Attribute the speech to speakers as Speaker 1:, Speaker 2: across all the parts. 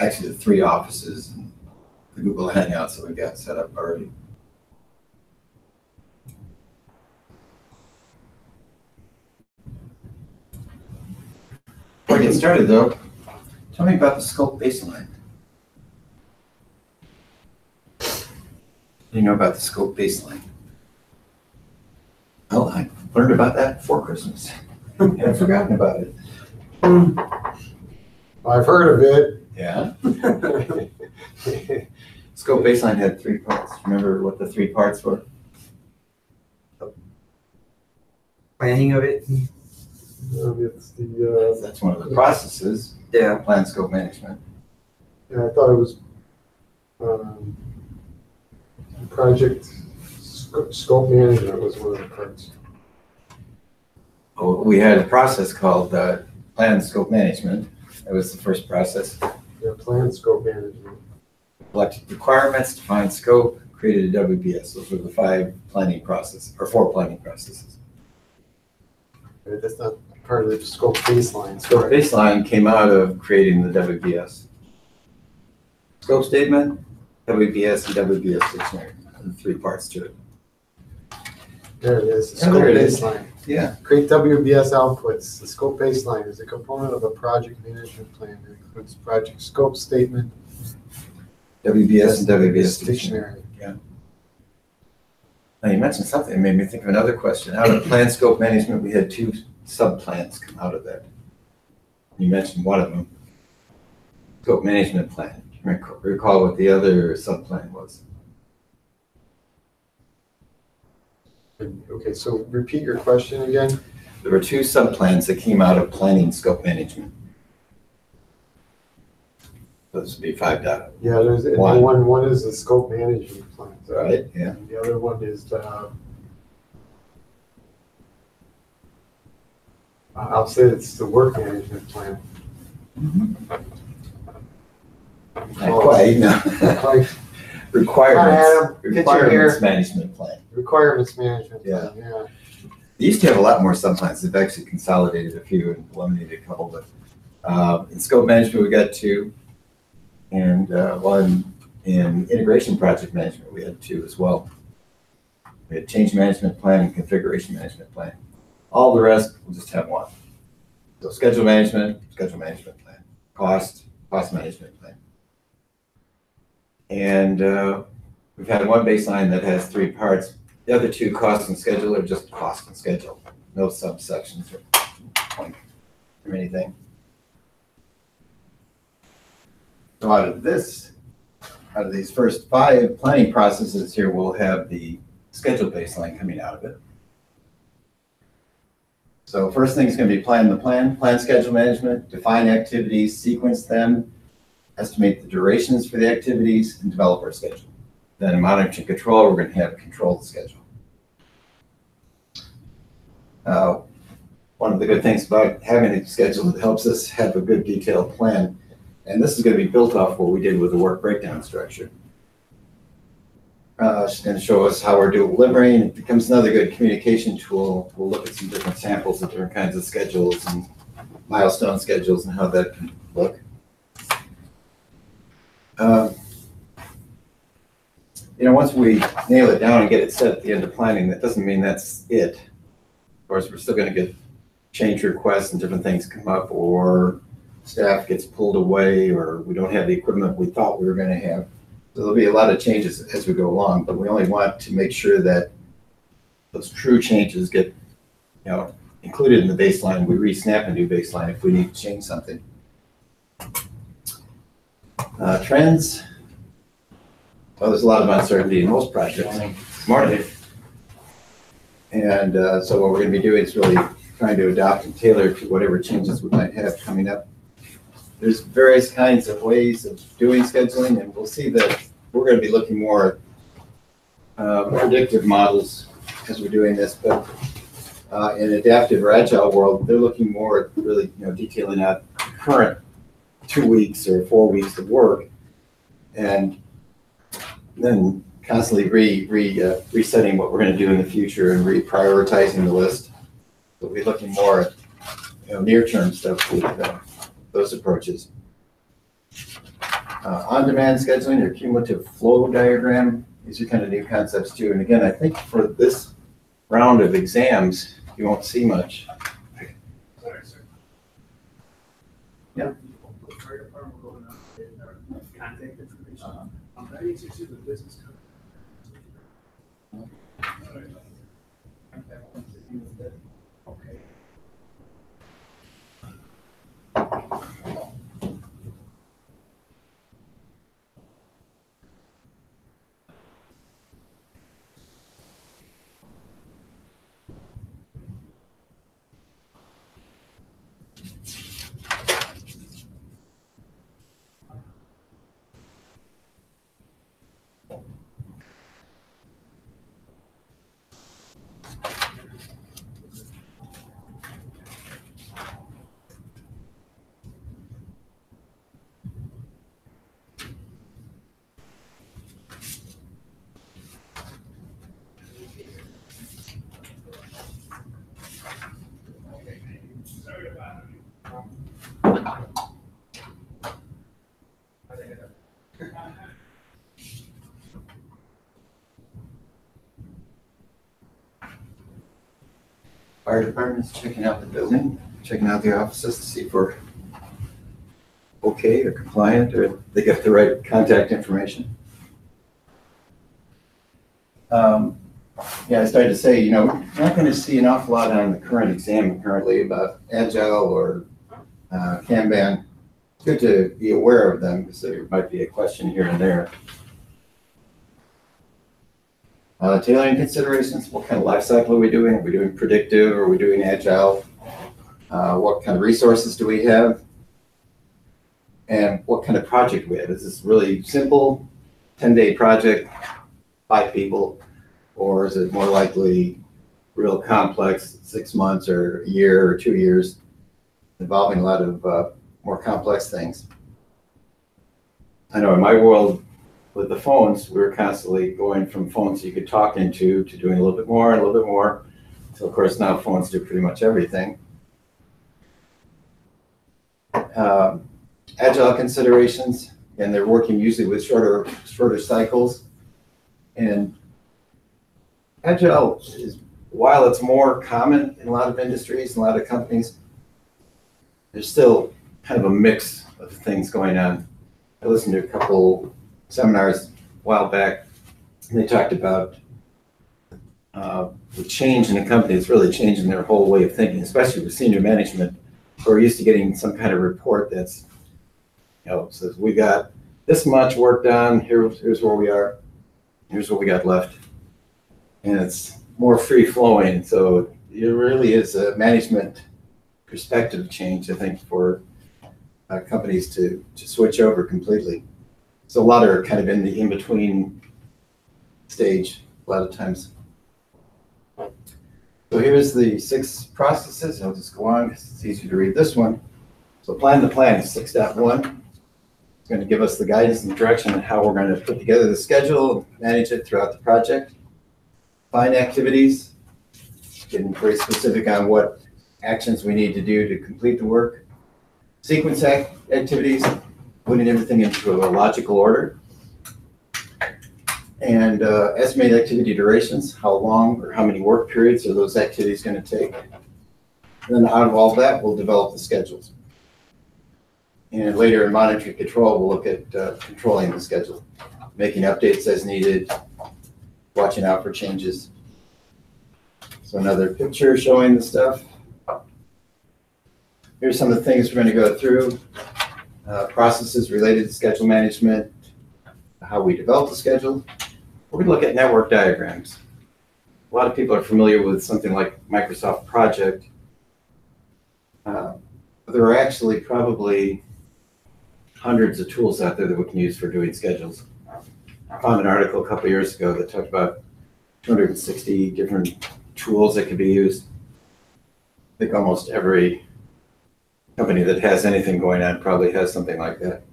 Speaker 1: actually the 3 offices and the Google Hangouts that we got set up already. Before I get started though, tell me about the scope baseline. What do you know about the scope baseline? Well, I learned about that before Christmas. I've forgotten about it.
Speaker 2: I've heard of it.
Speaker 1: Yeah. Scope baseline had 3 parts. Remember what the 3 parts were?
Speaker 3: Planning of it.
Speaker 2: It's the
Speaker 1: That's one of the processes.
Speaker 3: Yeah.
Speaker 1: Plan scope management.
Speaker 2: yeah, I thought it was project scope management was one of the parts.
Speaker 1: Oh, we had a process called plan scope management. That was the first process.
Speaker 2: Yeah, plan scope management.
Speaker 1: Collected requirements, defined scope, created a WBS. Those were the 5 planning processes, or 4 planning processes.
Speaker 2: Right, that's not part of the scope baseline.
Speaker 1: Scope baseline came out of creating the WBS. Scope statement, WBS, and WBS dictionary. The 3 parts to it.
Speaker 2: There it is. The
Speaker 1: Oh,
Speaker 2: scope
Speaker 1: there it is.
Speaker 2: baseline.
Speaker 1: Yeah.
Speaker 2: Create WBS outputs. The scope baseline is a component of a project management plan. It includes project scope statement,
Speaker 1: WBS and WBS dictionary.
Speaker 2: dictionary.
Speaker 1: Now you mentioned something that made me think of another question. Out of plan scope management, we had 2 sub-plans come out of that. You mentioned one of them. Scope management plan. Do you recall what the other sub-plan was?
Speaker 2: Okay, so repeat your question again.
Speaker 1: There were 2 sub-plans that came out of planning scope management. Those would be 5 data.
Speaker 2: Yeah, there's
Speaker 1: One.
Speaker 2: one is the scope management plan.
Speaker 1: Right, yeah.
Speaker 2: And the other one is I'll say it's the work management plan.
Speaker 1: Not quite, no.
Speaker 2: Like
Speaker 1: Requirements management plan.
Speaker 2: requirements management plan, yeah.
Speaker 1: They used to have a lot more sub-plans. They've actually consolidated a few and eliminated a couple, but in scope management we got 2, and one in integration project management we had 2 as well. We had change management plan and configuration management plan. All the rest we'll just have 1. So schedule management plan. Cost management plan. And we've had 1 baseline that has 3 parts. The other 2, cost and schedule, are just cost and schedule. No subsections or point or anything. So out of these first 5 planning processes here, we'll have the schedule baseline coming out of it. So first thing is going to be plan the plan schedule management, define activities, sequence them, estimate the durations for the activities, and develop our schedule. Then monitor and control, we're going to have control the schedule. One of the good things about having a schedule, it helps us have a good detailed plan. And this is going to be built off what we did with the work breakdown structure. It's going to show us how we're delivering. It becomes another good communication tool. We'll look at some different samples of different kinds of schedules and milestone schedules and how that can look. Once we nail it down and get it set at the end of planning, that doesn't mean that's it. Of course, we're still going to get change requests and different things come up, or staff gets pulled away, or we don't have the equipment we thought we were going to have. So there'll be a lot of changes as we go along, but we only want to make sure that those true changes get, included in the baseline. We re-snap a new baseline if we need to change something. Trends. Well, there's a lot of uncertainty in most projects. Morning. And so what we're going to be doing is really trying to adopt and tailor to whatever changes we might have coming up. There's various kinds of ways of doing scheduling, and we'll see that we're going to be looking more at predictive models as we're doing this. But in adaptive or agile world, they're looking more at really detailing out current 2 weeks or 4 weeks of work, and then constantly resetting what we're going to do in the future and reprioritizing the list. So we'll be looking more at near-term stuff with those approaches. On-demand scheduling or cumulative flow diagram. These are kind of new concepts too. And again, I think for this round of exams, you won't see much.
Speaker 4: Sorry, sir.
Speaker 1: Yeah.
Speaker 4: The fire department will go and update our contact information. That is actually the business card. Okay. Sorry about it.
Speaker 1: Fire department's checking out the building, checking out the offices to see if we're okay or compliant or they get the right contact information. Yeah, I started to say, you know, we're not going to see an awful lot on the current exam currently about Agile or Kanban. It's good to be aware of them because there might be a question here and there. Tailoring considerations, what kind of life cycle are we doing? Are we doing predictive? Are we doing Agile? What kind of resources do we have? And what kind of project we have? Is this really simple, 10-day project, 5 people? Or is it more likely real complex, 6 months or a year or 2 years, involving a lot of more complex things? I know in my world with the phones, we were constantly going from phones you could talk into to doing a little bit more and a little bit more. So of course now phones do pretty much everything. Agile considerations, and they're working usually with shorter cycles. And Agile is, while it's more common in a lot of industries and a lot of companies, there's still kind of a mix of things going on. I listened to a couple seminars a while back, and they talked about the change in a company. It's really changing their whole way of thinking, especially with senior management, who are used to getting some kind of report that's, you know, says we got this much work done, here's where we are, here's what we got left. And it's more free flowing. So it really is a management perspective change, I think, for companies to switch over completely. So a lot are kind of in the in-between stage a lot of times. So here's the 6 processes. I'll just go on because it's easier to read this one. So plan the plan is 6.1. It's going to give us the guidance and direction on how we're going to put together the schedule and manage it throughout the project. Define activities, getting very specific on what actions we need to do to complete the work. Sequence activities, putting everything into a logical order. And estimate activity durations, how long or how many work periods are those activities going to take. And then out of all that, we'll develop the schedules. And later in monitoring control, we'll look at controlling the schedule, making updates as needed, watching out for changes. So another picture showing the stuff. Here's some of the things we're going to go through. Processes related to schedule management, how we develop the schedule. We're going to look at network diagrams. A lot of people are familiar with something like Microsoft Project. There are actually probably hundreds of tools out there that we can use for doing schedules. I found an article a couple of years ago that talked about 260 different tools that could be used. I think almost every company that has anything going on probably has something like that.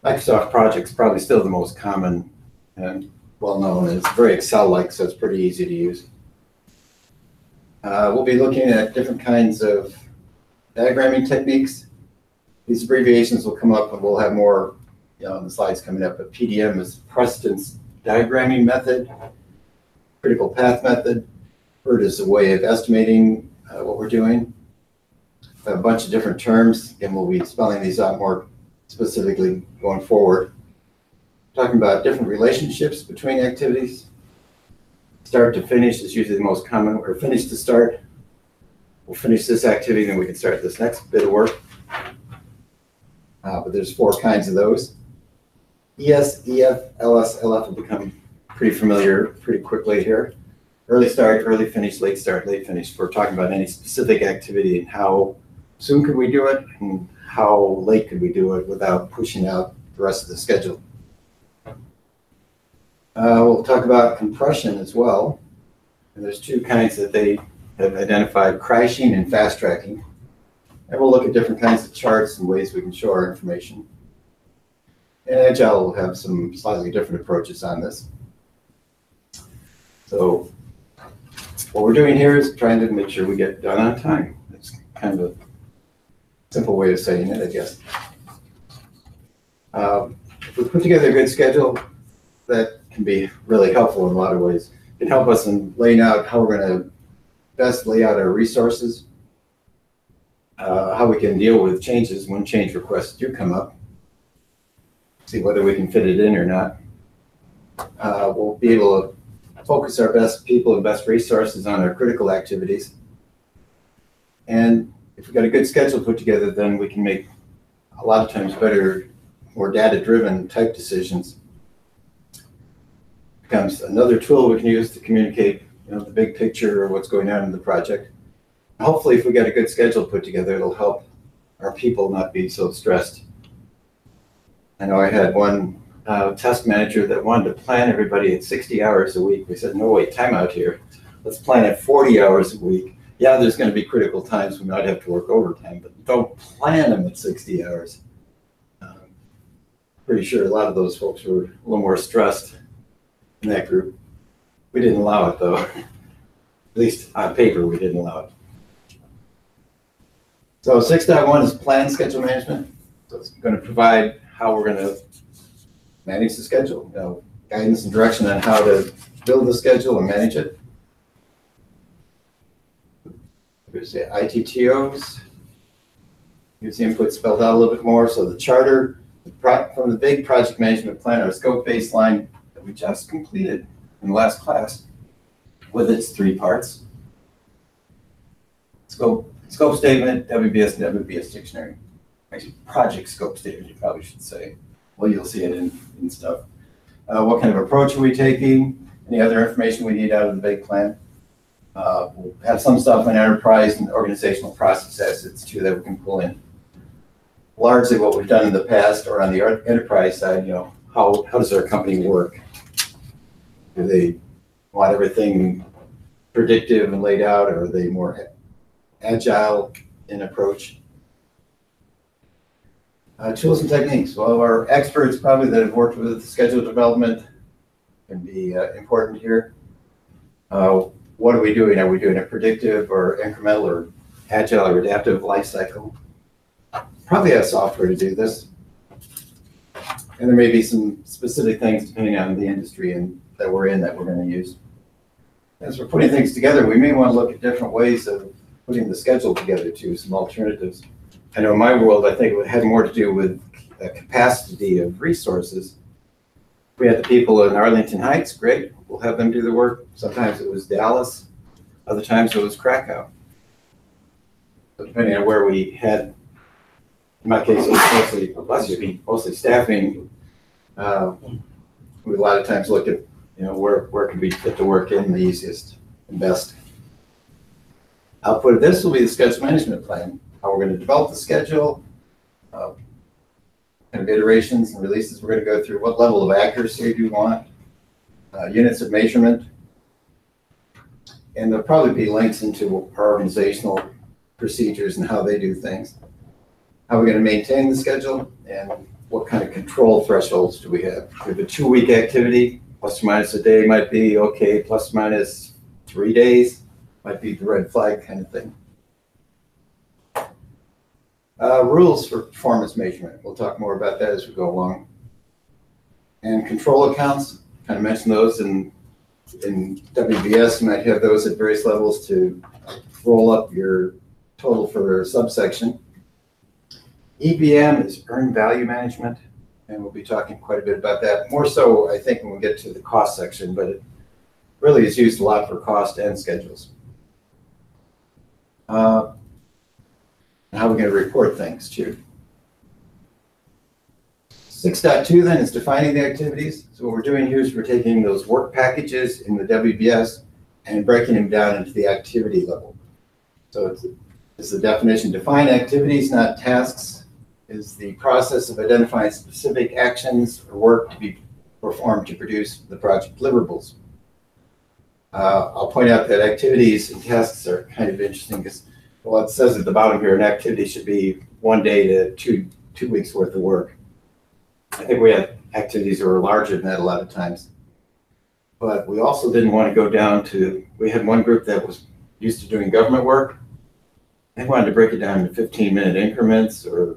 Speaker 1: Microsoft Project's probably still the most common and well-known. It's very Excel-like, so it's pretty easy to use. We'll be looking at different kinds of diagramming techniques. These abbreviations will come up and we'll have more on the slides coming up, but PDM is precedence diagramming method, critical path method. PERT is a way of estimating what we're doing. A bunch of different terms, and we'll be spelling these out more specifically going forward. Talking about different relationships between activities. Start to finish is usually the most common, or finish to start. We'll finish this activity, then we can start this next bit of work. But there's 4 kinds of those. ES, EF, LS, LF will become pretty familiar pretty quickly here. Early start, early finish, late start, late finish. We're talking about any specific activity and how soon could we do it and how late could we do it without pushing out the rest of the schedule. We'll talk about compression as well. And there's 2 kinds that they have identified, crashing and fast tracking. And we'll look at different kinds of charts and ways we can show our information. And Agile will have some slightly different approaches on this. So what we're doing here is trying to make sure we get done on time. It's kind of a simple way of saying it, I guess. If we put together a good schedule, that can be really helpful in a lot of ways. It can help us in laying out how we're going to best lay out our resources, how we can deal with changes when change requests do come up, see whether we can fit it in or not. We'll be able to focus our best people and best resources on our critical activities. And if we've got a good schedule put together, then we can make a lot of times better, more data-driven type decisions. Becomes another tool we can use to communicate, the big picture of what's going on in the project. Hopefully, if we get a good schedule put together, it'll help our people not be so stressed. I know I had one task manager that wanted to plan everybody at 60 hours a week. We said, no, wait, time out here. Let's plan at 40 hours a week. Yeah, there's going to be critical times we might have to work overtime, but don't plan them at 60 hours. Pretty sure a lot of those folks were a little more stressed in that group. We didn't allow it, though. At least on paper, we didn't allow it. So 6.1 is plan schedule management. So it's going to provide how we're going to manage the schedule, guidance and direction on how to build the schedule and manage it. Here's the ITTOs. Here's the input spelled out a little bit more. So the charter from the big project management plan, our scope baseline that we just completed in the last class with its 3 parts. Scope statement, WBS, and WBS dictionary. Actually, project scope statement, you probably should say. Well, you'll see it in stuff. What kind of approach are we taking? Any other information we need out of the big plan? We'll have some stuff on enterprise and organizational process assets too that we can pull in. Largely what we've done in the past or on the enterprise side, how does our company work? Do they want everything predictive and laid out, or are they more agile in approach? Tools and techniques. Well, our experts probably that have worked with schedule development can be important here. What are we doing? Are we doing a predictive or incremental or agile or adaptive life cycle? Probably have software to do this. And there may be some specific things depending on the industry that we're in that we're going to use. As we're putting things together, we may want to look at different ways of putting the schedule together too, some alternatives. I know in my world, I think it had more to do with a capacity of resources. We had the people in Arlington Heights, great, we'll have them do the work. Sometimes it was Dallas, other times it was Krakow. So depending on where we had, in my case, it was mostly staffing. We a lot of times look at, where can we fit the work in the easiest and best. Output of this will be the schedule management plan. How we're going to develop the schedule, kind of iterations and releases we're going to go through, what level of accuracy do you want, units of measurement, and there'll probably be links into our organizational procedures and how they do things. How we're going to maintain the schedule, and what kind of control thresholds do we have. We have a 2-week activity, plus or minus a day might be okay, plus or minus 3 days might be the red flag kind of thing. Rules for performance measurement. We'll talk more about that as we go along. And control accounts, kind of mentioned those in WBS. You might have those at various levels to roll up your total for a subsection. EVM is earned value management, and we'll be talking quite a bit about that. More so, I think, when we get to the cost section, but it really is used a lot for cost and schedules. How are we going to report things too? 6.2 then is defining the activities. So what we're doing here is we're taking those work packages in the WBS and breaking them down into the activity level. So it's the definition. Define activities, not tasks, is the process of identifying specific actions or work to be performed to produce the project deliverables. I'll point out that activities and tasks are kind of interesting because, well, it says at the bottom here, an activity should be 1 day to two weeks worth of work. I think we had activities that were larger than that a lot of times. But we also didn't want to go down to, we had one group that was used to doing government work. They wanted to break it down into 15-minute increments or,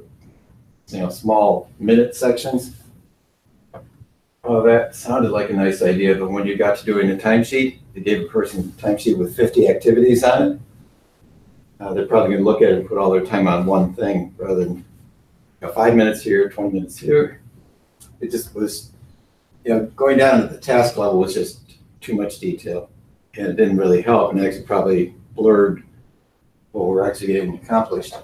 Speaker 1: small minute sections. Oh, that sounded like a nice idea, but when you got to doing a timesheet, they gave a person a timesheet with 50 activities on it. They're probably going to look at it and put all their time on one thing rather than 5 minutes here, 20 minutes here. It just was, going down to the task level was just too much detail, and it didn't really help, and actually probably blurred what we're actually getting accomplished.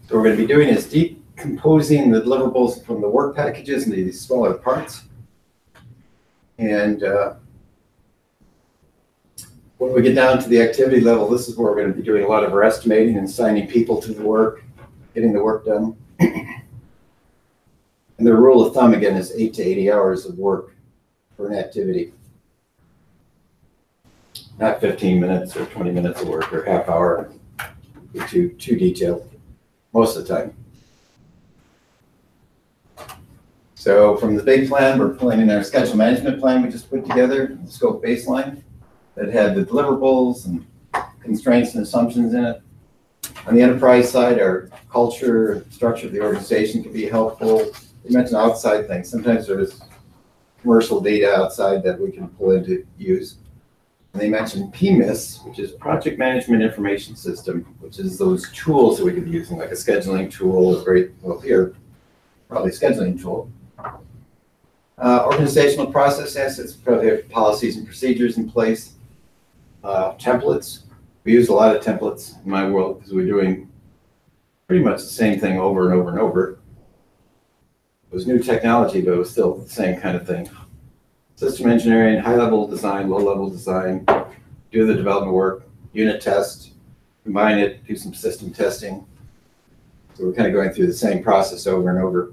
Speaker 1: So what we're going to be doing is decomposing the deliverables from the work packages into these smaller parts. And when we get down to the activity level, this is where we're going to be doing a lot of our estimating and assigning people to the work, getting the work done. And the rule of thumb, again, is 8 to 80 hours of work for an activity. Not 15 minutes or 20 minutes of work or half hour. Too detailed most of the time. So from the big plan, we're pulling in our schedule management plan we just put together, the scope baseline that had the deliverables and constraints and assumptions in it. On the enterprise side, our culture, structure of the organization can be helpful. You mentioned outside things. Sometimes there's commercial data outside that we can pull in to use. And they mentioned PMIS, which is Project Management Information System, which is those tools that we could be using, like a scheduling tool, here, probably a scheduling tool. Organizational process assets, probably have policies and procedures in place. Templates. We use a lot of templates in my world because we're doing pretty much the same thing over and over and over. It was new technology, but it was still the same kind of thing. System engineering, high-level design, low-level design, do the development work, unit test, combine it, do some system testing. So we're kind of going through the same process over and over.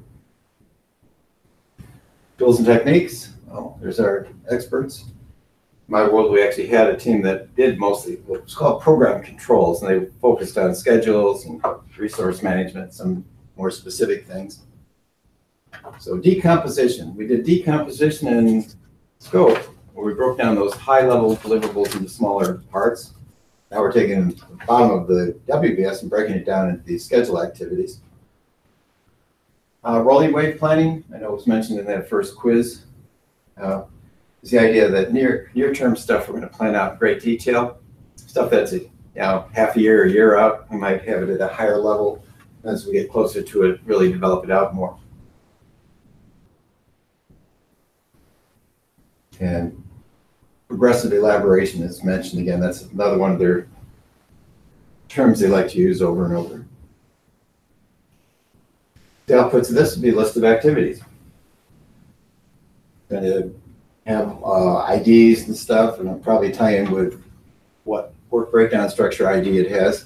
Speaker 1: Tools and techniques. Well, there's our experts. In my world, we actually had a team that did mostly what was called program controls, and they focused on schedules and resource management, some more specific things. So decomposition. We did decomposition in scope, where we broke down those high-level deliverables into smaller parts. Now we're taking the bottom of the WBS and breaking it down into these schedule activities. Rolling wave planning, I know it was mentioned in that first quiz, is the idea that near-term stuff we're going to plan out in great detail. Stuff that's half a year or a year out, we might have it at a higher level. As we get closer to it, really develop it out more. And progressive elaboration is mentioned again. That's another one of their terms they like to use over and over. The outputs of this would be a list of activities. Going to have IDs and stuff, and I'll probably tie in with what work breakdown structure ID it has.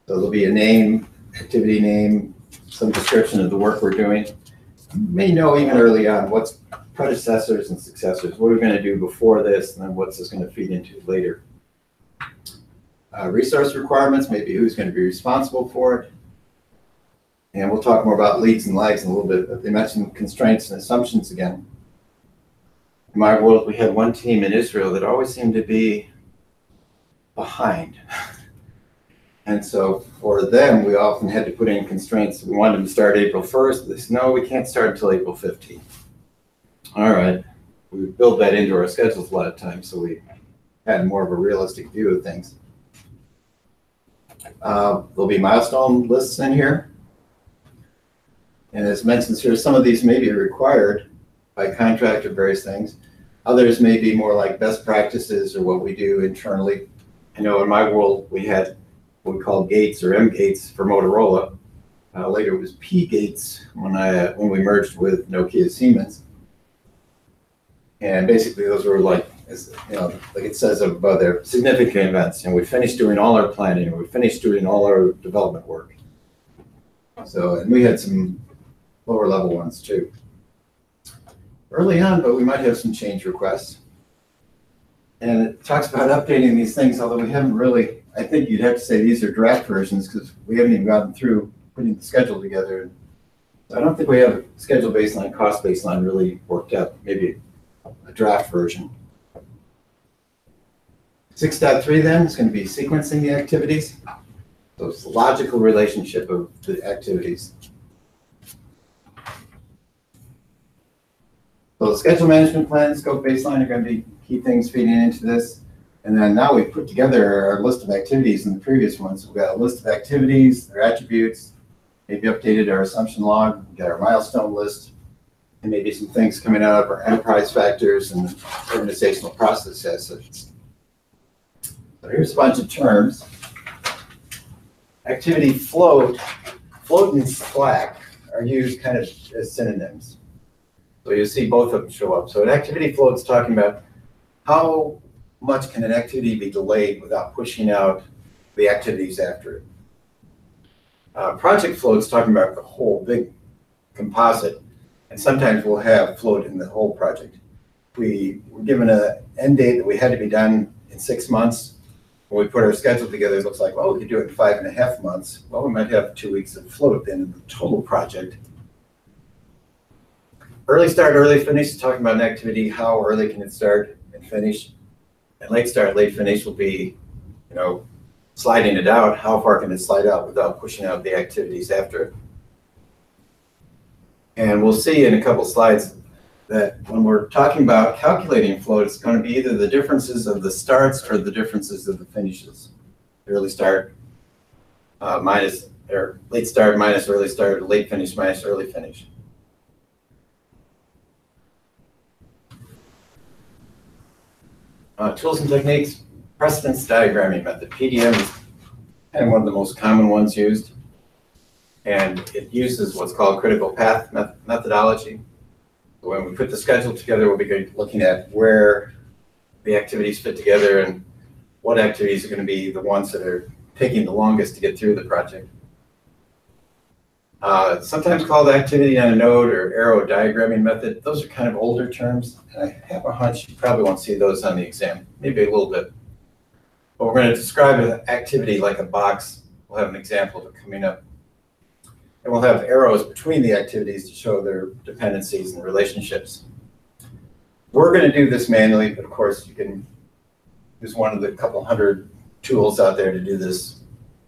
Speaker 1: So there'll be a name, activity name, some description of the work we're doing. You may know even early on what's predecessors and successors. What are we going to do before this, and then what's this going to feed into later? Resource requirements, maybe who's going to be responsible for it. And we'll talk more about leads and lags in a little bit, but they mentioned constraints and assumptions again. In my world, we had one team in Israel that always seemed to be behind. And so for them, we often had to put in constraints. We wanted them to start April 1st. They said, no, we can't start until April 15th. All right. We built that into our schedules a lot of times, so we had more of a realistic view of things. There'll be milestone lists in here. And as mentioned here, some of these may be required by contract or various things. Others may be more like best practices or what we do internally. I know in my world, we had what we call gates or M gates for Motorola. Later it was P gates when we merged with Nokia Siemens. And basically those were like, like it says above there, significant events. And we finished doing all our planning, and we finished doing all our development work. So, and we had some lower level ones too. Early on, but we might have some change requests. And it talks about updating these things, although we haven't really, I think you'd have to say these are draft versions because we haven't even gotten through putting the schedule together. So I don't think we have a schedule baseline, cost baseline really worked out, maybe a draft version. 6.3 then is going to be sequencing the activities. So it's the logical relationship of the activities. So the schedule management plan, scope baseline are going to be key things feeding into this. And then now we've put together our list of activities in the previous ones. We've got a list of activities, their attributes, maybe updated our assumption log, we've got our milestone list, and maybe some things coming out of our enterprise factors and organizational processes. So here's a bunch of terms. Activity float and Slack are used kind of as synonyms. So you see both of them show up. So an activity float is talking about how much can an activity be delayed without pushing out the activities after it. Project float is talking about the whole big composite, and sometimes we'll have float in the whole project. We were given an end date that we had to be done in 6 months. When we put our schedule together, it looks like, well, we could do it in 5.5 months. Well, we might have 2 weeks of float in the total project. Early start, early finish is talking about an activity, how early can it start and finish. And late start, late finish will be, sliding it out. How far can it slide out without pushing out the activities after it? And we'll see in a couple slides that when we're talking about calculating float, it's going to be either the differences of the starts or the differences of the finishes. Early start minus, or late start minus early start, or late finish minus early finish. Tools and techniques, precedence diagramming method. PDM is kind of one of the most common ones used. And it uses what's called critical path methodology. When we put the schedule together, we'll be looking at where the activities fit together and what activities are going to be the ones that are taking the longest to get through the project. Sometimes called activity on a node or arrow diagramming method. Those are kind of older terms, and I have a hunch you probably won't see those on the exam, maybe a little bit. But we're going to describe an activity like a box. We'll have an example of it coming up. And we'll have arrows between the activities to show their dependencies and relationships. We're going to do this manually, but of course you can use one of the couple hundred tools out there to do this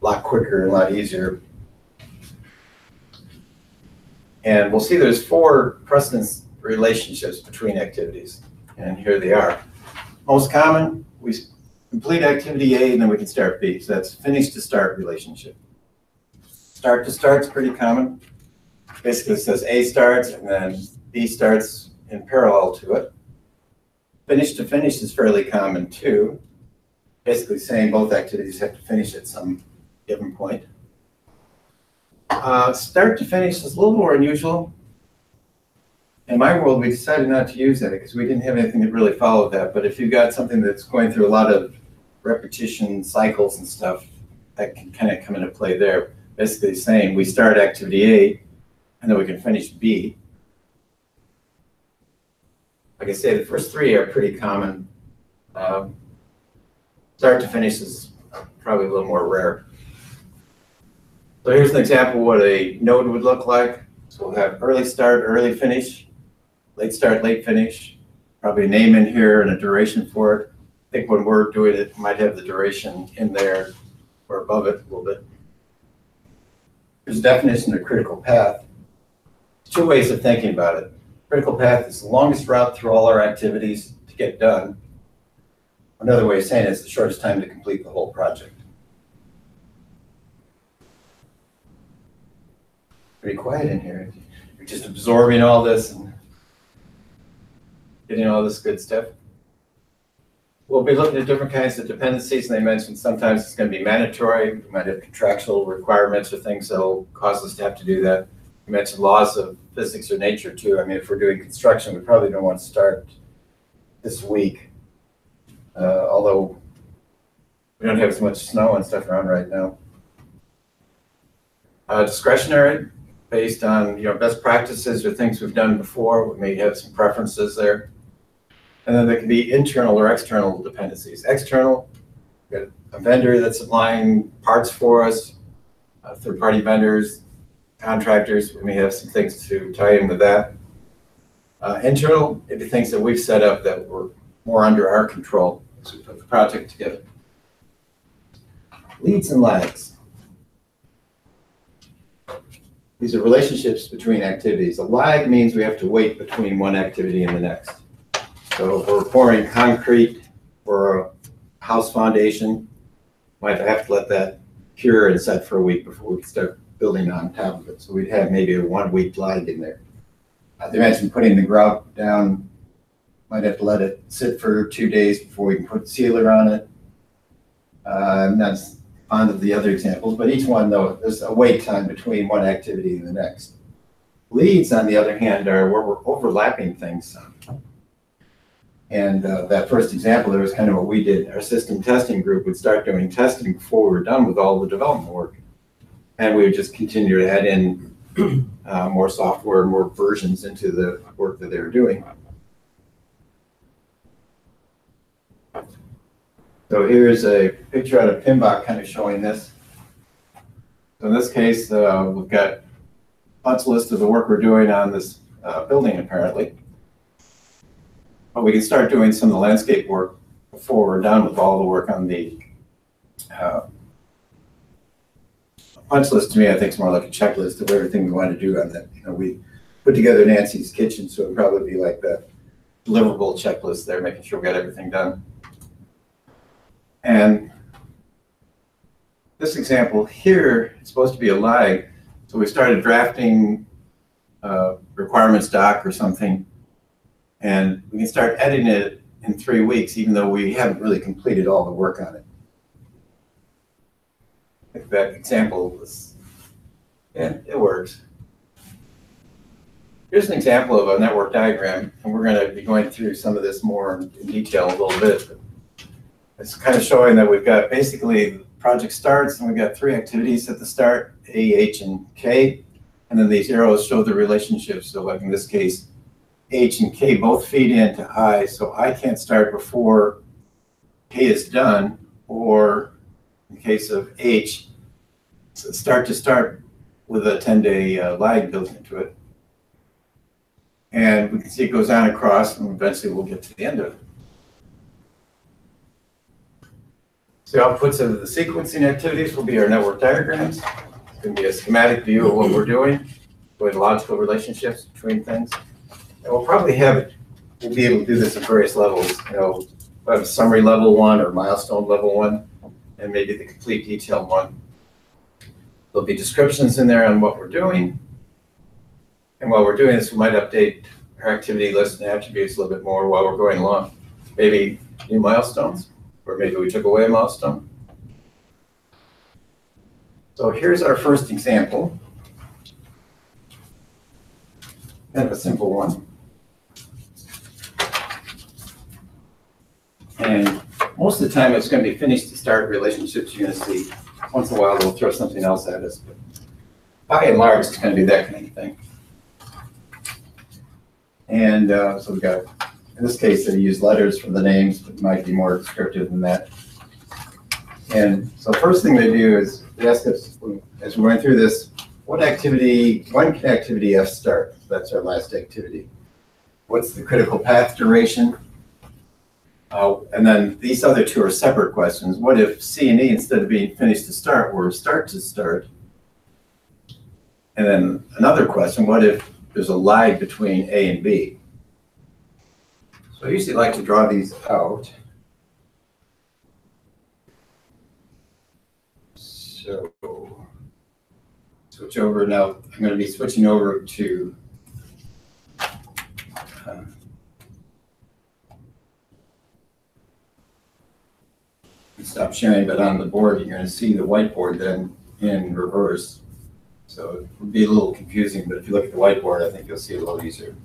Speaker 1: a lot quicker and a lot easier. And we'll see there's 4 precedence relationships between activities. And here they are. Most common, we complete activity A and then we can start B. So that's finish to start relationship. Start to start is pretty common. Basically it says A starts and then B starts in parallel to it. Finish to finish is fairly common too. Basically saying both activities have to finish at some given point. Start to finish is a little more unusual. In my world, we decided not to use that because we didn't have anything that really followed that. But if you've got something that's going through a lot of repetition cycles and stuff, that can kind of come into play there. Basically saying we start activity A and then we can finish B. Like I say, the first 3 are pretty common. Start to finish is probably a little more rare. So here's an example of what a node would look like. So we'll have early start, early finish, late start, late finish, probably a name in here and a duration for it. I think when we're doing it, might have the duration in there. or above it a little bit. There's a definition of critical path. Two ways of thinking about it. Critical path is the longest route through all our activities to get done. Another way of saying it is the shortest time to complete the whole project. Pretty quiet in here. You're just absorbing all this and getting all this good stuff. We'll be looking at different kinds of dependencies, and they mentioned sometimes it's going to be mandatory. We might have contractual requirements or things that will cause us to have to do that. You mentioned laws of physics or nature too. I mean, if we're doing construction, we probably don't want to start this week, although we don't have as much snow and stuff around right now. Discretionary, based on best practices or things we've done before. We may have some preferences there. And then there can be internal or external dependencies. External, we've got a vendor that's supplying parts for us, third-party vendors, contractors. We may have some things to tie in with that. Internal, it'd be things that we've set up that were more under our control as we put the project together. Leads and lags. These are relationships between activities. A lag means we have to wait between one activity and the next. So if we're pouring concrete for a house foundation, we might have to let that cure and set for a week before we can start building on top of it. So we'd have maybe a 1 week lag in there. They mentioned putting the grout down, might have to let it sit for 2 days before we can put sealer on it. I'm not as fond of the other examples, but each one though, there's a wait time between one activity and the next. Leads, on the other hand, are where we're overlapping things. And that first example, there was kind of what we did. Our system testing group would start doing testing before we were done with all the development work. And we would just continue to add in more software, more versions into the work that they were doing. So here's a picture out of PMP kind of showing this. So in this case, we've got a punch list of the work we're doing on this building apparently. But we can start doing some of the landscape work before we're done with all the work on the punch list. To me, I think it's more like a checklist of everything we want to do on that. We put together Nancy's kitchen, so it'd probably be like the deliverable checklist there, making sure we got everything done. And this example here is supposed to be a lag. So we started drafting requirements doc or something, and we can start editing it in 3 weeks, even though we haven't really completed all the work on it. Like that example was, yeah, it works. Here's an example of a network diagram, and we're going to be going through some of this more in detail a little bit. But it's kind of showing that we've got basically the project starts, and we've got 3 activities at the start, A, H, and K. And then these arrows show the relationships. So like in this case, H and K both feed into I, so I can't start before K is done, or in the case of H, start to start with a 10-day lag built into it. And we can see it goes on across, and eventually we'll get to the end of it. So the outputs of the sequencing activities will be our network diagrams. It's going to be a schematic view of what we're doing, with logical relationships between things. And we'll probably have it, we'll be able to do this at various levels. We'll have a summary level 1 or milestone level 1, and maybe the complete detailed one. There'll be descriptions in there on what we're doing. And while we're doing this, we might update our activity list and attributes a little bit more while we're going along. Maybe new milestones, or maybe we took away a milestone. So here's our first example. Kind of a simple one. And most of the time it's going to be finished to start relationships. You're going to see once in a while they'll throw something else at us. But by and large, it's going to be that kind of thing. And so we've got, in this case, they use letters for the names, but it might be more descriptive than that. And so first thing they do is they ask us, as we're going through this, what activity, when can activity F start? That's our last activity. What's the critical path duration? And then these other two are separate questions. What if C and E, instead of being finished to start, were start to start? And then another question, what if there's a lag between A and B? So I usually like to draw these out. So switch over now. I'm going to be switching over to stop sharing, but on the board you're going to see the whiteboard then in reverse. So it would be a little confusing, but if you look at the whiteboard, I think you'll see it a little easier.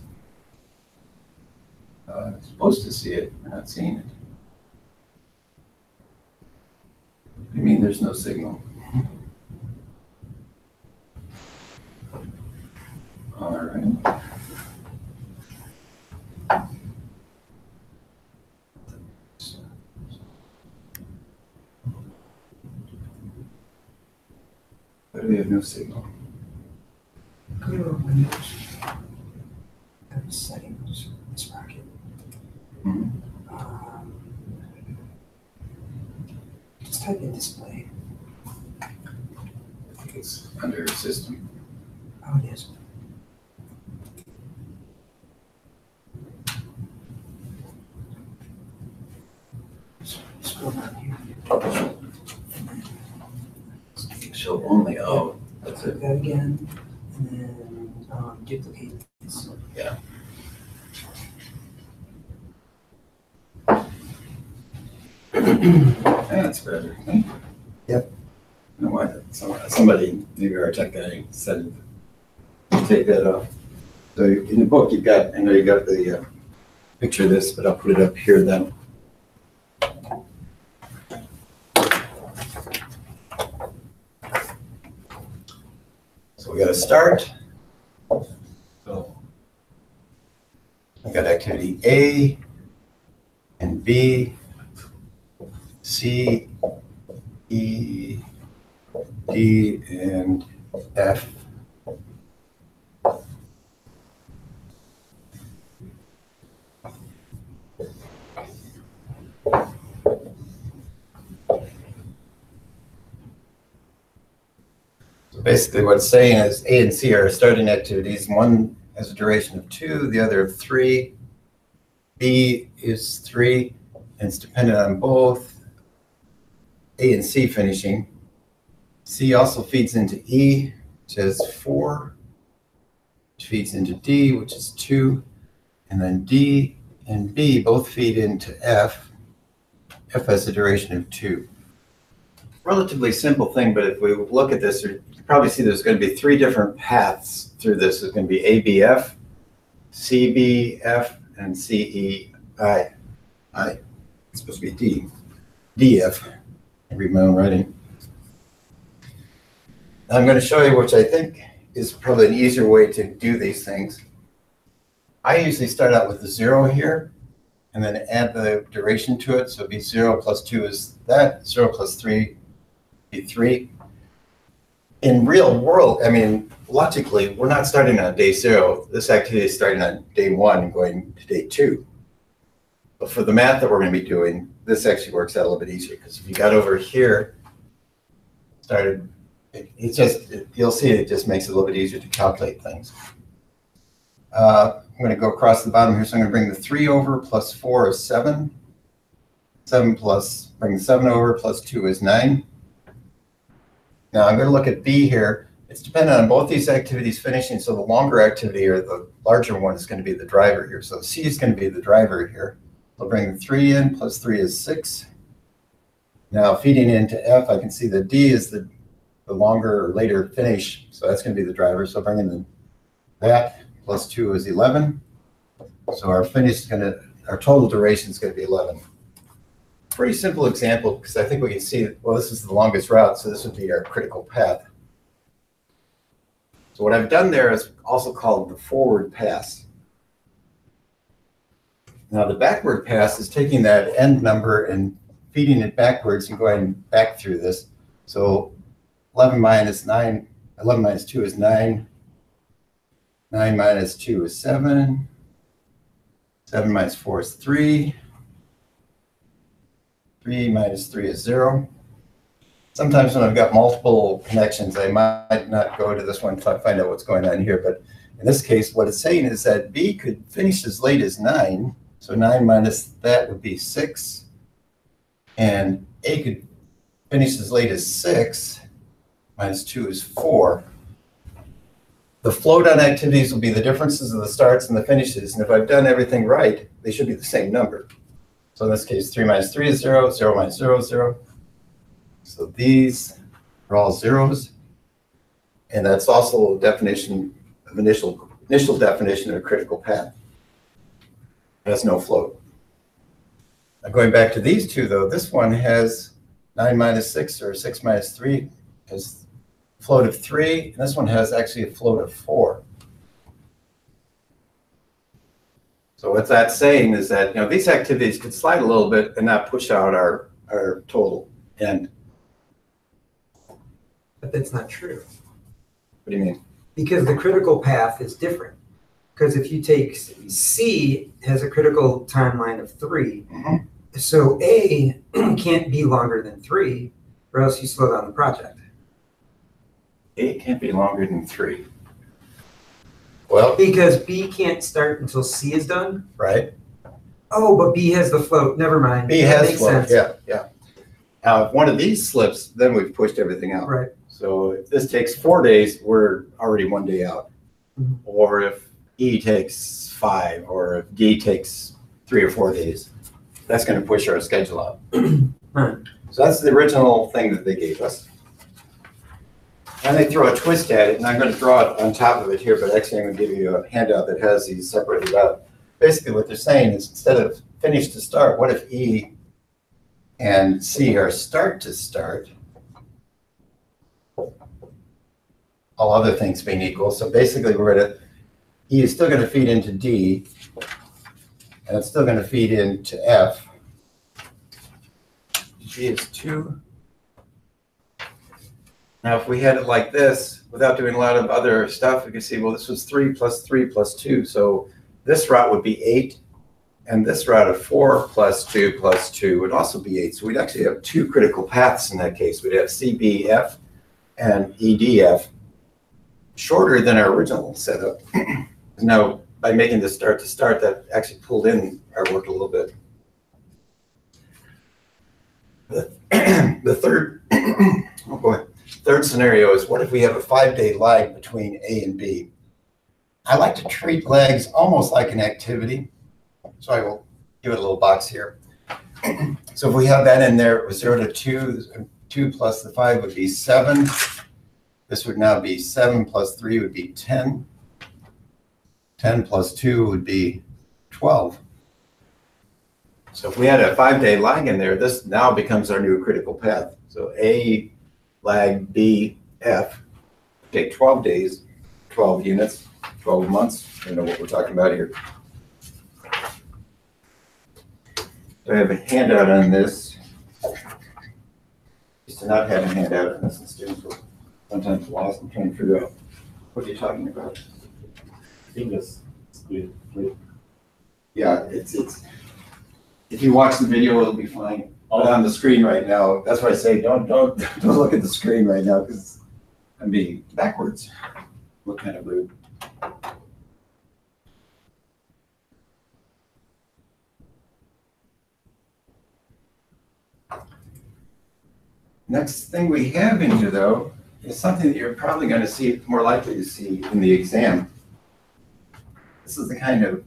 Speaker 1: I'm supposed to see it, we're not seeing it. What do you mean there's no signal? All right. Why do we have no signal?
Speaker 3: Go to Windows. Go to settings. Sprocket. Just type in display.
Speaker 1: I think it's under system.
Speaker 3: Oh, it is. Scroll down here.
Speaker 1: Show only, oh, that's
Speaker 3: Click
Speaker 1: it.
Speaker 3: that again, and then duplicate this.
Speaker 1: Yeah. That's better.
Speaker 3: Yep.
Speaker 1: I don't know why somebody, maybe our tech guy said to take that off. So in the book, you've got, I know you got the picture of this, but I'll put it up here then. So we got to start. So I got activity A and B, C, E, D, and F. So basically what it's saying is A and C are starting activities. One has a duration of 2, the other of 3. B is 3, and it's dependent on both A and C finishing. C also feeds into E, which has 4, which feeds into D, which is 2, and then D and B both feed into F. F has a duration of 2. Relatively simple thing, but if we look at this, you can probably see there's going to be 3 different paths through this. There's going to be ABF, CBF, and CEI. It's supposed to be D. DF. I read my own writing. I'm going to show you, which I think is probably an easier way to do these things. I usually start out with the 0 here, and then add the duration to it. So it'd be 0 plus 2 is that, 0 plus 3 be 3. In real world, I mean, logically, we're not starting on day 0. This activity is starting on day 1 and going to day 2. But for the math that we're going to be doing, this actually works out a little bit easier, because if you got over here, started, you'll see it just makes it a little bit easier to calculate things. I'm going to go across the bottom here, so I'm going to bring the 3 over, plus 4 is 7. 7 plus, bring the 7 over, plus 2 is 9. Now I'm going to look at B here. It's dependent on both these activities finishing, so the longer activity or the larger one is going to be the driver here. So C is going to be the driver here. I'll bring the 3 in, plus 3 is 6. Now feeding into F, I can see that D is the longer or later finish, so that's going to be the driver. So I'll bring in that, plus 2 is 11. So our finish is going to, our total duration is going to be 11. Pretty simple example, because I think we can see, well, this is the longest route, so this would be our critical path. So what I've done there is also called the forward pass. Now the backward pass is taking that end number and feeding it backwards and going back through this. So 11 minus 9, 11 minus 2 is 9. 9 minus 2 is 7. 7 minus 4 is 3. 3 minus 3 is 0. Sometimes when I've got multiple connections, I might not go to this one to find out what's going on here. But in this case, what it's saying is that B could finish as late as 9. So 9 minus that would be 6. And A could finish as late as 6. Minus 2 is 4. The float on activities will be the differences of the starts and the finishes. And if I've done everything right, they should be the same number. So in this case, 3 minus 3 is 0. 0 minus 0 is 0. So these are all zeros. And that's also a definition of initial definition of a critical path. It has no float. Now going back to these two, though, this one has 9 minus 6 or 6 minus 3 has a float of 3. And this one has actually a float of 4. So what that's saying is that, these activities could slide a little bit and not push out our total end.
Speaker 3: But that's not true,
Speaker 1: What do you mean?
Speaker 3: because the critical path is different. Because if you take C has a critical timeline of 3, so A can't be longer than 3, or else you slow down the project.
Speaker 1: A can't be longer than 3. Well,
Speaker 3: Because B can't start until C is done.
Speaker 1: right?
Speaker 3: Oh, but B has the float. Never mind.
Speaker 1: B
Speaker 3: That
Speaker 1: has
Speaker 3: makes
Speaker 1: float,
Speaker 3: sense.
Speaker 1: yeah. Now, if one of these slips, then we've pushed everything out.
Speaker 3: Right.
Speaker 1: So if this takes 4 days, we're already 1 day out.
Speaker 3: Mhm.
Speaker 1: Or if E takes 5, or if D takes 3 or 4 days, that's going to push our schedule out.
Speaker 3: Right.
Speaker 1: So that's the original thing that they gave us. And they throw a twist at it, and I'm going to draw it on top of it here, but actually I'm going to give you a handout that has these separated out. Basically what they're saying is instead of finish to start, what if E and C are start to start? All other things being equal. So basically E is still going to feed into D, and it's still going to feed into F. G is 2. Now, if we had it like this, without doing a lot of other stuff, we could see, well, this was 3 plus 3 plus 2. So this route would be 8, and this route of 4 plus 2 plus 2 would also be 8. So we'd actually have 2 critical paths in that case. We'd have CBF and EDF, shorter than our original setup. Now, by making this start to start, that actually pulled in our work a little bit. The third, oh boy. Third scenario is, what if we have a 5-day lag between A and B? I like to treat lags almost like an activity. So I will give it a little box here. So if we have that in there, it was 0 to 2, 2 plus the 5 would be 7. This would now be 7 plus 3 would be 10. 10 plus 2 would be 12. So if we had a 5-day lag in there, this now becomes our new critical path. So A lag B F take 12 days, 12 units, 12 months. I don't know what we're talking about here. So I have a handout on this. Used to not have a handout on this, and students were sometimes lost. I'm trying to figure out what you're talking about.
Speaker 5: I think that's good.
Speaker 1: Yeah, it's if you watch the video, it'll be fine. But on the screen right now, that's why I say don't look at the screen right now, because I'm being backwards. Look kind of rude. Next thing we have in here, though, is something that you're probably going to see, more likely to see in the exam. This is the kind of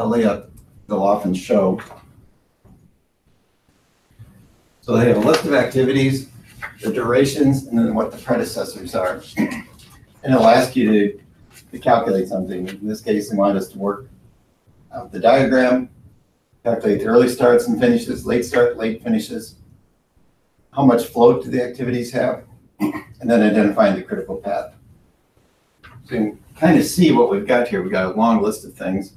Speaker 1: layout they'll often show. So they have a list of activities, the durations, and then what the predecessors are. And it'll ask you to calculate something. In this case, they want us to work out the diagram, calculate the early starts and finishes, late start, late finishes, how much float do the activities have, and then identifying the critical path. So you can kind of see what we've got here. We've got a long list of things.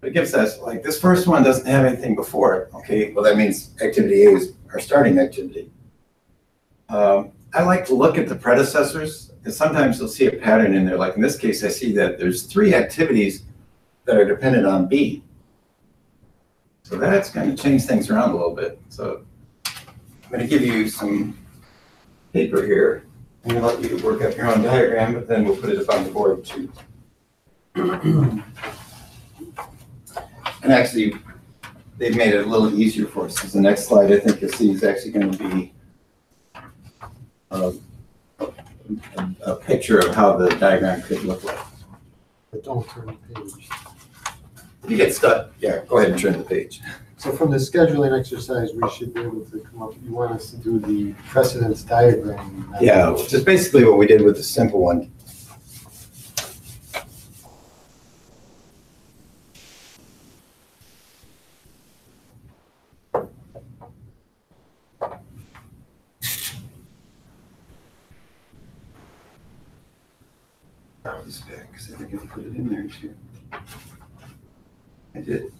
Speaker 1: But it gives us, like, this first one doesn't have anything before it. Okay, well, that means activity A is our starting activity. I like to look at the predecessors, because sometimes you'll see a pattern in there. Like in this case, I see that there's 3 activities that are dependent on B. So that's going to change things around a little bit. So I'm going to give you some paper here. I'm going to let you work up your own diagram, but then we'll put it up on the board too. And actually, they've made it a little easier for us. Because the next slide, I think you'll see, is actually going to be a picture of how the diagram could look like.
Speaker 2: But don't turn the page.
Speaker 1: If you get stuck, yeah, go ahead and turn the page.
Speaker 2: So from the scheduling exercise, we should be able to come up, you want us to do the precedence diagram.
Speaker 1: Yeah, which is basically what we did with the simple one. This back, because I think I put it in there too. I did.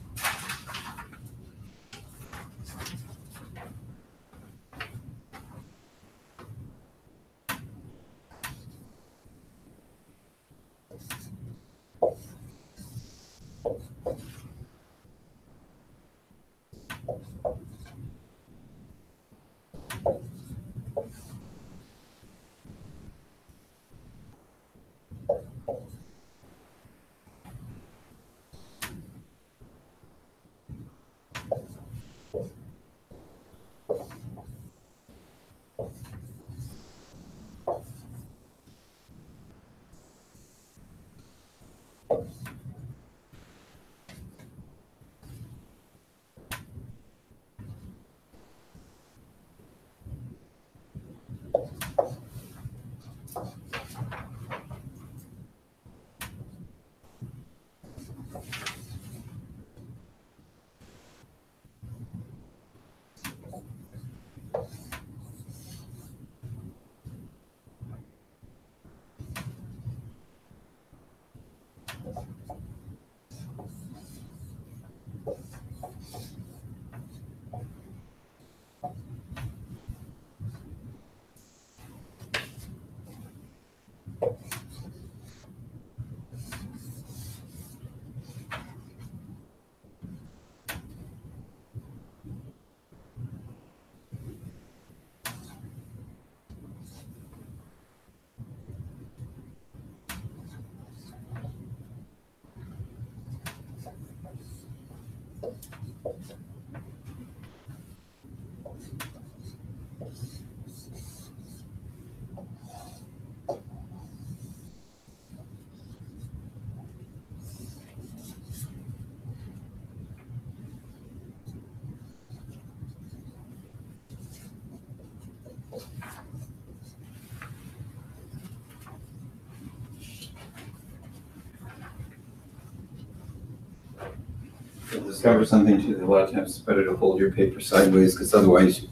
Speaker 1: You'll discover something too, that a lot of times it's better to hold your paper sideways, because otherwise you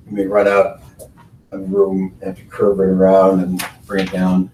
Speaker 1: may run out of room, have to curve it around and bring it down.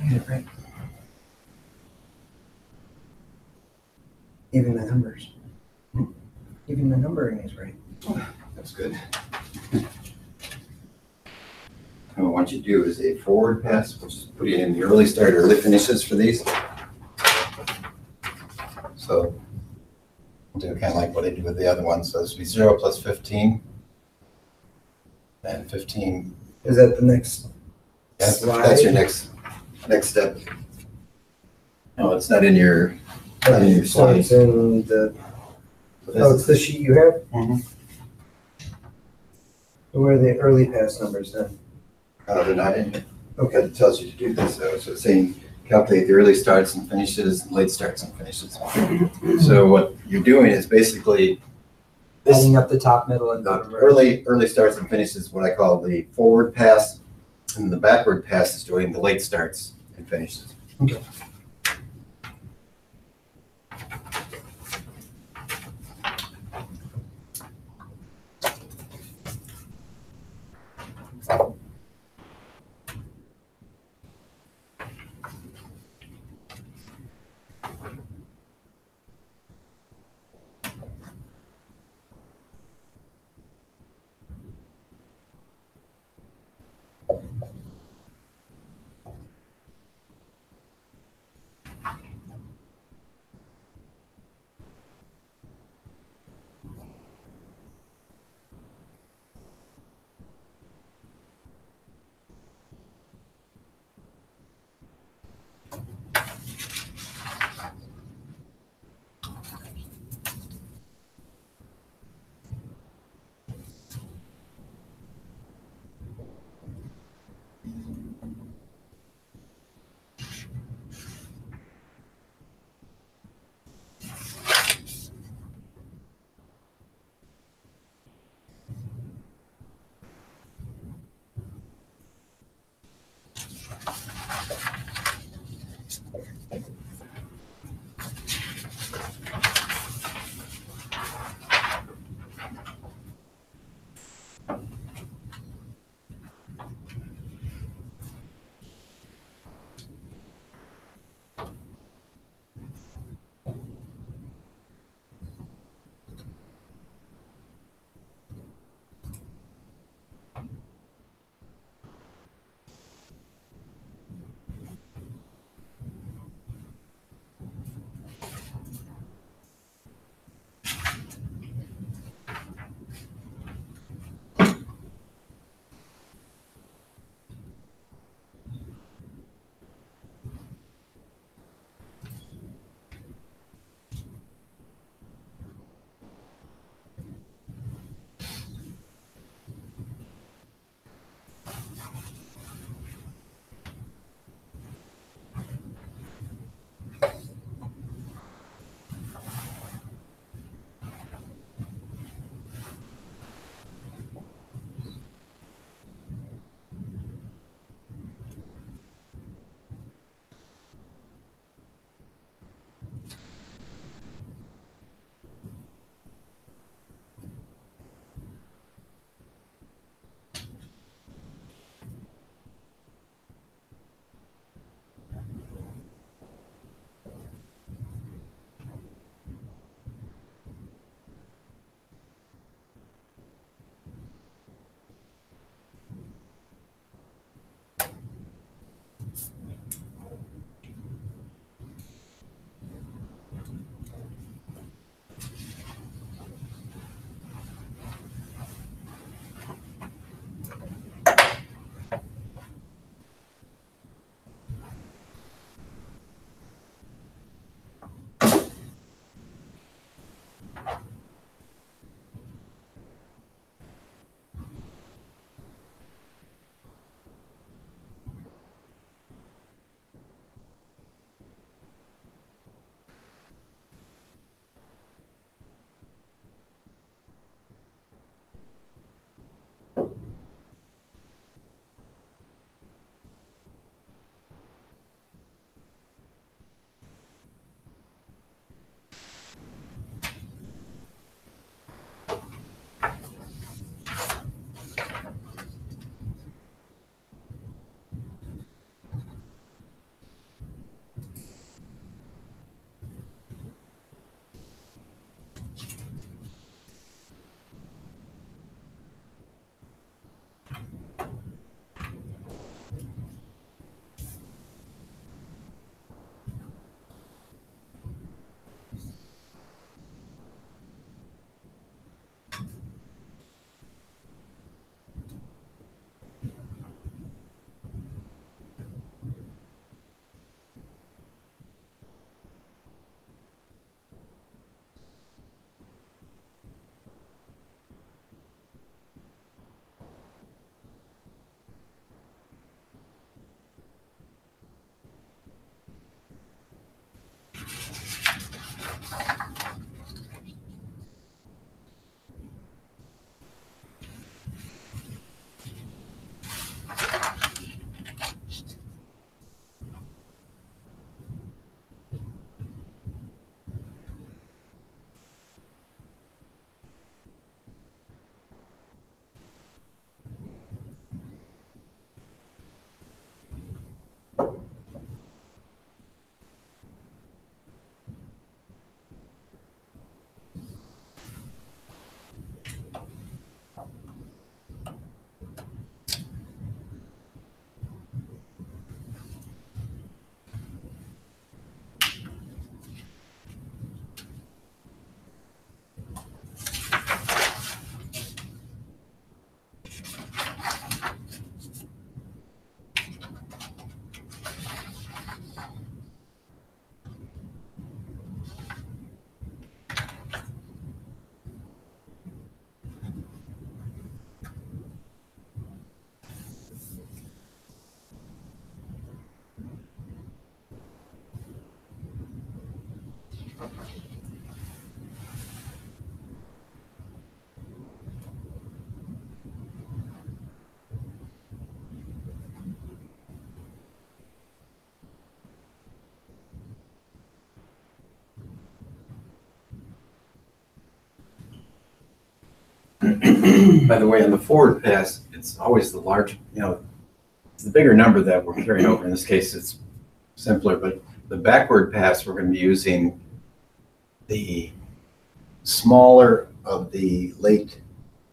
Speaker 1: I get it right.
Speaker 3: Even the numbers. Even the numbering is right.
Speaker 1: That's good. And what you do is a forward pass, which is putting in the early start, early finishes for these. So we'll do kind of like what I did with the other ones. So this will be 0 plus 15. And 15.
Speaker 3: Is that the next
Speaker 1: That's
Speaker 3: slide?
Speaker 1: your next step. No, it's not in your, not in your
Speaker 3: So it's
Speaker 1: slides.
Speaker 3: in the, oh, it's the sheet you have?
Speaker 1: Mhm.
Speaker 3: Where are the early pass numbers then?
Speaker 1: They're not in here.
Speaker 3: Okay.
Speaker 1: It tells you to do this, though. So it's saying calculate the early starts and finishes, and late starts and finishes. So what you're doing is basically this,
Speaker 3: Adding up the top, middle, and
Speaker 1: the
Speaker 3: bottom row.
Speaker 1: early starts and finishes, what I call the forward pass, and the backward pass is doing the late starts and finishes.
Speaker 3: Okay.
Speaker 1: By the way, on the forward pass, it's always the large, it's the bigger number that we're carrying over. In this case, it's simpler, but the backward pass, we're going to be using the smaller of the late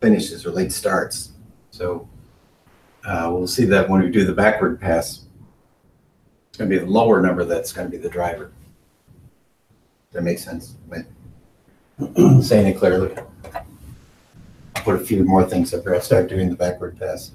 Speaker 1: finishes or late starts. So we'll see that when we do the backward pass, it's going to be the lower number that's going to be the driver. That makes sense? Am I saying it clearly? I'll put a few more things up here. I'll start doing the backward pass.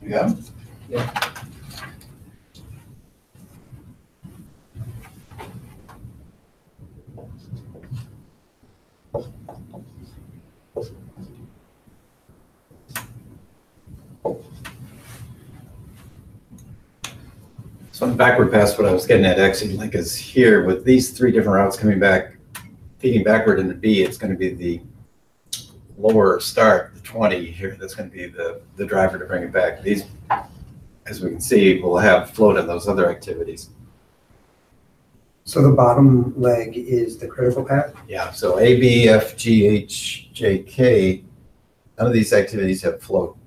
Speaker 1: Yeah.
Speaker 3: Yeah.
Speaker 1: So on the backward pass, what I was getting at actually, like, is here with these three different routes coming back, feeding backward into B, it's going to be the lower start, the 20 here, that's going to be the driver to bring it back. These, as we can see, will have float in those other activities.
Speaker 3: So the bottom leg is the critical path?
Speaker 1: Yeah, so A, B, F, G, H, J, K, none of these activities have float.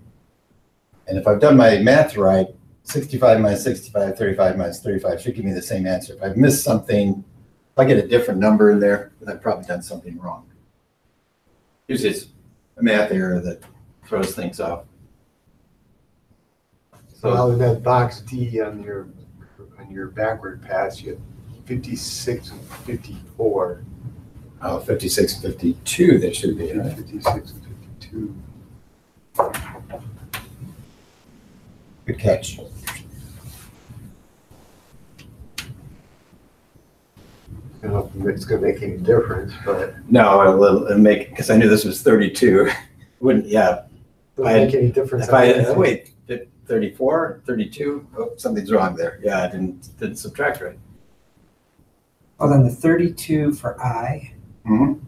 Speaker 1: And if I've done my math right, 65 minus 65, 35 minus 35 should give me the same answer. If I've missed something, if I get a different number in there, then I've probably done something wrong. Usually it's a math error that throws things off.
Speaker 2: So now in that box D on your backward pass, you have 56 and 54.
Speaker 1: Oh, 56, 52, that should be, right?
Speaker 2: 56 and 52.
Speaker 1: Good catch.
Speaker 2: I don't know if it's going to make any difference, but
Speaker 1: No, it'll make, because I knew this was 32. Wouldn't, yeah.
Speaker 2: it doesn't make any difference.
Speaker 1: If I, wait, 34, 32? Oh, something's wrong there. Yeah, I didn't subtract right.
Speaker 3: Oh, then the 32 for I.
Speaker 1: Mm-hmm.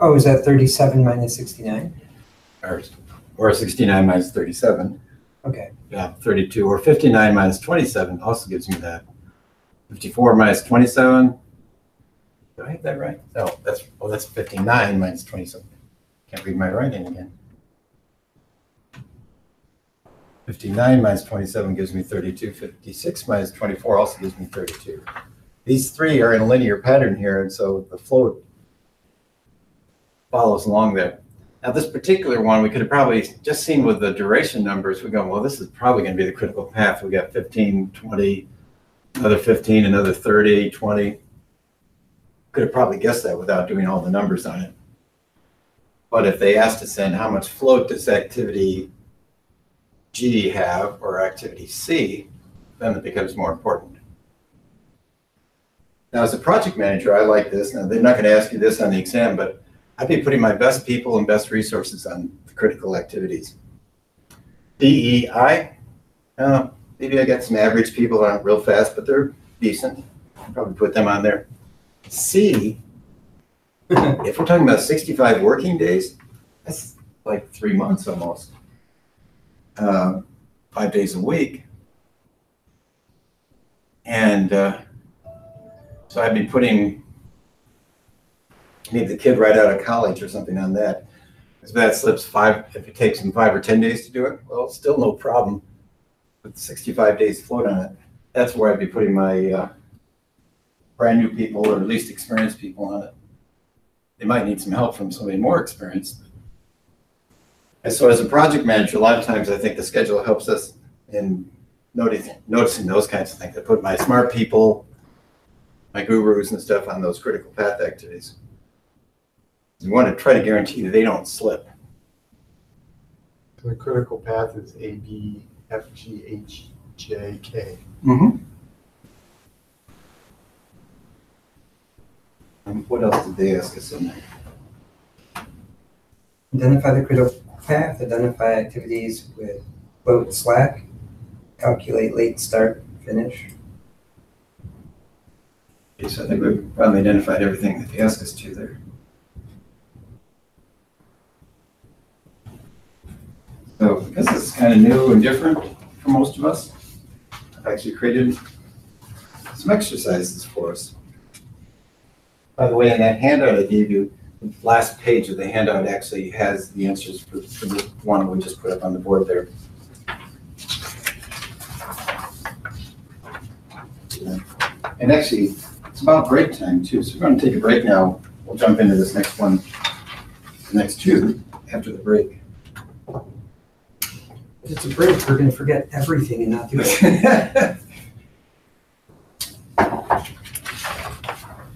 Speaker 3: Oh, is that 37 minus 69?
Speaker 1: Or 69 minus 37.
Speaker 3: Okay.
Speaker 1: Yeah, 32. Or 59 minus 27 also gives me that. 54 minus 27. Did I have that right? No, that's 59 minus 27. Can't read my writing again. 59 minus 27 gives me 32. 56 minus 24 also gives me 32. These three are in a linear pattern here, and so the float follows along there. Now, this particular one, we could have probably just seen with the duration numbers. We go, well, this is probably going to be the critical path. We got 15, 20, another 15, another 30, 20. Could have probably guessed that without doing all the numbers on it. But if they asked us then how much float does activity G have or activity C, then it becomes more important. Now, as a project manager, I like this. Now, they're not going to ask you this on the exam, but I'd be putting my best people and best resources on the critical activities. DEI, maybe I got some average people that aren't real fast, but they're decent. I'll probably put them on there. C, if we're talking about 65 working days, that's like 3 months almost. 5 days a week. And so I'd be putting maybe the kid right out of college or something on that. If that slips if it takes him 5 or 10 days to do it, well, still no problem. With 65 days float on it, that's where I'd be putting my brand new people or least experienced people on it. They might need some help from somebody more experienced. And so as a project manager, a lot of times I think the schedule helps us in noticing those kinds of things. I put my smart people, my gurus and stuff on those critical path activities. We want to try to guarantee that they don't slip.
Speaker 2: The critical path is A, B, F, G, H, J, K.
Speaker 1: Mm-hmm. And what else did they ask us in there?
Speaker 3: Identify the critical path, identify activities with float slack, calculate late start, finish.
Speaker 1: Okay, so I think we've probably identified everything that they asked us to there. So because this is kind of new and different for most of us, I've actually created some exercises for us. By the way, in that handout I gave you, the last page of the handout actually has the answers for the one we just put up on the board there. And actually, it's about break time too. So we're going to take a break now. We'll jump into this next one, the next two after the break.
Speaker 3: If it's a break, we're going to forget everything and not do it.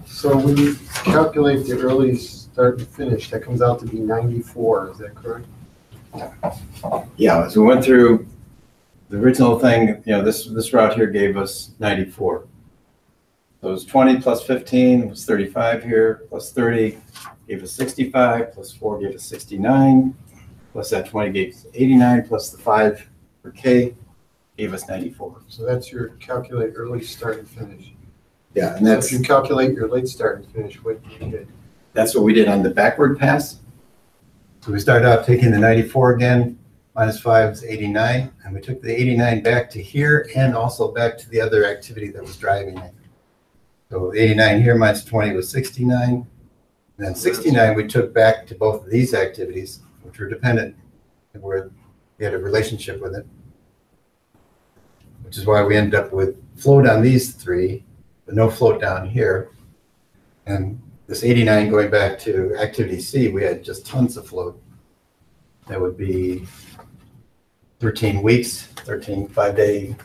Speaker 2: So when you calculate the early start and finish, that comes out to be 94, is that correct?
Speaker 1: Yeah, as we went through the original thing, this route here gave us 94. So it was 20 plus 15 was 35 here, plus 30 gave us 65, plus 4 gave us 69, plus that 20 gave us 89, plus the 5 for K gave us 94.
Speaker 2: So that's your calculate early start and finish.
Speaker 1: Yeah, and
Speaker 2: So if you calculate your late start and finish, what you did?
Speaker 1: that's what we did on the backward pass. So we started out taking the 94 again, minus 5 is 89, and we took the 89 back to here and also back to the other activity that was driving it. So 89 here minus 20 was 69, and then 69 we took back to both of these activities, which were dependent, and we had a relationship with it, which is why we ended up with float on these three, but no float down here. And this 89 going back to activity C, we had just tons of float. That would be 13 weeks, 13 5-day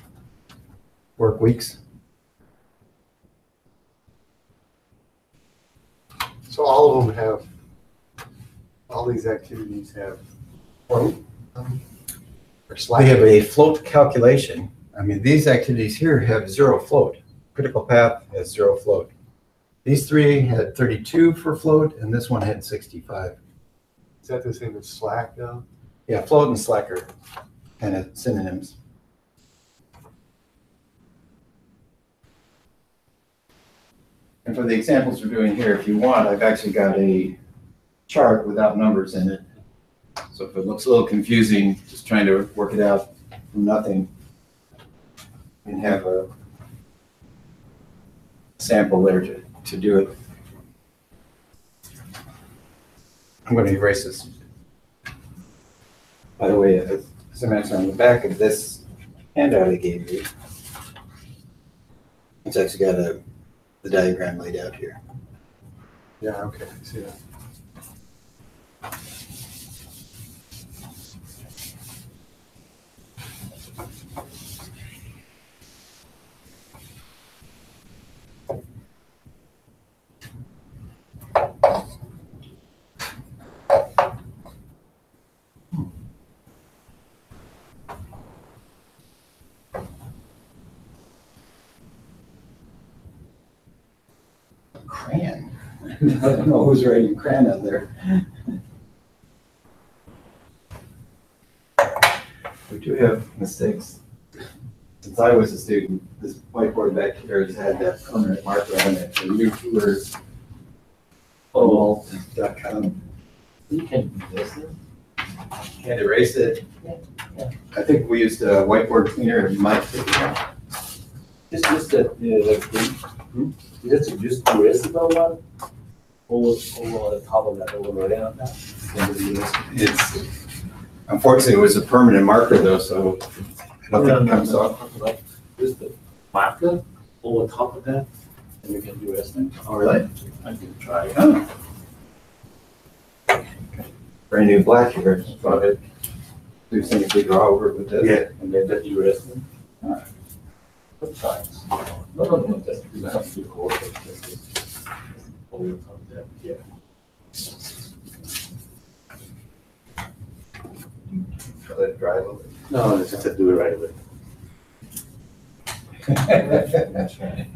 Speaker 1: work weeks.
Speaker 2: So all of them have, all these activities have float or slack?
Speaker 1: They have a float calculation. I mean, these activities here have 0 float. Critical path has 0 float. These three had 32 for float, and this one had 65.
Speaker 2: Is that the same as slack though?
Speaker 1: Yeah, float and slack are kind of synonyms. And for the examples we're doing here, if you want, I've actually got a chart without numbers in it. So if it looks a little confusing, just trying to work it out from nothing, and have a sample there to do it. I'm going to erase this. By the way, as I mentioned on the back of this handout I gave you, it's actually got the diagram laid out here.
Speaker 2: Yeah, okay, I see that.
Speaker 1: Crayon. I don't know who's writing crayon on there. We do have mistakes. since I was a student, this whiteboard back here has had that permanent marker on it, for new tours. .com.
Speaker 5: You can do this.
Speaker 1: Can't erase it.
Speaker 5: Yeah.
Speaker 1: I think we used a whiteboard cleaner in my
Speaker 5: Just that, like, you have to use the erasable one over the top of that, over the on that.
Speaker 1: It's, unfortunately, it was a permanent marker though, so I don't think it comes off.
Speaker 5: Like, just the marker over top of that, and you can do erasing.
Speaker 1: Oh, really?
Speaker 5: I can try.
Speaker 1: Oh. Brand new black here, thought it, do something to draw over with this.
Speaker 5: Yeah, and then that erasing. Sometimes. No, just you have to hold it. Just over the top of that, yeah.
Speaker 1: Let it dry a little bit.
Speaker 5: No, it's just to do it right away.
Speaker 1: That's right.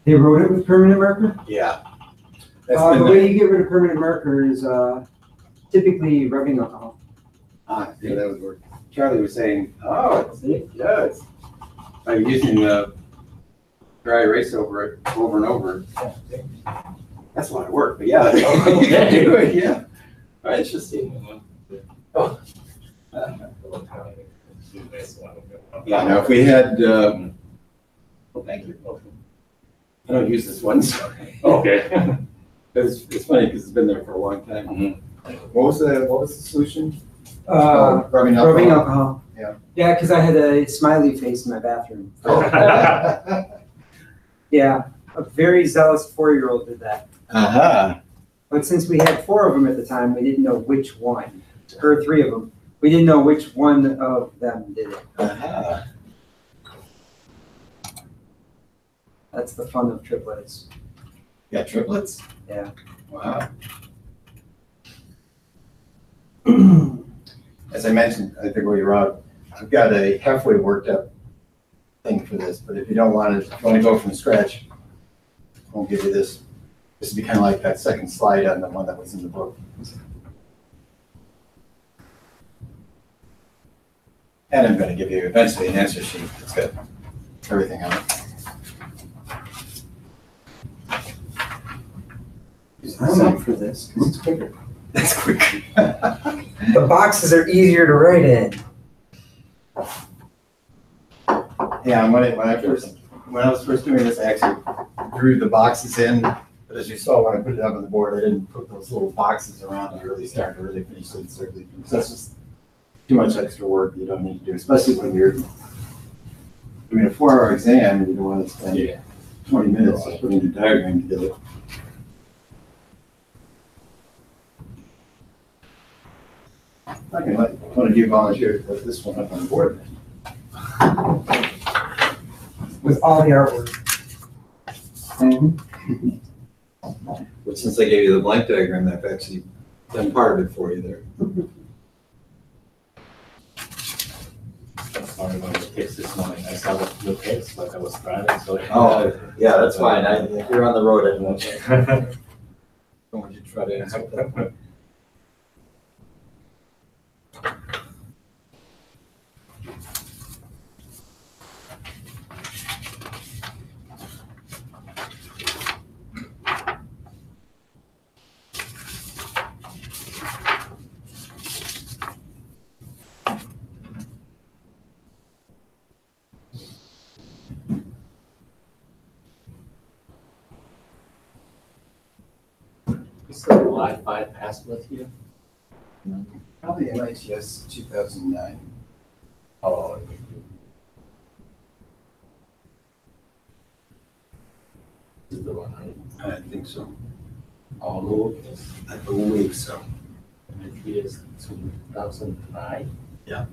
Speaker 3: They wrote it with permanent marker?
Speaker 1: Yeah. That's
Speaker 3: The
Speaker 1: been
Speaker 3: way you get rid of permanent marker is typically rubbing alcohol.
Speaker 1: yeah, that would work. Charlie was saying, oh, see, yeah, it's, I'm using dry erase over it over and over. That's a lot of work, but yeah. Yeah. Right, it's just, oh. Yeah, now if we had, well, thank you. I don't use this one, so.
Speaker 5: Okay.
Speaker 1: It's funny because it's been there for a long time. What was the solution?
Speaker 3: Rubbing
Speaker 1: Rubbing alcohol.
Speaker 3: alcohol.
Speaker 1: Yeah.
Speaker 3: Yeah, because I had a smiley face in my bathroom. Yeah, a very zealous 4-year-old did that.
Speaker 1: Uh-huh.
Speaker 3: But since we had 4 of them at the time, we didn't know which one, or 3 of them. We didn't know which one of them did it.
Speaker 1: Uh-huh.
Speaker 3: That's the fun of triplets.
Speaker 1: Yeah, triplets?
Speaker 3: Yeah.
Speaker 1: Wow. As I mentioned, I think while you're out, I've got a halfway worked up thing for this, but if you don't want it, if you want to go from scratch, I'll give you this. This would be kind of like that second slide on the one that was in the book. And I'm going to give you eventually an answer sheet that's got everything on it.
Speaker 3: I'm up for this, 'cause it's quicker.
Speaker 1: That's quick.
Speaker 3: The boxes are easier to write in.
Speaker 1: Yeah, when I was first doing this, I actually drew the boxes in, but as you saw when I put it up on the board, I didn't put those little boxes around to really start to really finish the circling. So that's just too much extra work you don't need to do, especially when you're doing a 4-hour exam and you don't want to spend 20 minutes just putting the diagram together. I can let one of you volunteer to put this one up on the board then.
Speaker 3: With all the artwork.
Speaker 1: But since I gave you the blank diagram, I've actually done part of it for you there.
Speaker 5: Sorry about the text this morning. I saw the text, but I was driving, so.
Speaker 1: Oh, yeah, that's fine. If you're on the road, I don't want you to try to answer that.
Speaker 5: Is there a Wi-Fi password here?
Speaker 1: Probably MITS 2009.
Speaker 5: Oh. This is the one, right?
Speaker 1: I think so.
Speaker 5: All lowercase.
Speaker 1: I believe so.
Speaker 5: MITS 2009.
Speaker 1: Yeah.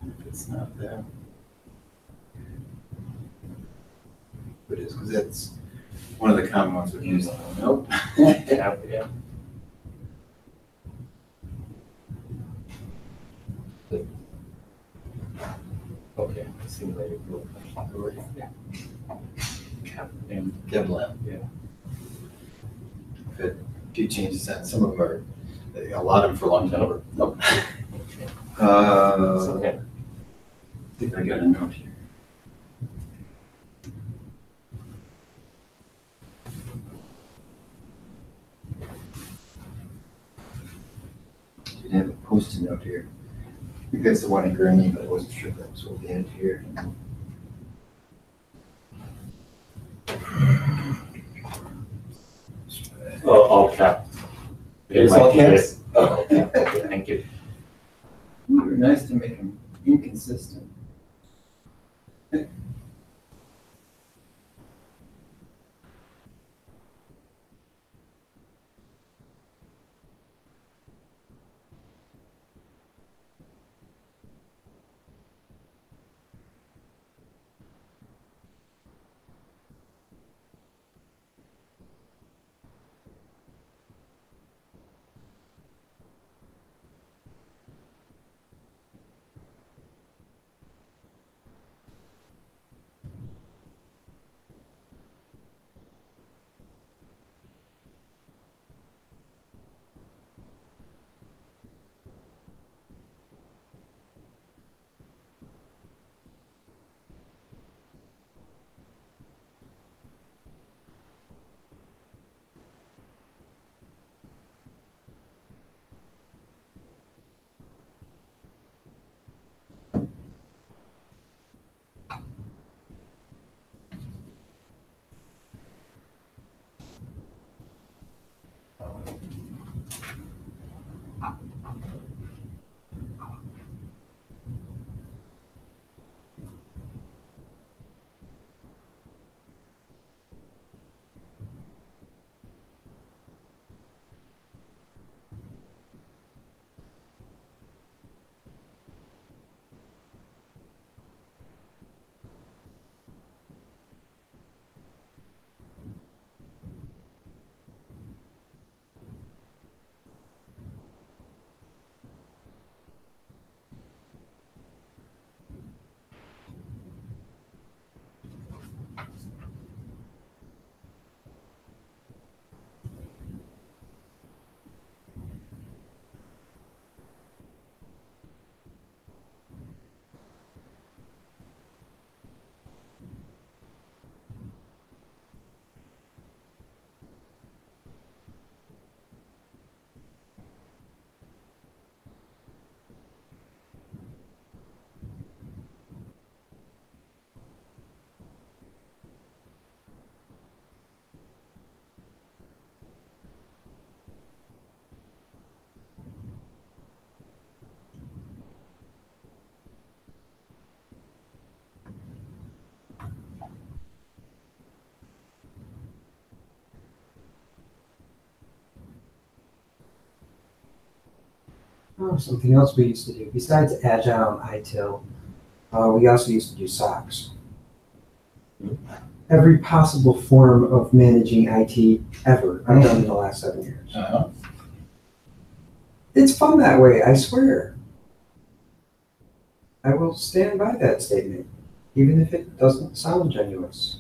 Speaker 1: If it's not there. It is, because that's one of the common ones we've used. Nope.
Speaker 5: Yeah, yeah. Okay, simulated group. Yeah. Cap and
Speaker 1: Kevlar.
Speaker 5: yeah.
Speaker 1: Good. few changes on, some of them are, a lot of them for a long time.
Speaker 5: Nope.
Speaker 1: I think I got a note here. I have a post-it note here. I think that's the one in Gurney, but I wasn't sure if that was what we had here.
Speaker 5: Oh, all cap.
Speaker 1: It is all caps?
Speaker 5: Oh, okay, thank you.
Speaker 1: You're nice to make them inconsistent.
Speaker 3: Oh, something else we used to do, besides Agile and ITIL, we also used to do SOX. Every possible form of managing IT ever, I've done in the last 7 years.
Speaker 1: Uh-huh.
Speaker 3: It's fun that way, I swear. I will stand by that statement, even if it doesn't sound genuous.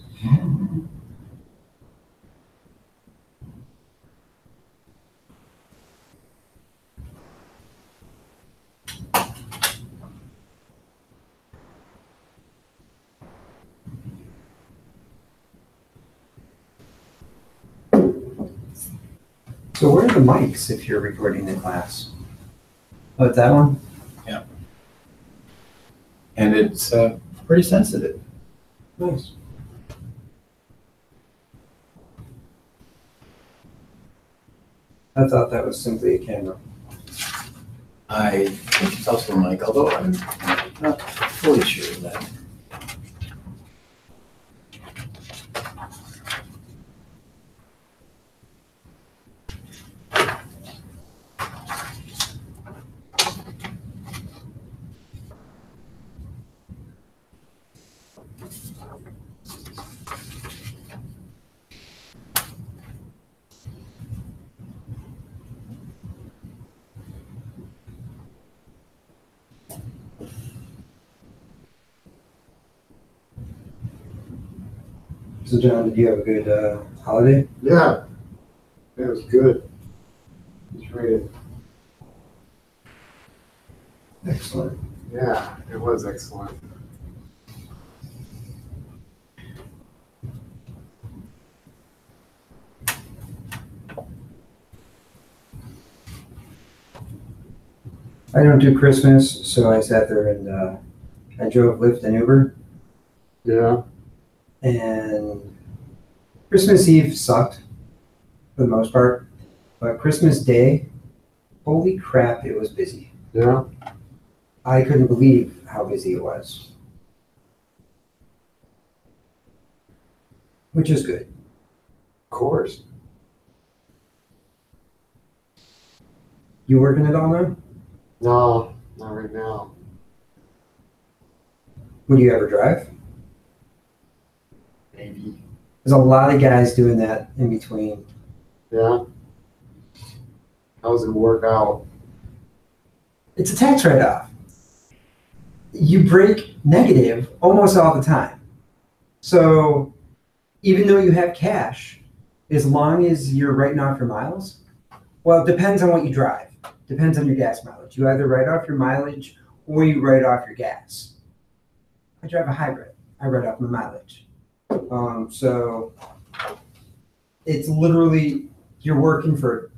Speaker 3: So where are the mics if you're recording the class? Oh, it's that one?
Speaker 1: And it's pretty sensitive.
Speaker 3: Nice. I thought that was simply a camera.
Speaker 1: I think it's also a mic, although I'm not fully sure of that.
Speaker 3: So John, did you have a good holiday?
Speaker 2: Yeah, it was good. Just read it.
Speaker 3: Excellent.
Speaker 2: Yeah, it was excellent.
Speaker 3: I don't do Christmas, so I sat there and I drove Lyft and Uber.
Speaker 2: Yeah.
Speaker 3: And Christmas Eve sucked for the most part, but Christmas Day, holy crap, it was busy.
Speaker 2: Yeah.
Speaker 3: I couldn't believe how busy it was. Which is good.
Speaker 2: Of course.
Speaker 3: You working it all now?
Speaker 2: No, not right now.
Speaker 3: Would you ever drive?
Speaker 2: Maybe.
Speaker 3: There's a lot of guys doing that in between.
Speaker 2: Yeah. How does it work out?
Speaker 3: It's a tax write-off. You break negative almost all the time. So even though you have cash, as long as you're writing off your miles, well, it depends on what you drive. Depends on your gas mileage. You either write off your mileage or you write off your gas. I drive a hybrid. I write off my mileage. So it's literally, you're working for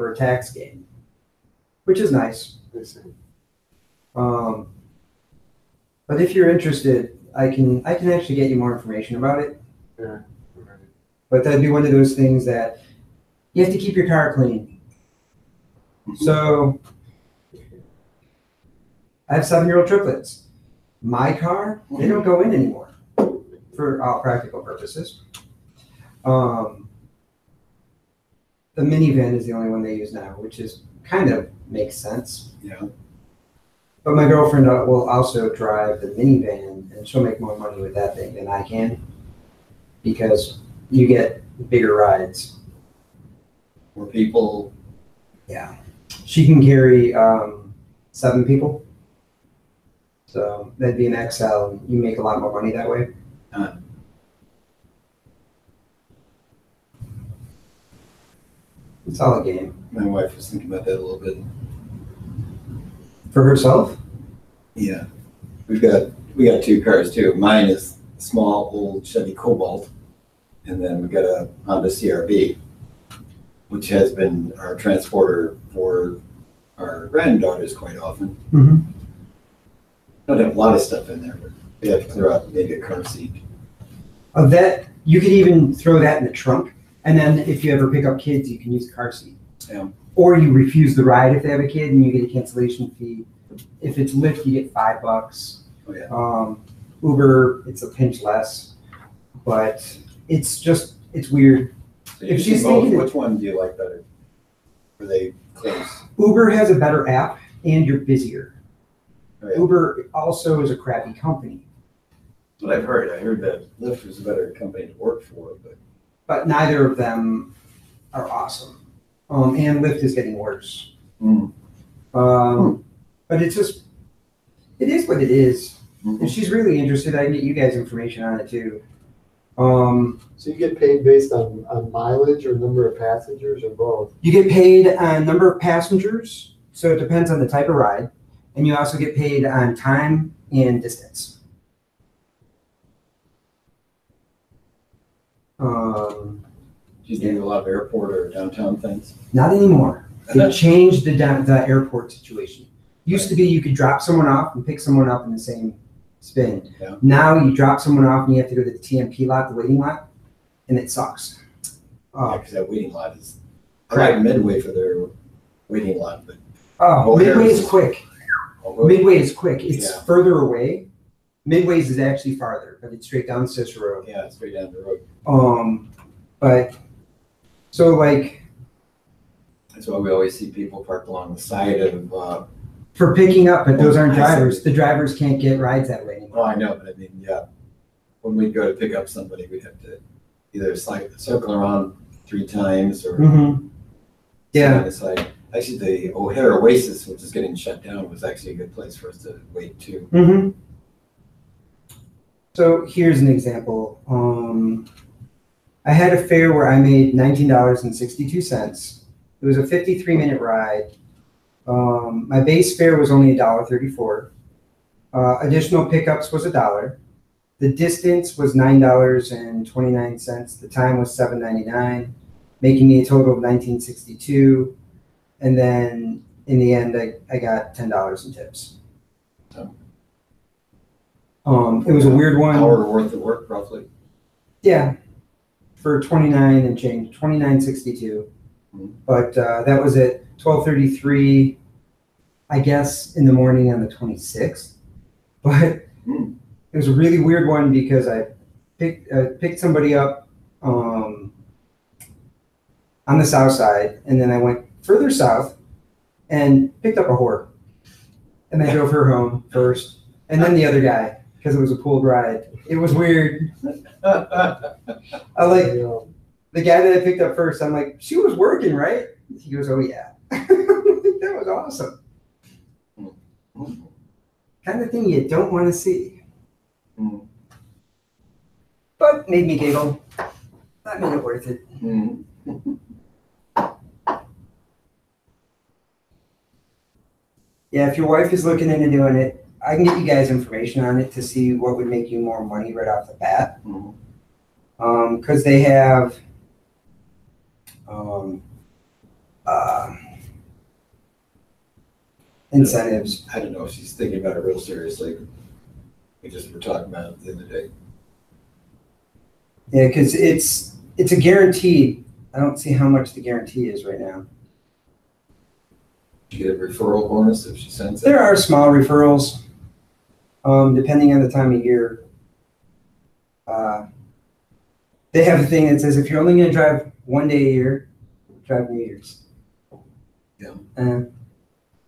Speaker 3: a tax gain, which is nice.
Speaker 2: I see.
Speaker 3: But if you're interested, I can actually get you more information about it.
Speaker 2: Yeah.
Speaker 3: But that'd be one of those things that you have to keep your car clean. So I have 7-year-old triplets. My car, they don't go in anymore for all practical purposes. The minivan is the only one they use now, which is kind of makes sense.
Speaker 1: Yeah.
Speaker 3: But my girlfriend will also drive the minivan, and she'll make more money with that thing than I can because you get bigger rides.
Speaker 1: More people.
Speaker 3: Yeah. She can carry 7 people. So that'd be an XL, and you make a lot more money that way. It's all a game.
Speaker 1: My wife was thinking about that a little bit.
Speaker 3: For herself?
Speaker 1: Yeah. We got 2 cars too. Mine is a small old Chevy Cobalt, and then we got a Honda CRV, which has been our transporter for our granddaughters quite often.
Speaker 3: Mm-hmm.
Speaker 1: Don't have a lot of stuff in there, but we have to clear out maybe a car seat.
Speaker 3: That you could even throw that in the trunk, and then if you ever pick up kids, you can use the car seat.
Speaker 1: Yeah.
Speaker 3: Or you refuse the ride if they have a kid, and you get a cancellation fee. If it's Lyft, you get $5.
Speaker 1: Oh yeah.
Speaker 3: Uber, it's a pinch less, but it's weird.
Speaker 1: So
Speaker 3: If
Speaker 1: you
Speaker 3: she's
Speaker 1: see both,
Speaker 3: thinking-
Speaker 1: which one do you like better? Were they close?
Speaker 3: Uber has a better app, and you're busier.
Speaker 1: Oh, yeah.
Speaker 3: Uber also is a crappy company,
Speaker 1: That's what I've heard. I heard that Lyft was a better company to work for,
Speaker 3: but neither of them are awesome. And Lyft is getting worse. But it's just, it is what it is. If she's really interested, I can get you guys information on it too.
Speaker 2: So you get paid based on mileage or number of passengers or both?
Speaker 3: You get paid on number of passengers, so it depends on the type of ride, and you also get paid on time and distance.
Speaker 1: Do you do a lot of airport or downtown things?
Speaker 3: Not anymore. They changed the airport situation. Used to be you could drop someone off and pick someone up in the same spin.
Speaker 1: Yeah.
Speaker 3: Now you drop someone off and you have to go to the TMP lot, the waiting lot, and it sucks.
Speaker 1: Yeah, because that waiting lot is, I like Midway for their waiting lot, but
Speaker 3: Midway is quick.
Speaker 1: although-
Speaker 3: Midway is quick. It's
Speaker 1: Yeah.
Speaker 3: further away. Midway's is actually farther, but it's straight down Cicero.
Speaker 1: yeah, it's straight down the road.
Speaker 3: But so like
Speaker 1: That's why we always see people parked along the side of,
Speaker 3: for picking up, but those aren't
Speaker 1: I see.
Speaker 3: drivers. The drivers can't get rides that way anymore.
Speaker 1: oh, I know, but I mean, yeah. When we'd go to pick up somebody, we'd have to either circle around 3 times or.
Speaker 3: Mm-hmm. Yeah.
Speaker 1: on the side. Actually, the O'Hare Oasis, which is getting shut down, was actually a good place for us to wait too.
Speaker 3: Mm-hmm. So here's an example. I had a fare where I made $19.62, It was a 53-minute ride. My base fare was only $1.34. Additional pickups was $1. The distance was $9.29. The time was $7.99, making me a total of $19.62. And then in the end, I got $10 in tips.
Speaker 1: So,
Speaker 3: it was a weird one.
Speaker 1: Hour worth of work, roughly.
Speaker 3: Yeah, for 29 and change, 29.62. But that was at 12:33, I guess, in the morning on the 26th. But it was a really weird one because I picked somebody up on the south side, and then I went further south and picked up a whore. And I drove her home first, and then the other guy, because it was a pooled ride. It was weird. I like the guy that I picked up first. I'm like, she was working, right? He goes, oh yeah. That was awesome. Kind of thing you don't want to see. But made me giggle. That made it worth it. Yeah, if your wife is looking into doing it, I can get you guys information on it to see what would make you more money right off the bat. Because they have incentives.
Speaker 1: I don't know if she's thinking about it real seriously. We just were talking about it the other day.
Speaker 3: Yeah, because it's a guaranteed. I don't see how much the guarantee is right now.
Speaker 1: You get a referral bonus if she sends it.
Speaker 3: There are small referrals, depending on the time of year. They have a thing that says if you're only going to drive one day a year, drive New Year's.
Speaker 1: Yeah.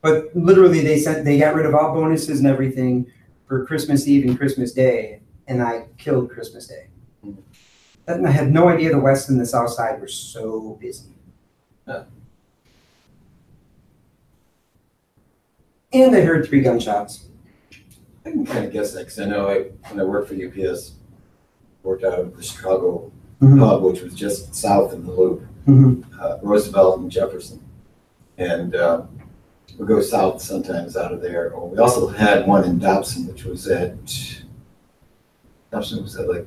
Speaker 3: But literally, they got rid of all bonuses and everything for Christmas Eve and Christmas Day, and I killed Christmas Day. And I had no idea the West and the South Side were so busy. And I heard 3 gunshots.
Speaker 1: I can kind of guess that because I know when I worked for UPS, worked out of the Chicago hub, which was just south of the Loop, Roosevelt and Jefferson. And we go south sometimes out of there. Or we also had one in Dobson, which was at, Dobson was at like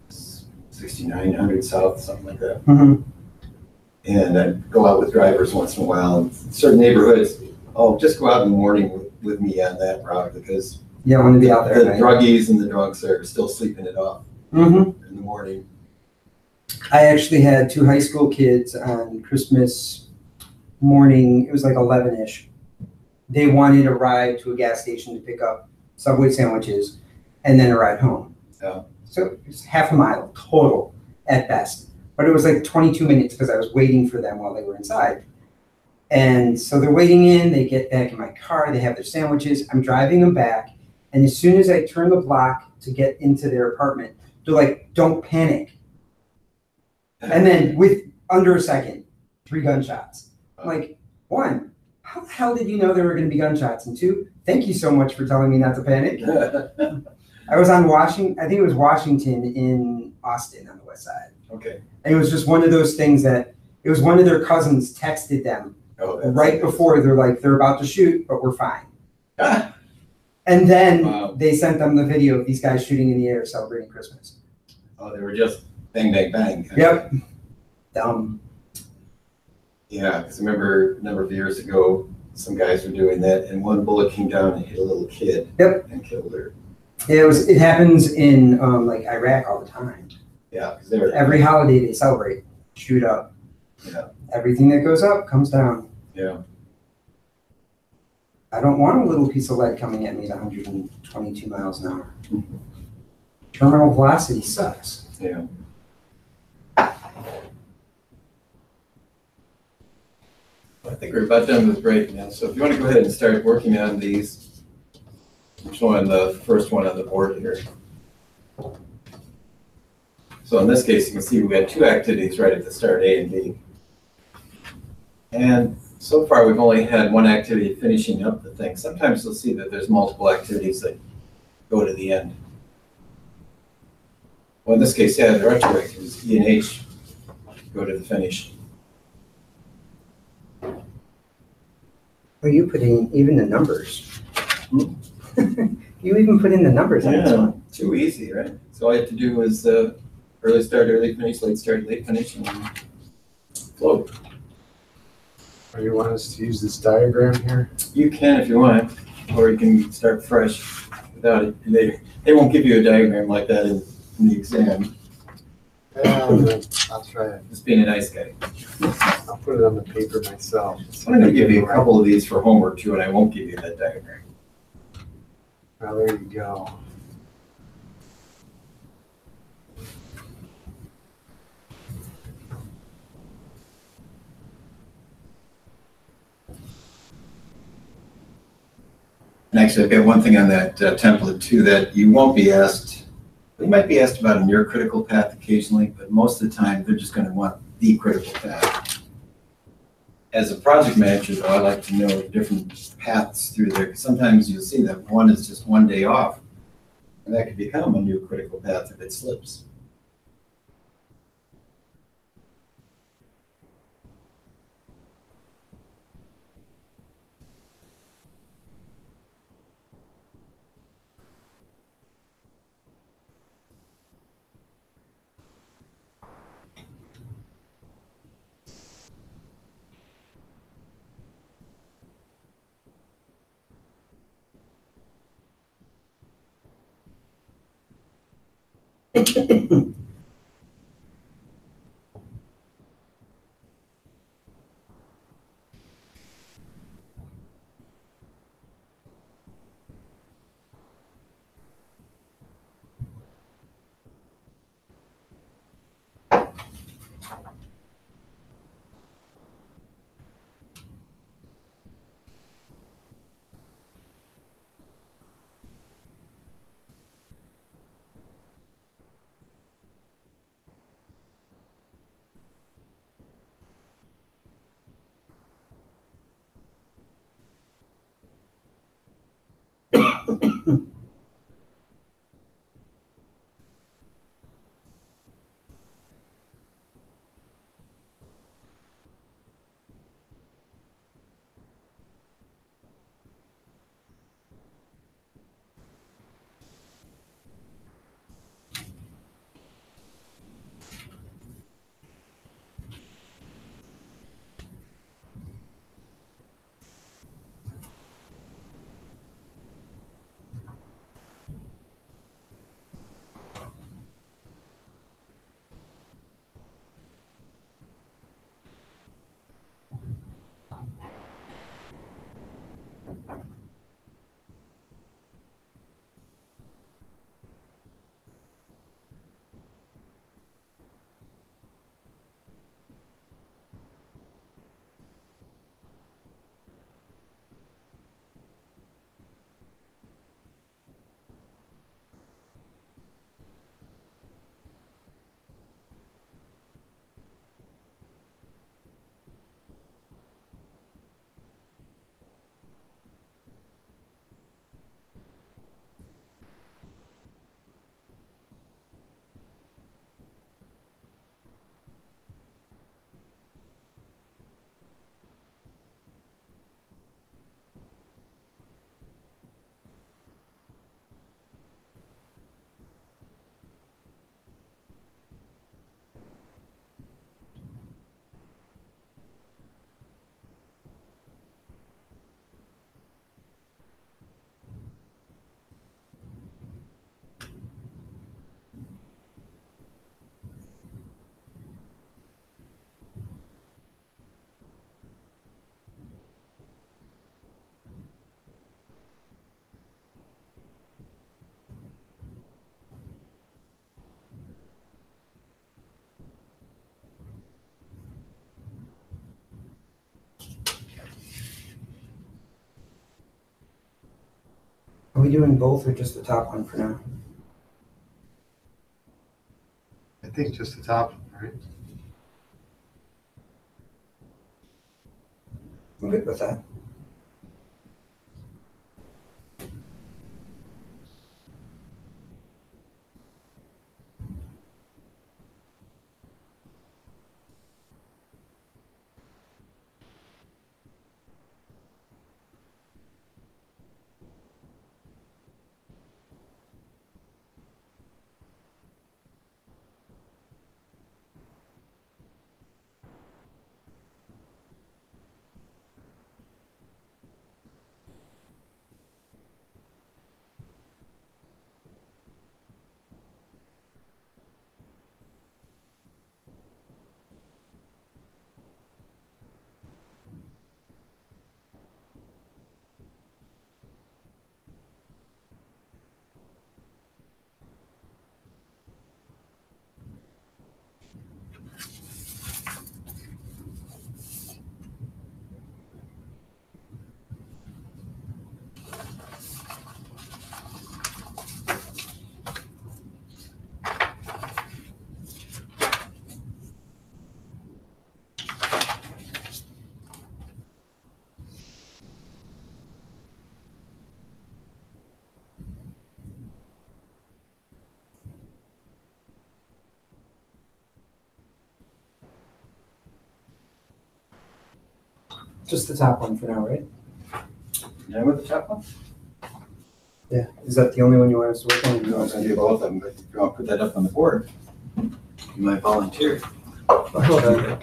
Speaker 1: 6900 south, something like that. And I'd go out with drivers once in a while. In certain neighborhoods, just go out in the morning with me on that route because
Speaker 3: I want to be out there.
Speaker 1: The druggies and the drunks are still sleeping it off in the morning.
Speaker 3: I actually had 2 high school kids on Christmas morning. It was like 11-ish. They wanted a ride to a gas station to pick up Subway sandwiches and then a ride home. So it's half a mile total at best. But it was like 22 minutes because I was waiting for them while they were inside. And so they're waiting in, they get back in my car, they have their sandwiches, I'm driving them back. And as soon as I turn the block to get into their apartment, they're like, don't panic. And then with under a second, 3 gunshots. I'm like, 1, how the hell did you know there were going to be gunshots? And 2, thank you so much for telling me not to panic. I was on I think it was Washington in Austin on the west side.
Speaker 1: Okay.
Speaker 3: And it was just one of those things that, it was one of their cousins texted them right before they're about to shoot, but we're fine. And then they sent them the video of these guys shooting in the air celebrating Christmas.
Speaker 1: They were just bang, bang, bang.
Speaker 3: Yep. Dumb.
Speaker 1: Yeah, because I remember a number of years ago, some guys were doing that, and one bullet came down and hit a little kid. And killed her.
Speaker 3: Yeah, it happens in like Iraq all the time.
Speaker 1: Yeah, because they're
Speaker 3: every holiday they celebrate, shoot up.
Speaker 1: Yeah.
Speaker 3: Everything that goes up comes down.
Speaker 1: Yeah.
Speaker 3: I don't want a little piece of lead coming at me at 122 miles an hour. Terminal velocity sucks.
Speaker 1: Yeah. I think we're about done with break now. So if you want to go ahead and start working on these, I'm showing the first one on the board here. So in this case, you can see we had 2 activities right at the start, A and B. And so far, we've only had 1 activity finishing up the thing. Sometimes you'll see that there's multiple activities that go to the end. Well, in this case, yeah, there are 2 activities. E and H go to the finish.
Speaker 3: Oh, you put in even the numbers. You even put in the numbers on this
Speaker 1: Yeah,
Speaker 3: one.
Speaker 1: too easy, right? So all you have to do is early start, early finish, late start, late finish, and float.
Speaker 2: Or you want us to use this diagram here?
Speaker 1: You can if you want, or you can start fresh without it. They won't give you a diagram like that in the exam.
Speaker 2: I'll try it.
Speaker 1: Just being a nice guy.
Speaker 2: I'll put it on the paper myself.
Speaker 1: I'm gonna give you a couple of these for homework too, and I won't give you that diagram.
Speaker 2: Well, there you go.
Speaker 1: And actually, I've got one thing on that template too, that you won't be asked. You might be asked about in your critical path occasionally, but most of the time, they're just gonna want the critical path. As a project manager, though, I like to know different paths through there, because sometimes you'll see that one is just one day off, and that could become a new critical path if it slips.
Speaker 3: Are we doing both or just the top one for now?
Speaker 2: I think just the top, right?
Speaker 3: I'm good with that. Just the top one for now, right?
Speaker 1: Yeah, with the top one?
Speaker 3: Yeah. Is that the only one you want us to work on?
Speaker 1: No, I was gonna do both of them, but if you want to put that up on the board, you might volunteer.
Speaker 3: Hold on.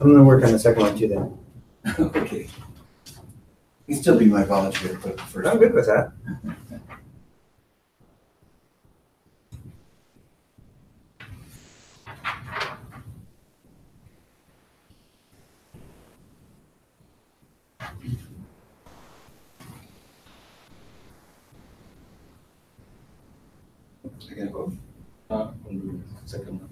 Speaker 3: I'm gonna work on the second one too then.
Speaker 1: Okay. You still be my volunteer, but first.
Speaker 3: I'm good with that.
Speaker 1: I can vote.
Speaker 5: On the second one.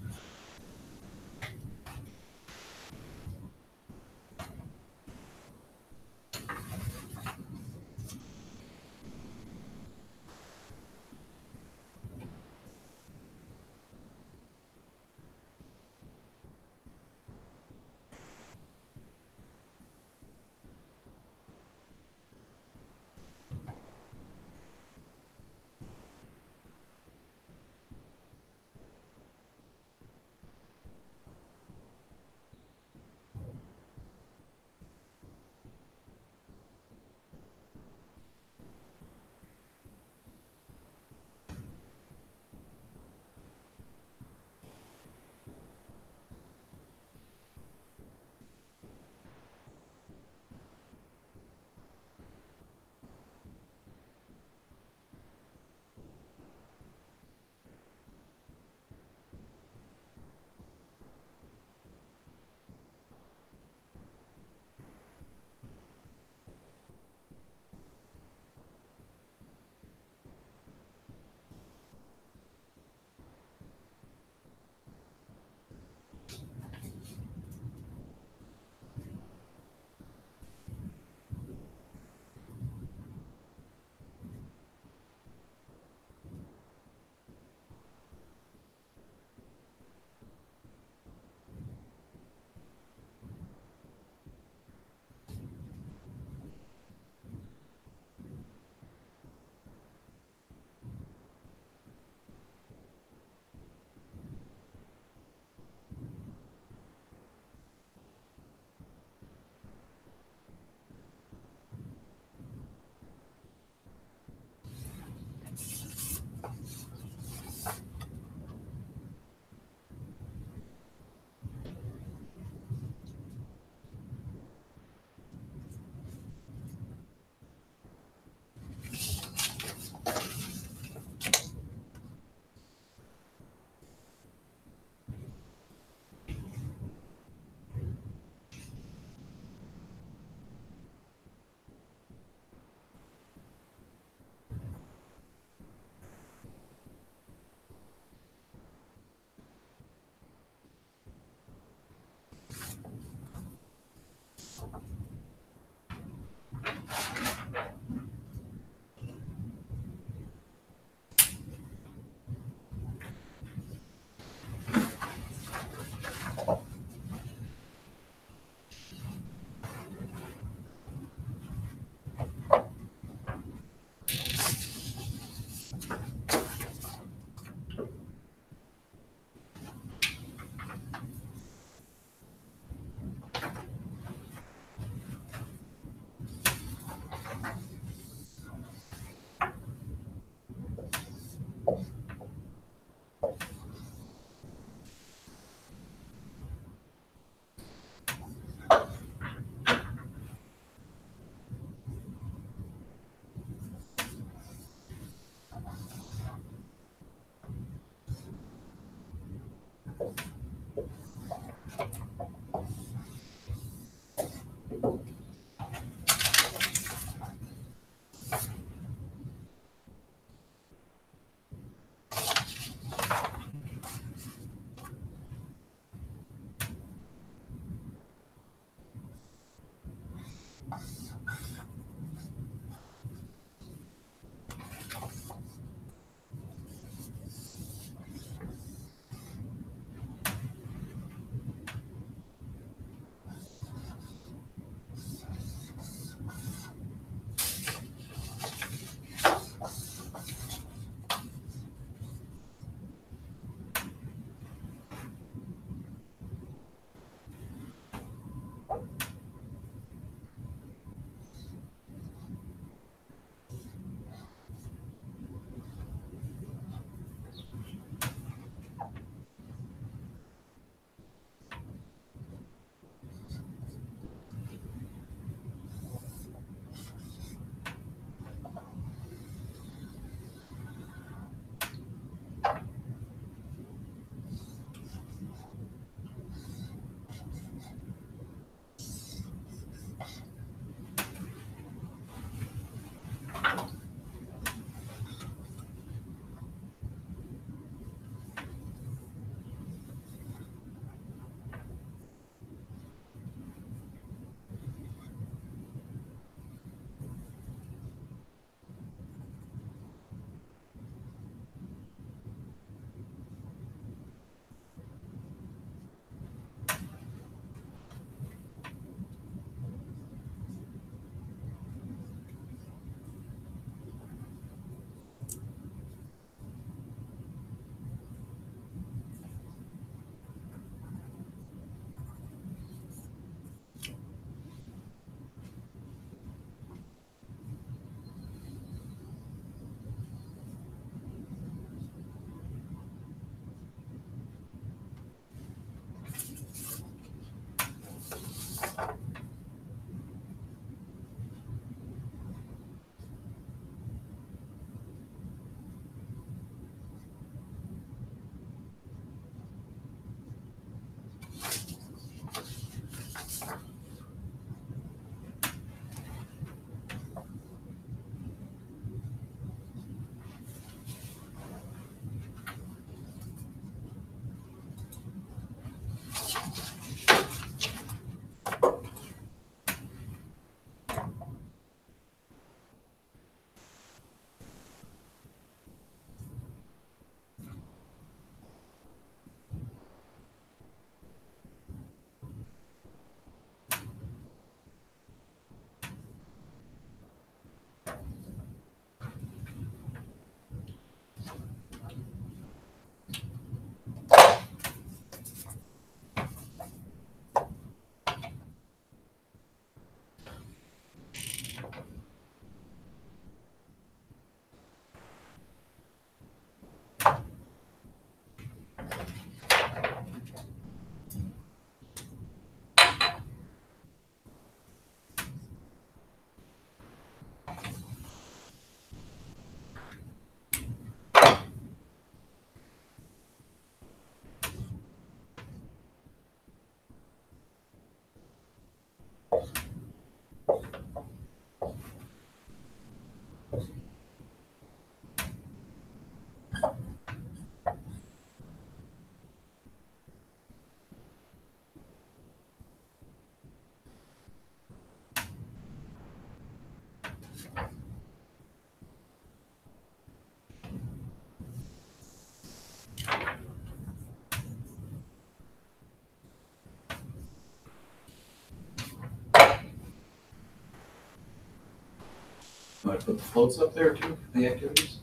Speaker 1: Want to put the floats up there too, for the activities?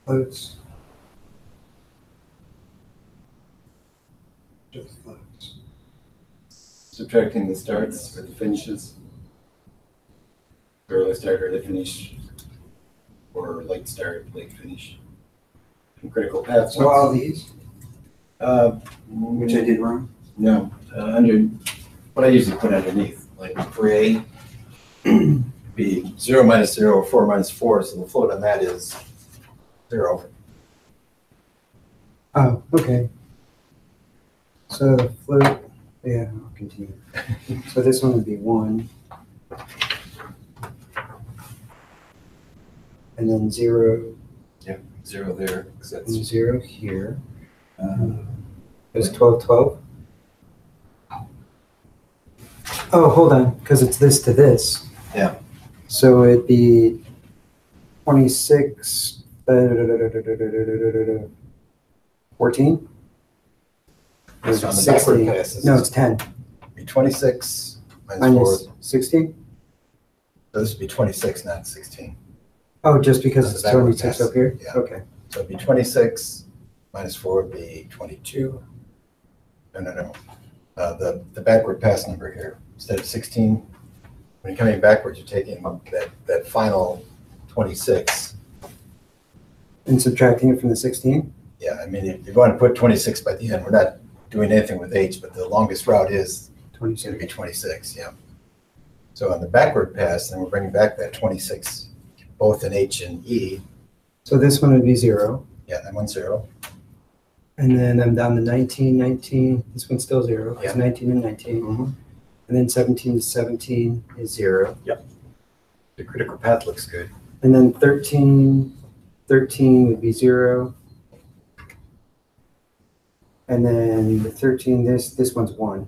Speaker 3: Floats. Just floats.
Speaker 1: Subtracting the starts or the finishes. Early start, early finish, or late start, late finish. And critical path.
Speaker 3: So all these,
Speaker 1: Which
Speaker 3: which I did wrong.
Speaker 1: No, under, what I usually put underneath, like for A, be 0 minus 0, or 4 minus 4, so the float on that is 0.
Speaker 3: Oh, okay. So the float, yeah, I'll continue. So this one would be 1. And then 0,
Speaker 1: 0 there, because
Speaker 3: and
Speaker 1: that's,
Speaker 3: 0 here. There's 12, 12. Oh, hold on, because it's this to this.
Speaker 1: Yeah.
Speaker 3: So it'd be 26, 14?
Speaker 1: It's on the backward passes.
Speaker 3: No, it's 10.
Speaker 1: Be 26 minus 4,
Speaker 3: Minus 16?
Speaker 1: so this would be 26, not 16.
Speaker 3: Oh, just because
Speaker 1: On
Speaker 3: it's
Speaker 1: the backward
Speaker 3: 26
Speaker 1: pass,
Speaker 3: up here?
Speaker 1: yeah.
Speaker 3: Okay.
Speaker 1: So it'd be 26 minus 4 would be 22. No. The backward pass number here, instead of 16, when you're coming backwards, you're taking that final 26.
Speaker 3: And subtracting it from the 16?
Speaker 1: Yeah, I mean, if you want to put 26 by the end, we're not doing anything with H, but the longest route is going to
Speaker 3: 26.
Speaker 1: be 26, yeah. So on the backward pass, then we're bringing back that 26, both in H and E.
Speaker 3: So this one would be 0.
Speaker 1: Yeah, that one's 0.
Speaker 3: And then I'm down to 19, 19. This one's still 0. It's
Speaker 1: Yeah.
Speaker 3: 19 and 19. And then 17 to 17 is 0.
Speaker 1: The critical path looks good.
Speaker 3: And then 13 would be 0. And then the 13, this one's 1.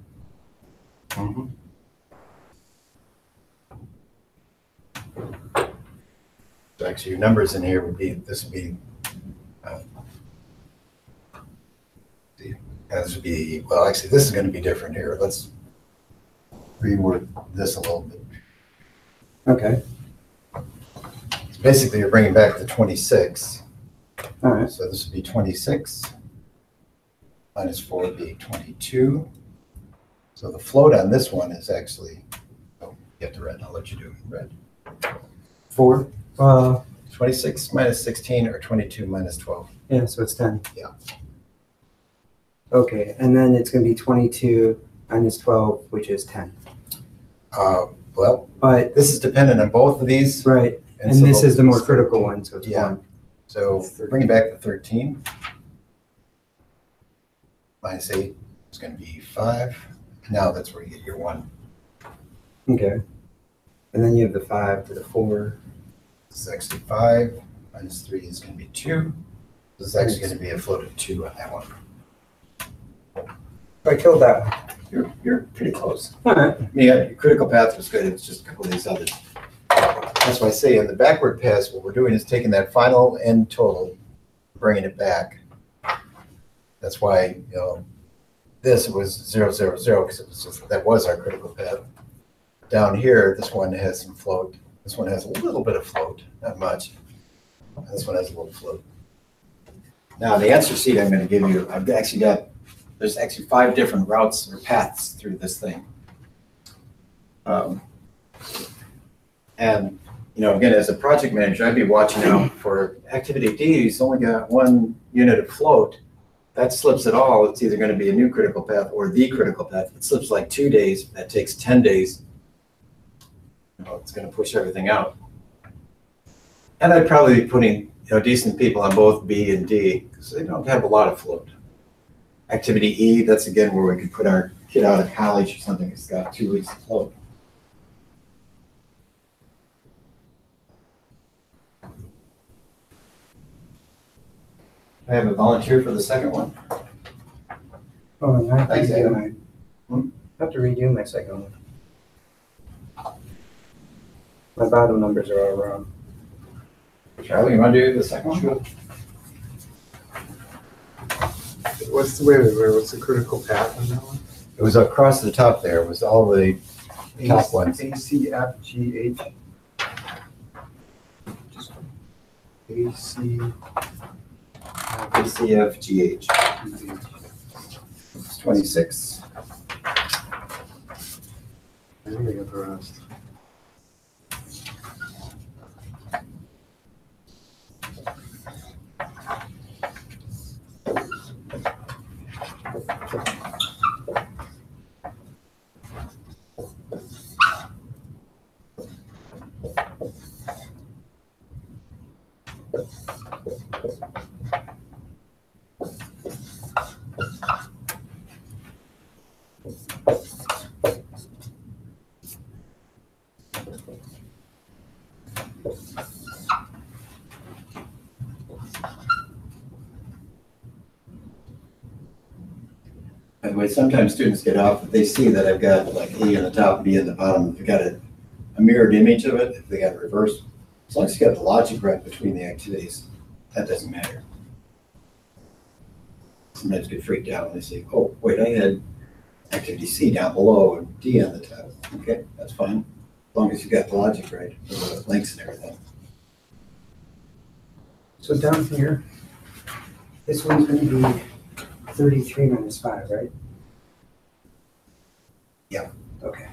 Speaker 1: So actually your numbers in here would be, this would be, this would be, well, actually, this is going to be different here. Let's reword this a little bit.
Speaker 3: Okay.
Speaker 1: Basically, you're bringing back the 26.
Speaker 3: All right.
Speaker 1: So this would be 26 minus 4 would be 22. So the float on this one is actually, oh, get the red. I'll let you do red.
Speaker 3: 4.
Speaker 1: 26 minus 16 or 22 minus 12.
Speaker 3: Yeah, so it's 10.
Speaker 1: Yeah.
Speaker 3: Okay, and then it's going to be 22 minus 12, which is 10.
Speaker 1: Well,
Speaker 3: But,
Speaker 1: this is dependent on both of these.
Speaker 3: right, and
Speaker 1: so
Speaker 3: this is the more
Speaker 1: it's
Speaker 3: critical
Speaker 1: 13.
Speaker 3: one, so it's
Speaker 1: Yeah.
Speaker 3: 1.
Speaker 1: So bringing back the 13 minus 8 is going to be 5. Now that's where you get your 1.
Speaker 3: Okay. And then you have the 5 to the 4.
Speaker 1: This is actually 5 minus 3 is going to be 2. This is actually going to be a float of 2 on that one.
Speaker 3: I killed that one.
Speaker 1: You're pretty close.
Speaker 3: All right.
Speaker 1: Yeah, your critical path was good, it's just a couple of these others. That's why I say in the backward pass, what we're doing is taking that final end total, bringing it back. That's why, this was 0, 0, 0, because it was just, that was our critical path. Down here, this one has some float. This one has a little bit of float, not much. And this one has a little float. Now, the answer sheet I'm gonna give you, there's actually 5 different routes or paths through this thing. And, again, as a project manager, I'd be watching out for activity D, who's only got 1 unit of float. That slips it all. It's either going to be a new critical path or the critical path. If it slips like 2 days, that takes 10 days. It's going to push everything out. And I'd probably be putting decent people on both B and D because they don't have a lot of float. Activity E, that's again where we could put our kid out of college or something that's got 2 weeks of float. I have a volunteer for the second one.
Speaker 3: Oh, I have to
Speaker 1: Thanks,
Speaker 3: redo
Speaker 1: Adam.
Speaker 3: my, I have to redo my second one. My bottom numbers are all wrong.
Speaker 1: Charlie, you want to do the second one?
Speaker 2: Sure. What's the critical path on that one?
Speaker 1: It was across the top there. It was all the top ones.
Speaker 2: A, C, F, G, H. A, C,
Speaker 1: A, C, F, G, H. It's 26.
Speaker 2: I think I got the rest.
Speaker 1: By the way, sometimes students get off, if they see that I've got like A on the top, B on the bottom, if they've got a mirrored image of it, if they got it reversed, as long as you got the logic right between the activities, that doesn't matter. Sometimes get freaked out when they say, oh, wait, I had activity C down below and D on the top. Okay, that's fine, as long as you got the logic right, the links and everything.
Speaker 3: So down here, this one's going to be 33 minus 5, right?
Speaker 1: Yeah.
Speaker 3: Okay.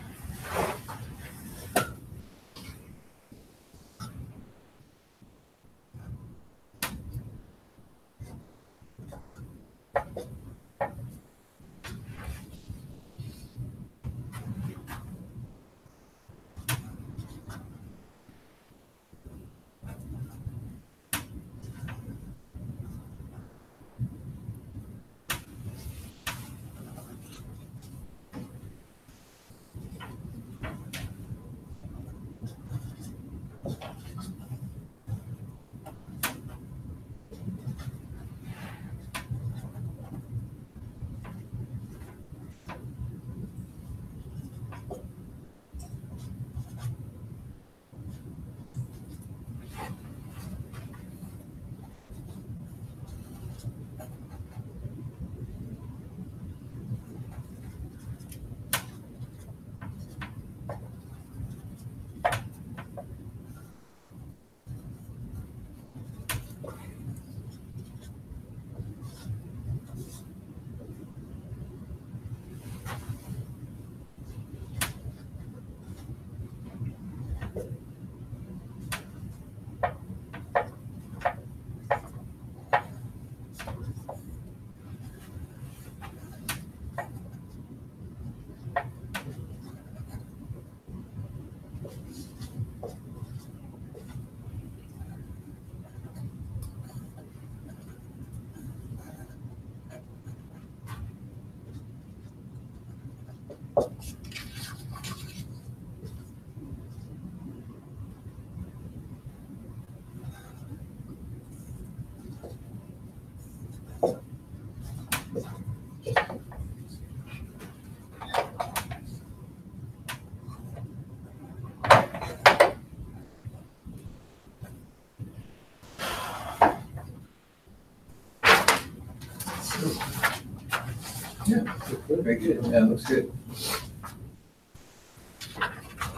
Speaker 1: Very good, yeah, looks good.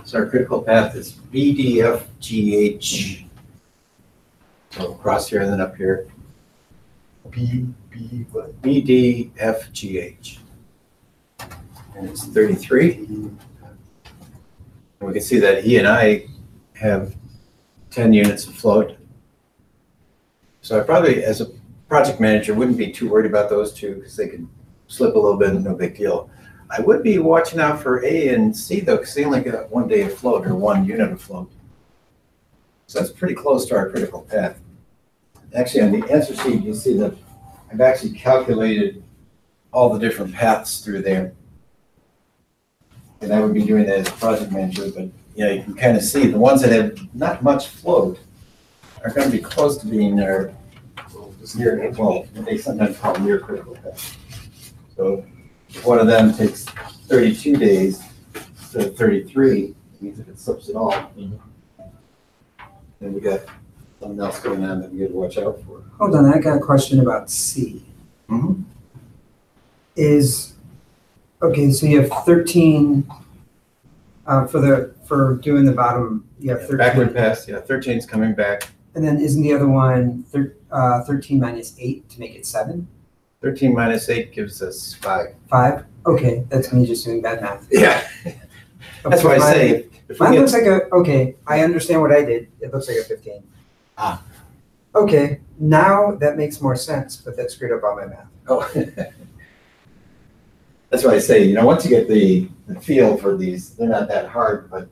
Speaker 1: So our critical path is BDFGH. So across here and then up here,
Speaker 2: B, what?
Speaker 1: BDFGH. And it's 33. And we can see that E and I have 10 units of float. So I probably, as a project manager, wouldn't be too worried about those two because they could slip a little bit, no big deal. I would be watching out for A and C though, because they only got 1 day of float or 1 unit of float. So that's pretty close to our critical path. Actually, on the answer sheet, you see that I've actually calculated all the different paths through there. And I would be doing that as a project manager, but you know, you can kind of see the ones that have not much float are going to be close to being near, well, they sometimes call them near critical path. So if one of them takes 32 days instead of 33, it means if it slips at all, then we got something else going on that we got to watch out for.
Speaker 3: Hold on, I got a question about C. Okay, so you have 13, for doing the bottom, you have 13.
Speaker 1: Backward pass, yeah, 13 is coming back.
Speaker 3: And then isn't the other one 13 minus 8 to make it 7?
Speaker 1: 13 minus 8 gives us 5.
Speaker 3: 5? Okay, that's me just doing bad math.
Speaker 1: Yeah. That's why I say. If we
Speaker 3: Mine
Speaker 1: get,
Speaker 3: looks like okay, I understand what I did. It looks like a 15.
Speaker 1: Ah.
Speaker 3: Okay, now that makes more sense, but that screwed up all my math.
Speaker 1: oh. That's why I say, you know, once you get the feel for these, they're not that hard, but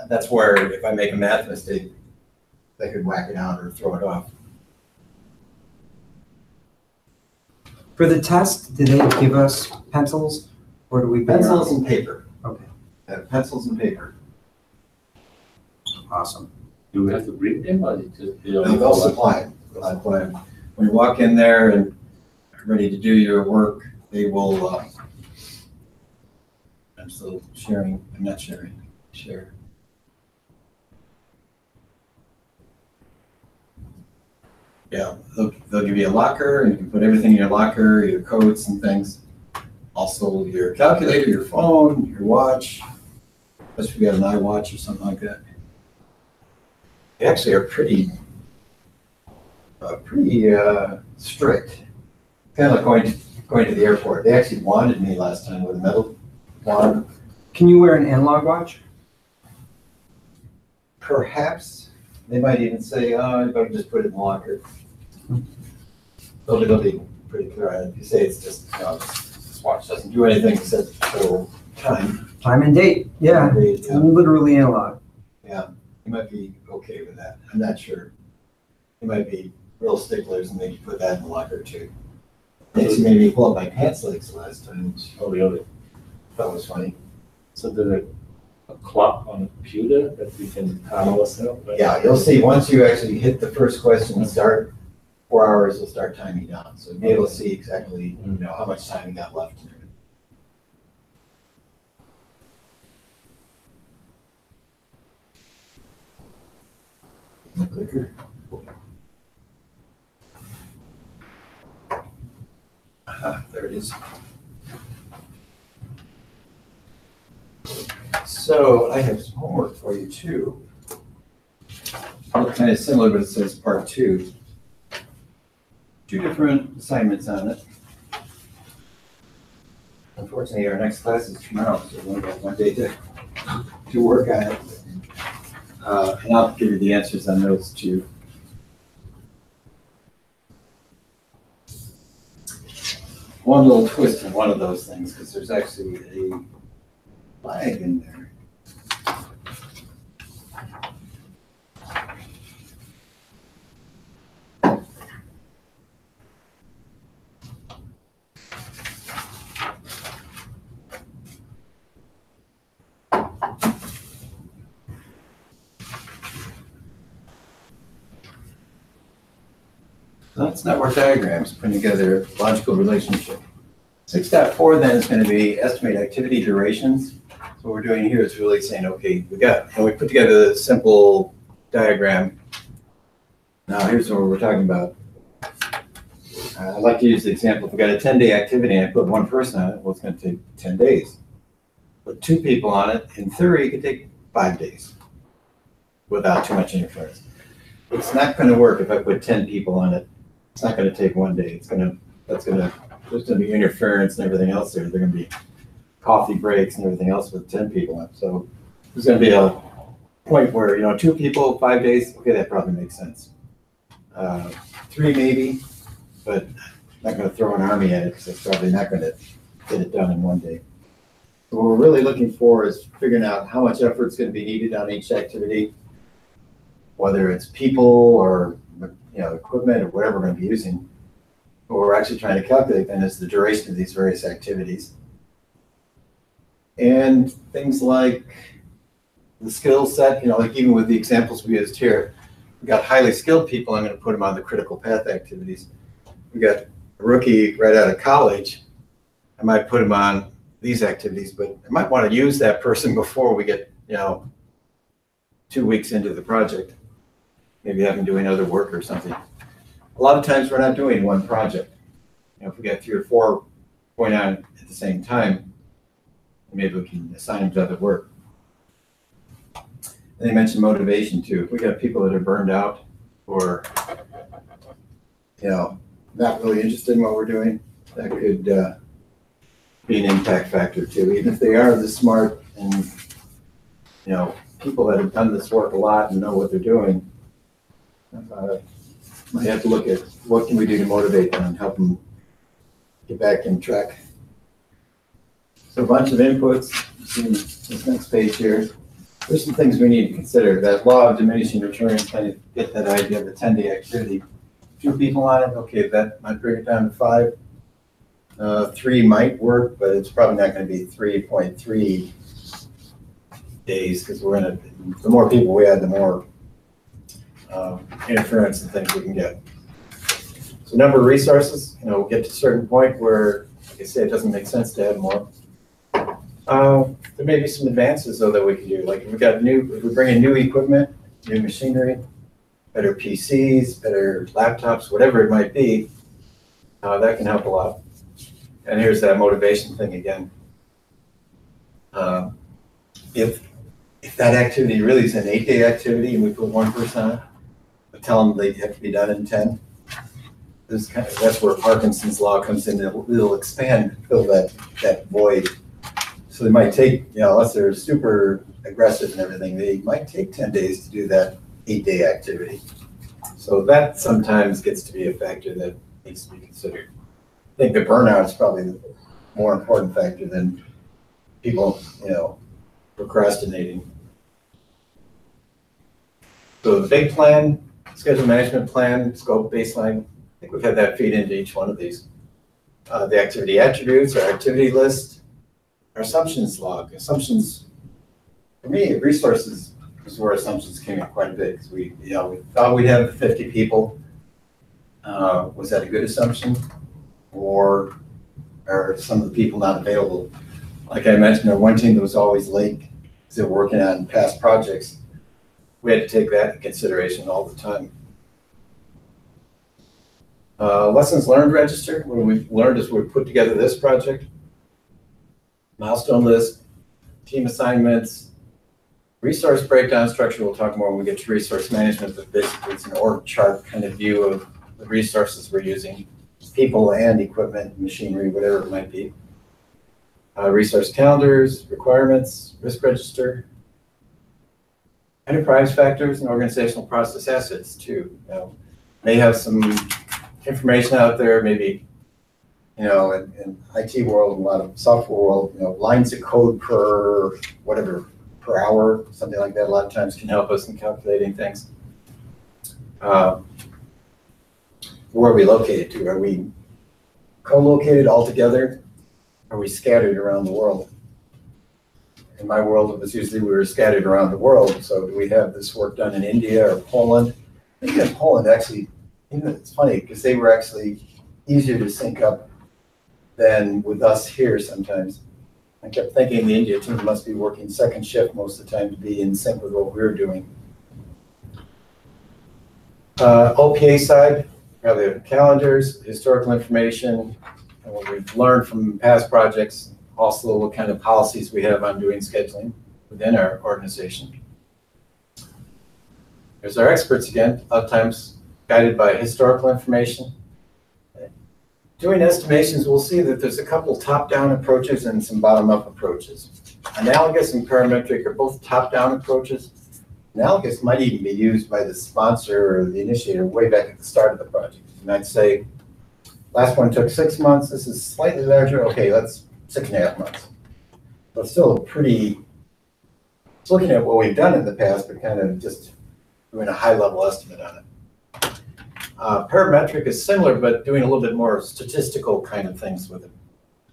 Speaker 1: that's where if I make a math mistake, they could whack it out or throw it off.
Speaker 3: For the test, did they give us pencils, or do we bring our
Speaker 1: Pencils
Speaker 3: own?
Speaker 1: and paper.
Speaker 3: Okay,
Speaker 1: Pencils and paper.
Speaker 3: awesome.
Speaker 5: Do we have to bring them or is it just?
Speaker 1: They'll supply them. They'll supply them. When you walk in there and are ready to do your work, they will, I'm still sharing, I'm not sharing, share. Yeah, they'll give you a locker and you can put everything in your locker, your coats and things. Also your calculator, your phone, your watch, unless you got an iWatch or something like that. They actually are pretty strict. Kind of like going to the airport. They actually wanted me last time with a metal wand.
Speaker 3: Can you wear an analog watch?
Speaker 1: Perhaps. They might even say, oh, you better just put it in the locker. They'll be pretty clear on it. If you say it's just, you know, this watch doesn't do anything except show time.
Speaker 3: Time and date, yeah,
Speaker 1: Yeah.
Speaker 3: literally analog.
Speaker 1: Yeah, you might be okay with that. I'm not sure. You might be real sticklers and maybe put that in the locker too. They made me pull up my pants legs last time, which
Speaker 5: Oh, really?
Speaker 1: that was funny.
Speaker 5: So there's a clock on the computer that we can time ourselves? Right?
Speaker 1: Yeah, you'll see, once you actually hit the first question and start, 4 hours will start timing down. So you'll be able to see exactly, you know, how much time you got left. Clicker. There it is. So I have some homework for you too. Look kind of similar, but it says part 2. 2 different assignments on it. Unfortunately, our next class is tomorrow, so we only got 1 day to work on it. And I'll give you the answers on those too. One little twist in one of those things, because there's actually a flag in there. So that's network diagrams, putting together logical relationship. 6.4 then is going to be estimate activity durations. So what we're doing here is really saying, okay, we put together a simple diagram. Now here's what we're talking about. I like to use the example, if we got a 10-day activity and I put one person on it, well, it's gonna take 10 days. Put two people on it, in theory, it could take 5 days without too much interference. It's not gonna work if I put 10 people on it. It's not gonna take 1 day. There's gonna be interference and everything else there. There're gonna be coffee breaks and everything else with 10 people on it. So there's gonna be a point where, 2 people, 5 days, okay, that probably makes sense. 3 maybe, but I'm not gonna throw an army at it because it's probably not gonna get it done in 1 day. So what we're really looking for is figuring out how much effort is gonna be needed on each activity, whether it's people or equipment or whatever we're gonna be using. What we're actually trying to calculate then is the duration of these various activities. And things like the skill set, like even with the examples we used here, we got highly skilled people, I'm gonna put them on the critical path activities. We got a rookie right out of college, I might put them on these activities, but I might want to use that person before we get, 2 weeks into the project. Maybe have them doing other work or something. A lot of times we're not doing one project. If we got 3 or 4 going on at the same time, maybe we can assign them to other work. And they mentioned motivation too. If we got people that are burned out or, not really interested in what we're doing, that could be an impact factor too. Even if they are this smart and, people that have done this work a lot and know what they're doing, might have to look at what can we do to motivate them and help them get back in track. So a bunch of inputs. See this next page here. There's some things we need to consider. That law of diminishing returns, kind of get that idea of a 10-day activity. 2 people on it, okay, that might bring it down to 5. 3 might work, but it's probably not going to be 3.3 days because the more people we add, the more interference and things we can get. So number of resources, we'll get to a certain point where, like I say, it doesn't make sense to add more. There may be some advances though that we can do. Like if we bring in new equipment, new machinery, better PCs, better laptops, whatever it might be, that can help a lot. And here's that motivation thing again. If that activity really is an 8-day activity and we put one person on it, but tell them they have to be done in 10, that's where Parkinson's law comes in. It'll expand, fill that void. So they might take, unless they're super aggressive and everything, they might take 10 days to do that 8-day activity. So that sometimes gets to be a factor that needs to be considered. I think the burnout is probably the more important factor than people, procrastinating. So the big plan, schedule management plan, scope baseline, I think we've had that feed into each one of these. The activity attributes, our activity list, our assumptions log. Assumptions, for me, resources is where assumptions came in quite a bit because we thought we'd have 50 people. Was that a good assumption? Or are some of the people not available? Like I mentioned, our one team that was always late because they're working on past projects. We had to take that into consideration all the time. Lessons learned register. What we've learned as we put together this project. Milestone list, team assignments, resource breakdown structure. We'll talk more when we get to resource management, but basically it's an org chart kind of view of the resources we're using, people and equipment, machinery, whatever it might be. Resource calendars, requirements, risk register, enterprise factors, and organizational process assets too. May have some information out there, maybe, in IT world, a lot of software world, lines of code per hour, something like that, a lot of times can help us in calculating things. Where are we located to? Are we co-located all together? Are we scattered around the world? In my world, it was usually we were scattered around the world. So do we have this work done in India or Poland? I think in Poland, actually, it's funny because they were actually easier to sync up than with us here sometimes. I kept thinking the India team must be working second shift most of the time to be in sync with what we're doing. OPA side, probably have calendars, historical information, and what we've learned from past projects, also what kind of policies we have on doing scheduling within our organization. There's our experts again, a lot of times guided by historical information. Doing estimations, we'll see that there's a couple top-down approaches and some bottom-up approaches. Analogous and parametric are both top-down approaches. Analogous might even be used by the sponsor or the initiator way back at the start of the project. You might say, last one took 6 months, this is slightly larger, okay, that's 6.5 months. But still pretty, it's looking at what we've done in the past, but kind of just doing a high-level estimate on it. Parametric is similar, but doing a little bit more statistical kind of things with it.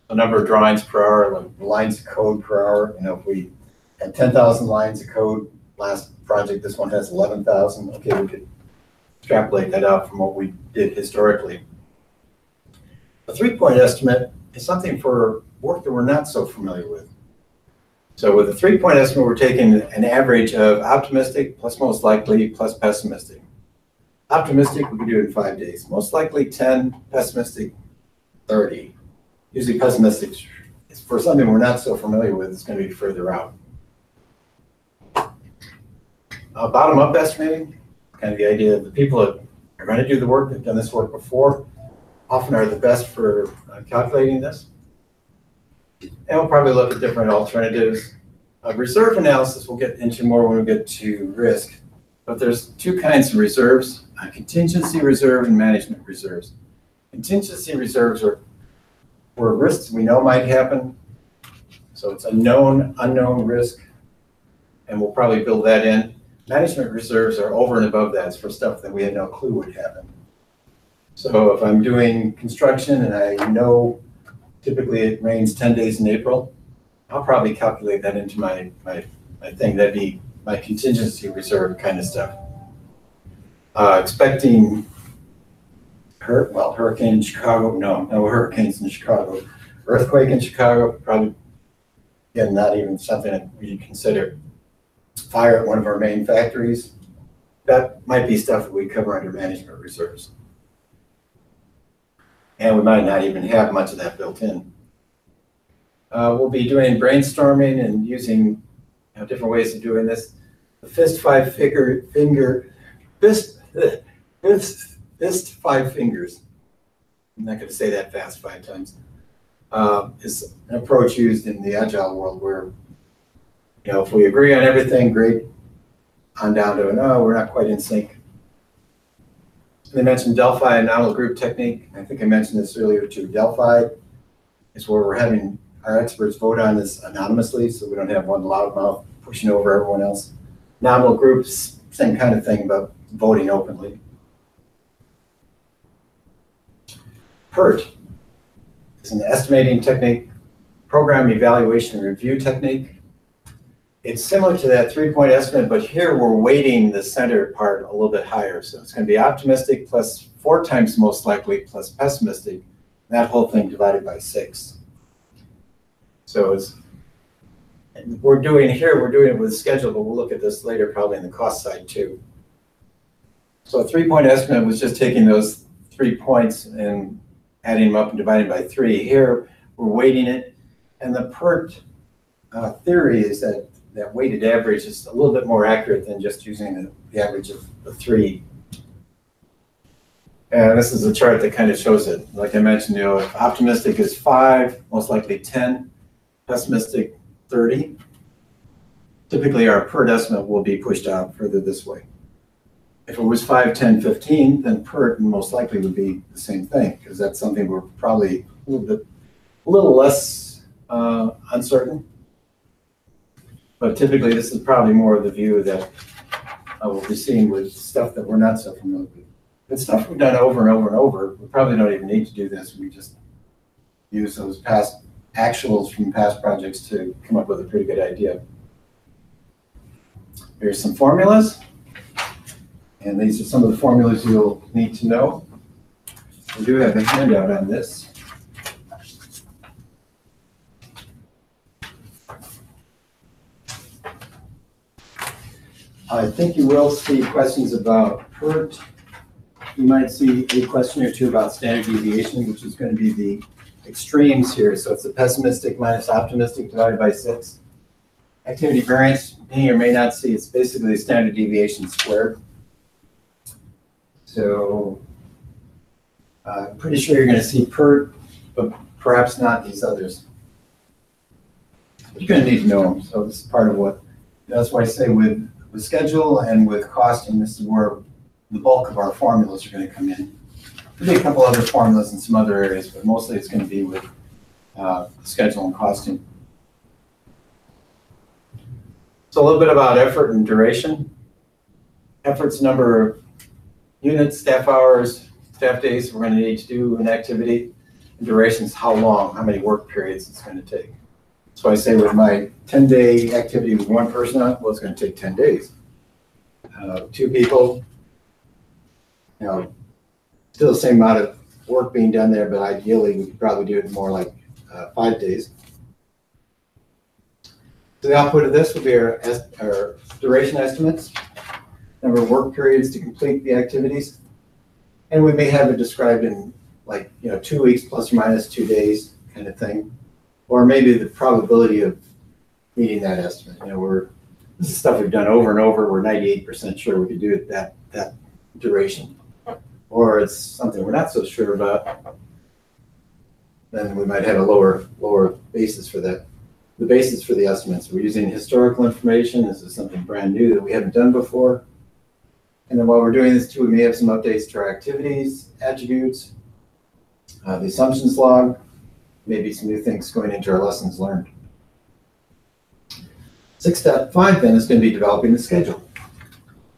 Speaker 1: The number of drawings per hour, like lines of code per hour. You know, if we had 10,000 lines of code last project, this one has 11,000. Okay, we could extrapolate that out from what we did historically. A 3-point estimate is something for work that we're not so familiar with. So with a 3-point estimate, we're taking an average of optimistic plus most likely plus pessimistic. Optimistic, we can do it in 5 days. Most likely 10, pessimistic 30. Usually pessimistic is for something we're not so familiar with, it's going to be further out. Bottom-up estimating, kind of the idea that the people that are going to do the work, they've done this work before, often are the best for calculating this. And we'll probably look at different alternatives. Reserve analysis we'll get into more when we get to risk. But there's 2 kinds of reserves, contingency reserve and management reserves. Contingency reserves are for risks we know might happen. So it's a known, unknown risk, and we'll probably build that in. Management reserves are over and above that. It's for stuff that we had no clue would happen. So if I'm doing construction and I know typically it rains 10 days in April, I'll probably calculate that into my thing. That'd be my contingency reserve kind of stuff. Expecting hurricane in Chicago, no hurricanes in Chicago. Earthquake in Chicago, probably, again, not even something that we consider. Fire at one of our main factories, that might be stuff that we cover under management reserves. And we might not even have much of that built in. We'll be doing brainstorming and using different ways of doing this. The fist 5 fingers. I'm not going to say that fast 5 times. Is an approach used in the agile world where, if we agree on everything, great. On down to no, we're not quite in sync. They mentioned Delphi and nominal group technique. I think I mentioned this earlier too. Delphi is where we're having our experts vote on this anonymously, so we don't have one loudmouth pushing over everyone else. Nominal groups, same kind of thing, but voting openly. PERT is an estimating technique, program evaluation and review technique. It's similar to that 3-point estimate, but here we're weighting the center part a little bit higher. So it's going to be optimistic plus 4 times most likely plus pessimistic. That whole thing divided by 6. So we're doing it with schedule, but we'll look at this later probably in the cost side too. So a 3-point estimate was just taking those 3 points and adding them up and dividing by 3. Here we're weighting it, and the PERT theory is that weighted average is a little bit more accurate than just using the average of the 3. And this is a chart that kind of shows it. Like I mentioned, if optimistic is 5, most likely 10, pessimistic 30. Typically our PERT estimate will be pushed out further this way. If it was 5, 10, 15, then PERT most likely would be the same thing, because that's something we're probably a little less uncertain. But typically, this is probably more of the view that we'll be seeing with stuff that we're not so familiar with. But stuff we've done over and over and over, we probably don't even need to do this. We just use those past actuals from past projects to come up with a pretty good idea. Here's some formulas. And these are some of the formulas you'll need to know. We do have a handout on this. I think you will see questions about PERT you might see a question or two about standard deviation, which is going to be the extremes here. So it's the pessimistic minus optimistic divided by 6. Activity variance, may or may not see, it's basically standard deviation squared. So I'm pretty sure you're going to see PERT, but perhaps not these others. You're going to need to know them. So this is part of what, that's why I say with schedule and with costing, this is where the bulk of our formulas are going to come in. There'll be a couple other formulas in some other areas, but mostly it's going to be with schedule and costing. So a little bit about effort and duration. Effort's number of units, staff hours, staff days we're going to need to do an activity. And duration is how long, how many work periods it's going to take. So I say with my 10-day activity with one person on, well, it's going to take 10 days. 2 people, you know, still the same amount of work being done there, but ideally we could probably do it more like 5 days. So the output of this will be our duration estimates, number of work periods to complete the activities, and we may have it described in like 2 weeks plus or minus 2 days kind of thing, or maybe the probability of meeting that estimate. This is stuff we've done over and over. We're 98% sure we could do it that duration, or it's something we're not so sure about. Then we might have a lower basis for that. The basis for the estimates, we're using historical information. This is something brand new that we haven't done before. And then while we're doing this too, we may have some updates to our activities, attributes, the assumptions log, maybe some new things going into our lessons learned. 6.5 then is going to be developing the schedule.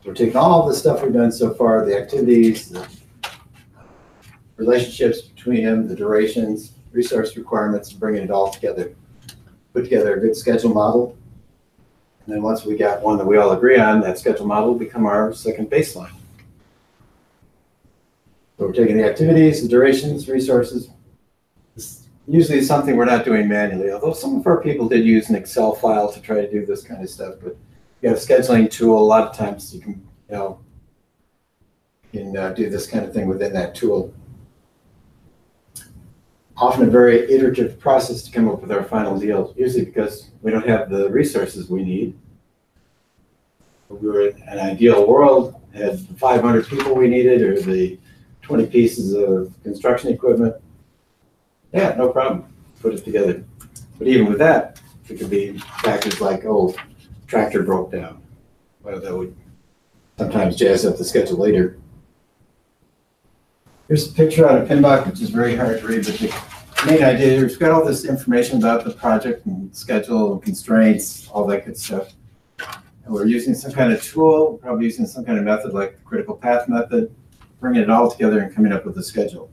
Speaker 1: So we're taking all the stuff we've done so far, the activities, the relationships between them, the durations, resource requirements, and bringing it all together. Put together a good schedule model. And then once we got one that we all agree on, that schedule model will become our second baseline. So we're taking the activities, the durations, resources. This usually is something we're not doing manually, although some of our people did use an Excel file to try to do this kind of stuff. But you have a scheduling tool, a lot of times you can, do this kind of thing within that tool. Often a very iterative process to come up with our final deal, usually because we don't have the resources we need. If we were in an ideal world, had 500 people we needed, or the 20 pieces of construction equipment, yeah, no problem, put it together. But even with that, it could be factors like, oh, tractor broke down. Well, that would sometimes jazz up the schedule later. Here's a picture out of PMP, which is very hard to read, but the main idea here is we've got all this information about the project and schedule and constraints, all that good stuff. And we're using some kind of tool, probably using some kind of method like the critical path method, bringing it all together and coming up with a schedule.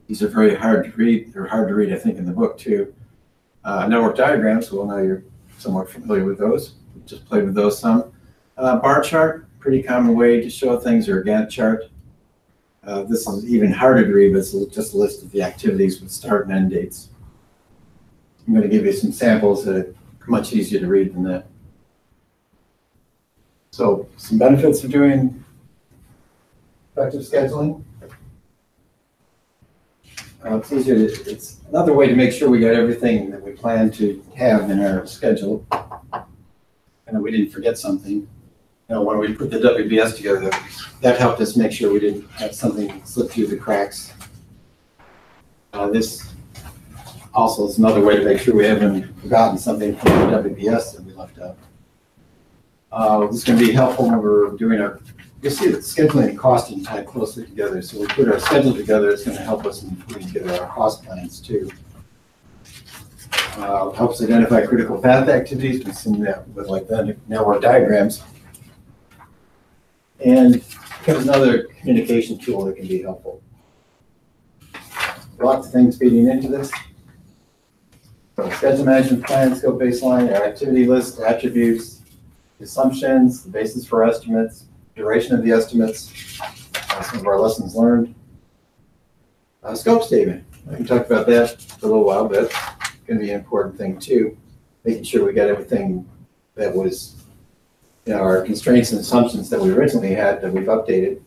Speaker 1: These are very hard to read. They're hard to read, I think, in the book too. Network diagrams, well, now you're somewhat familiar with those. We just played with those some. Bar chart, pretty common way to show things, or a Gantt chart. This is even harder to read, but it's just a list of the activities with start and end dates. I'm going to give you some samples that are much easier to read than that. So some benefits of doing effective scheduling. It's easier it's another way to make sure we got everything that we plan to have in our schedule, and that we didn't forget something. When we put the WBS together, that helped us make sure we didn't have something slip through the cracks. This also is another way to make sure we haven't forgotten something from the WBS that we left out. This is going to be helpful when we're doing you'll see that scheduling and costing tie closely together. So we put our schedule together, it's going to help us in putting together our cost plans too. Helps identify critical path activities. We've seen that with like the network diagrams. And here's another communication tool that can be helpful. Lots of things feeding into this. So schedule management plan, scope baseline, our activity list, attributes, assumptions, the basis for estimates, duration of the estimates, some of our lessons learned. Scope statement. We can talk about that for a little while, but it's going to be an important thing too. Making sure we got everything that was our constraints and assumptions that we originally had that we've updated.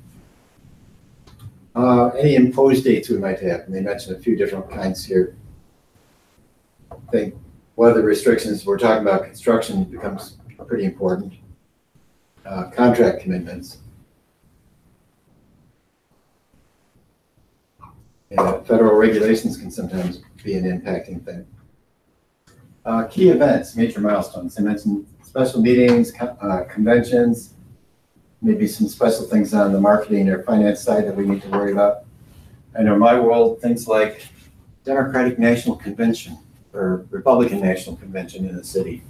Speaker 1: Any imposed dates we might have, and they mentioned a few different kinds here. I think weather restrictions, we're talking about construction becomes pretty important. Contract commitments. Yeah, federal regulations can sometimes be an impacting thing. Key events, major milestones. I mentioned special meetings, conventions, maybe some special things on the marketing or finance side that we need to worry about. I know in my world, things like Democratic National Convention or Republican National Convention in the city.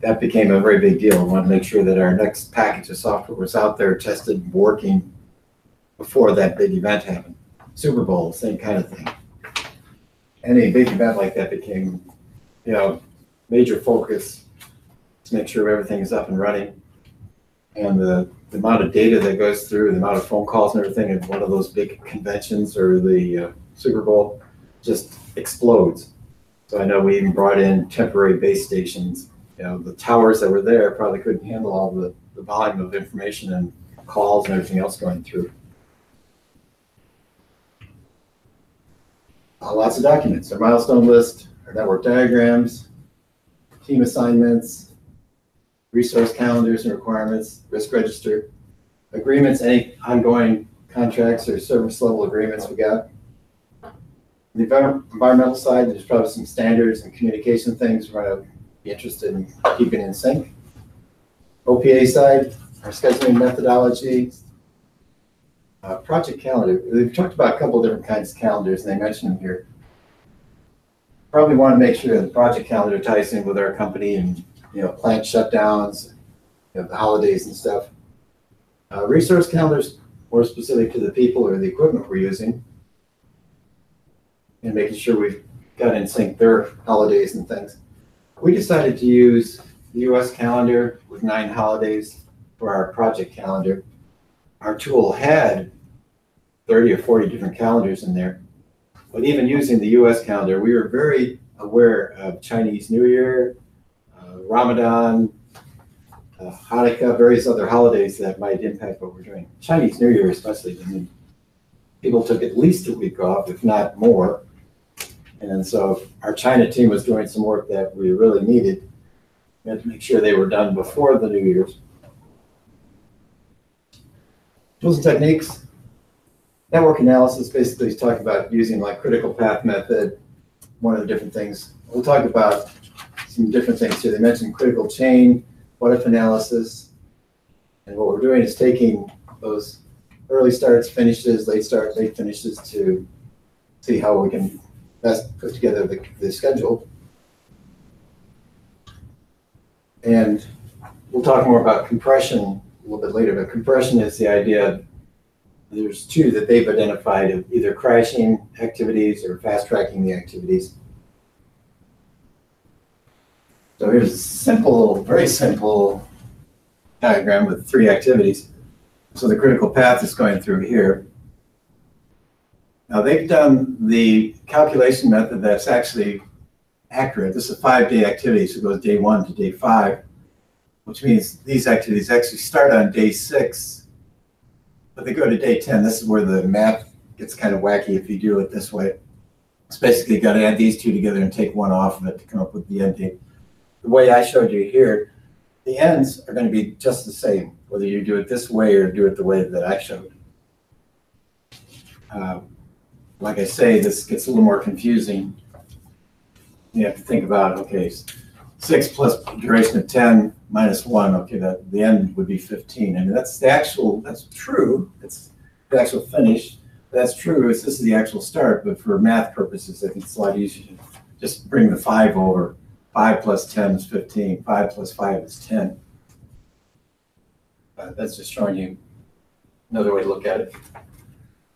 Speaker 1: That became a very big deal. I want to make sure that our next package of software was out there, tested, working before that big event happened. Super Bowl, same kind of thing. Any big event like that became, major focus to make sure everything is up and running. And the amount of data that goes through, the amount of phone calls and everything at one of those big conventions or the Super Bowl just explodes. So I know we even brought in temporary base stations. The towers that were there probably couldn't handle all the volume of information and calls and everything else going through. Lots of documents, our milestone list, our network diagrams, team assignments, resource calendars and requirements, risk register, agreements, any ongoing contracts or service level agreements we got. On the environmental side, there's probably some standards and communication things we're going to be interested in keeping in sync. OPA side, our scheduling methodology, project calendar. We've talked about a couple of different kinds of calendars, and they mentioned them here. Probably want to make sure the project calendar ties in with our company and plant shutdowns, the holidays and stuff. Resource calendars more specific to the people or the equipment we're using, and making sure we've got in sync their holidays and things. We decided to use the US calendar with 9 holidays for our project calendar. Our tool had 30 or 40 different calendars in there. But even using the US calendar, we were very aware of Chinese New Year, Ramadan, Hanukkah, various other holidays that might impact what we're doing. Chinese New Year especially, people took at least a week off, if not more. And so our China team was doing some work that we really needed. We had to make sure they were done before the New Year's. Tools and techniques. Network analysis basically is talking about using like critical path method, one of the different things. We'll talk about some different things here. They mentioned critical chain, what if analysis. And what we're doing is taking those early starts, finishes, late starts, late finishes to see how we can best put together the schedule. And we'll talk more about compression a little bit later, but compression is the idea. There's 2 that they've identified of either crashing activities or fast tracking the activities. So here's a simple, very simple diagram with 3 activities. So the critical path is going through here. Now they've done the calculation method that's actually accurate. This is a 5-day activity, so it goes day 1 to day 5, which means these activities actually start on day 6, but they go to day 10. This is where the math gets kind of wacky if you do it this way. It's basically got to add these 2 together and take 1 off of it to come up with the end date. The way I showed you here, the ends are going to be just the same, whether you do it this way or do it the way that I showed. Like I say, this gets a little more confusing. You have to think about, okay, 6 plus duration of 10 minus 1, okay, the end would be 15. I mean, that's true. It's the actual finish. That's true. This is the actual start, but for math purposes, I think it's a lot easier to just bring the 5 over. 5 plus 10 is 15. 5 plus 5 is 10. That's just showing you another way to look at it.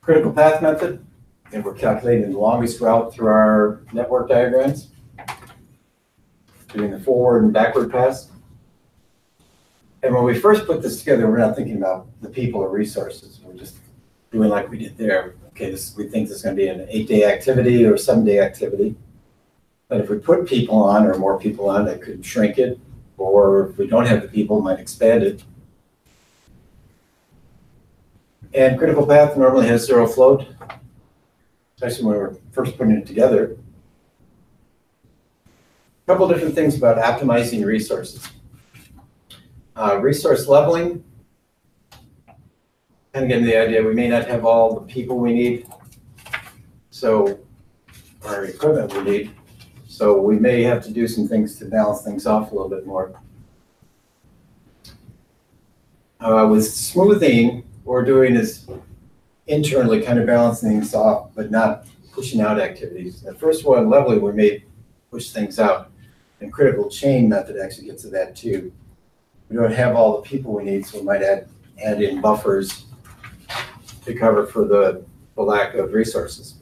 Speaker 1: Critical path method. And we're calculating the longest route through our network diagrams, doing the forward and backward paths. And when we first put this together, we're not thinking about the people or resources. We're just doing like we did there. Okay, we think this is going to be an 8-day activity or 7-day activity. But if we put people on or more people on, that could shrink it. Or if we don't have the people, might expand it. And critical path normally has zero float, especially when we're first putting it together. A couple different things about optimizing resources. Resource leveling, kind of getting the idea we may not have all the people we need, so our equipment we need, so we may have to do some things to balance things off a little bit more. With smoothing, what we're doing is internally kind of balancing things off, but not pushing out activities. The first one, leveling, we may push things out. And critical chain method actually gets to that too. We don't have all the people we need, so we might add in buffers to cover for the lack of resources.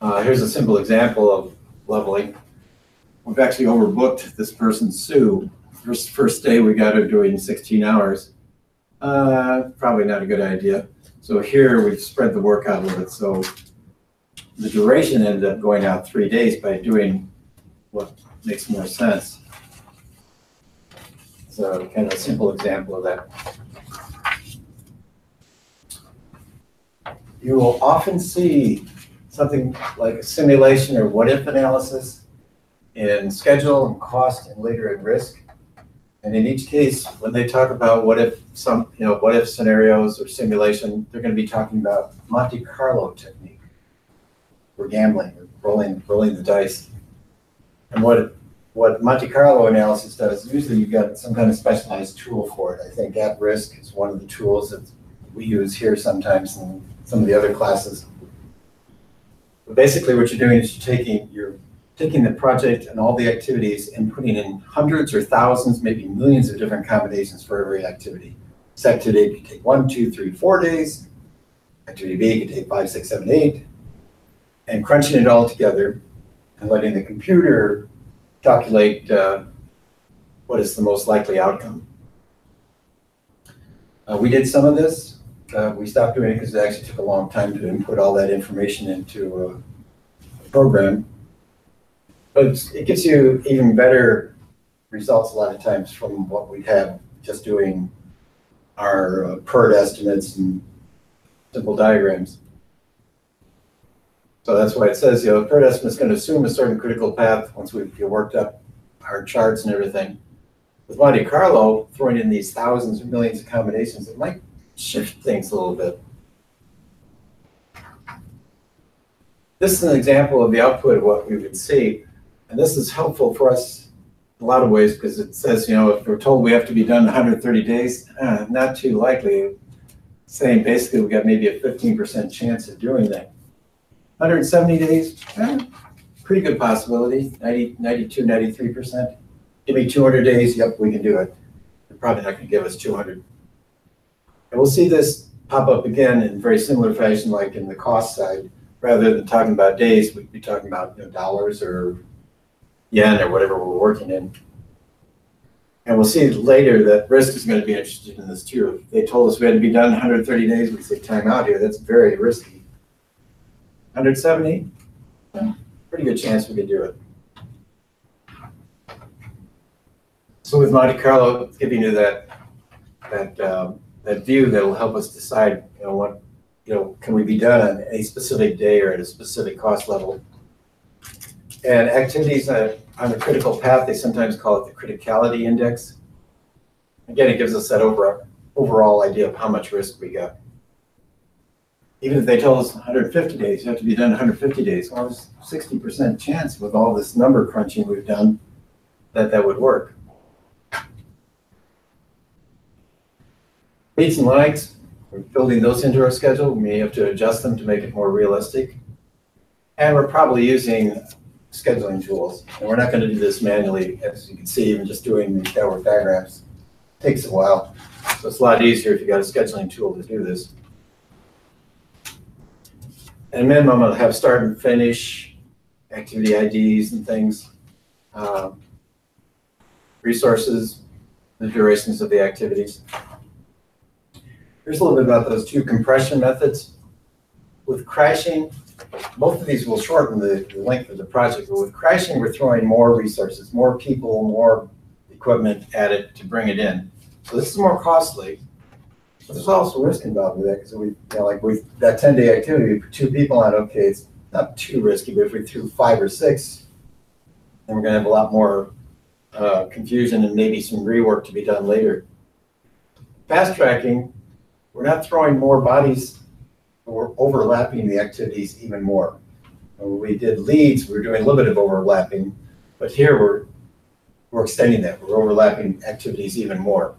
Speaker 1: Here's a simple example of leveling. We've actually overbooked this person, Sue. First day we got her doing 16 hours. Probably not a good idea. So here we've spread the work out a little bit. So the duration ended up going out 3 days by doing what makes more sense. So kind of a simple example of that. You will often see something like a simulation or what-if analysis in schedule and cost and later at risk. And in each case, when they talk about what if scenarios or simulation, they're going to be talking about Monte Carlo technique. We're gambling, we're rolling the dice. And what Monte Carlo analysis does, usually you've got some kind of specialized tool for it. I think at risk is one of the tools that we use here sometimes in some of the other classes. But basically what you're doing is you're taking the project and all the activities and putting in hundreds or thousands, maybe millions of different combinations for every activity. This activity could take 1, 2, 3, 4 days. Activity B could take 5, 6, 7, 8. And crunching it all together and letting the computer calculate what is the most likely outcome. We did some of this. We stopped doing it because it actually took a long time to input all that information into a program. But it gives you even better results a lot of times from what we'd have just doing our PERT estimates and simple diagrams. So that's why it says, the PERT estimate is going to assume a certain critical path once we've worked up our charts and everything. With Monte Carlo, throwing in these thousands or millions of combinations, it might shift things a little bit. This is an example of the output of what we would see. And this is helpful for us in a lot of ways because it says, if we're told we have to be done in 130 days, not too likely. Saying basically we've got maybe a 15% chance of doing that. 170 days, pretty good possibility, 90, 92, 93%. Give me 200 days, yep, we can do it. They're probably not going to give us 200. And we'll see this pop up again in very similar fashion like in the cost side. Rather than talking about days, we'd be talking about dollars or yen or whatever we're working in. And we'll see later that risk is going to be interested in this too. If they told us we had to be done in 130 days, we'd say time out here, that's very risky. 170, pretty good chance we could do it. So with Monte Carlo, it's giving you that view that will help us decide, can we be done on a specific day or at a specific cost level. And activities on the critical path, they sometimes call it the criticality index. Again, it gives us that overall idea of how much risk we got. Even if they told us 150 days, you have to be done in 150 days. Well, there's 60% chance with all this number crunching we've done that would work. Meets and lags, we're building those into our schedule. We may have to adjust them to make it more realistic. And we're probably using scheduling tools. And we're not going to do this manually. As you can see, even just doing the network diagrams takes a while. So it's a lot easier if you got a scheduling tool to do this. At a minimum, I'll have start and finish, activity IDs and things, resources, the durations of the activities. Here's a little bit about those two compression methods. With crashing, both of these will shorten the length of the project, but with crashing, we're throwing more resources, more people, more equipment at it to bring it in. So this is more costly, but there's also risk involved with that, because we, like that 10-day activity, we put 2 people on, okay, it's not too risky, but if we threw 5 or 6, then we're gonna have a lot more confusion and maybe some rework to be done later. Fast tracking, we're not throwing more bodies, but we're overlapping the activities even more. When we did leads, we were doing a little bit of overlapping, but here we're extending that. We're overlapping activities even more.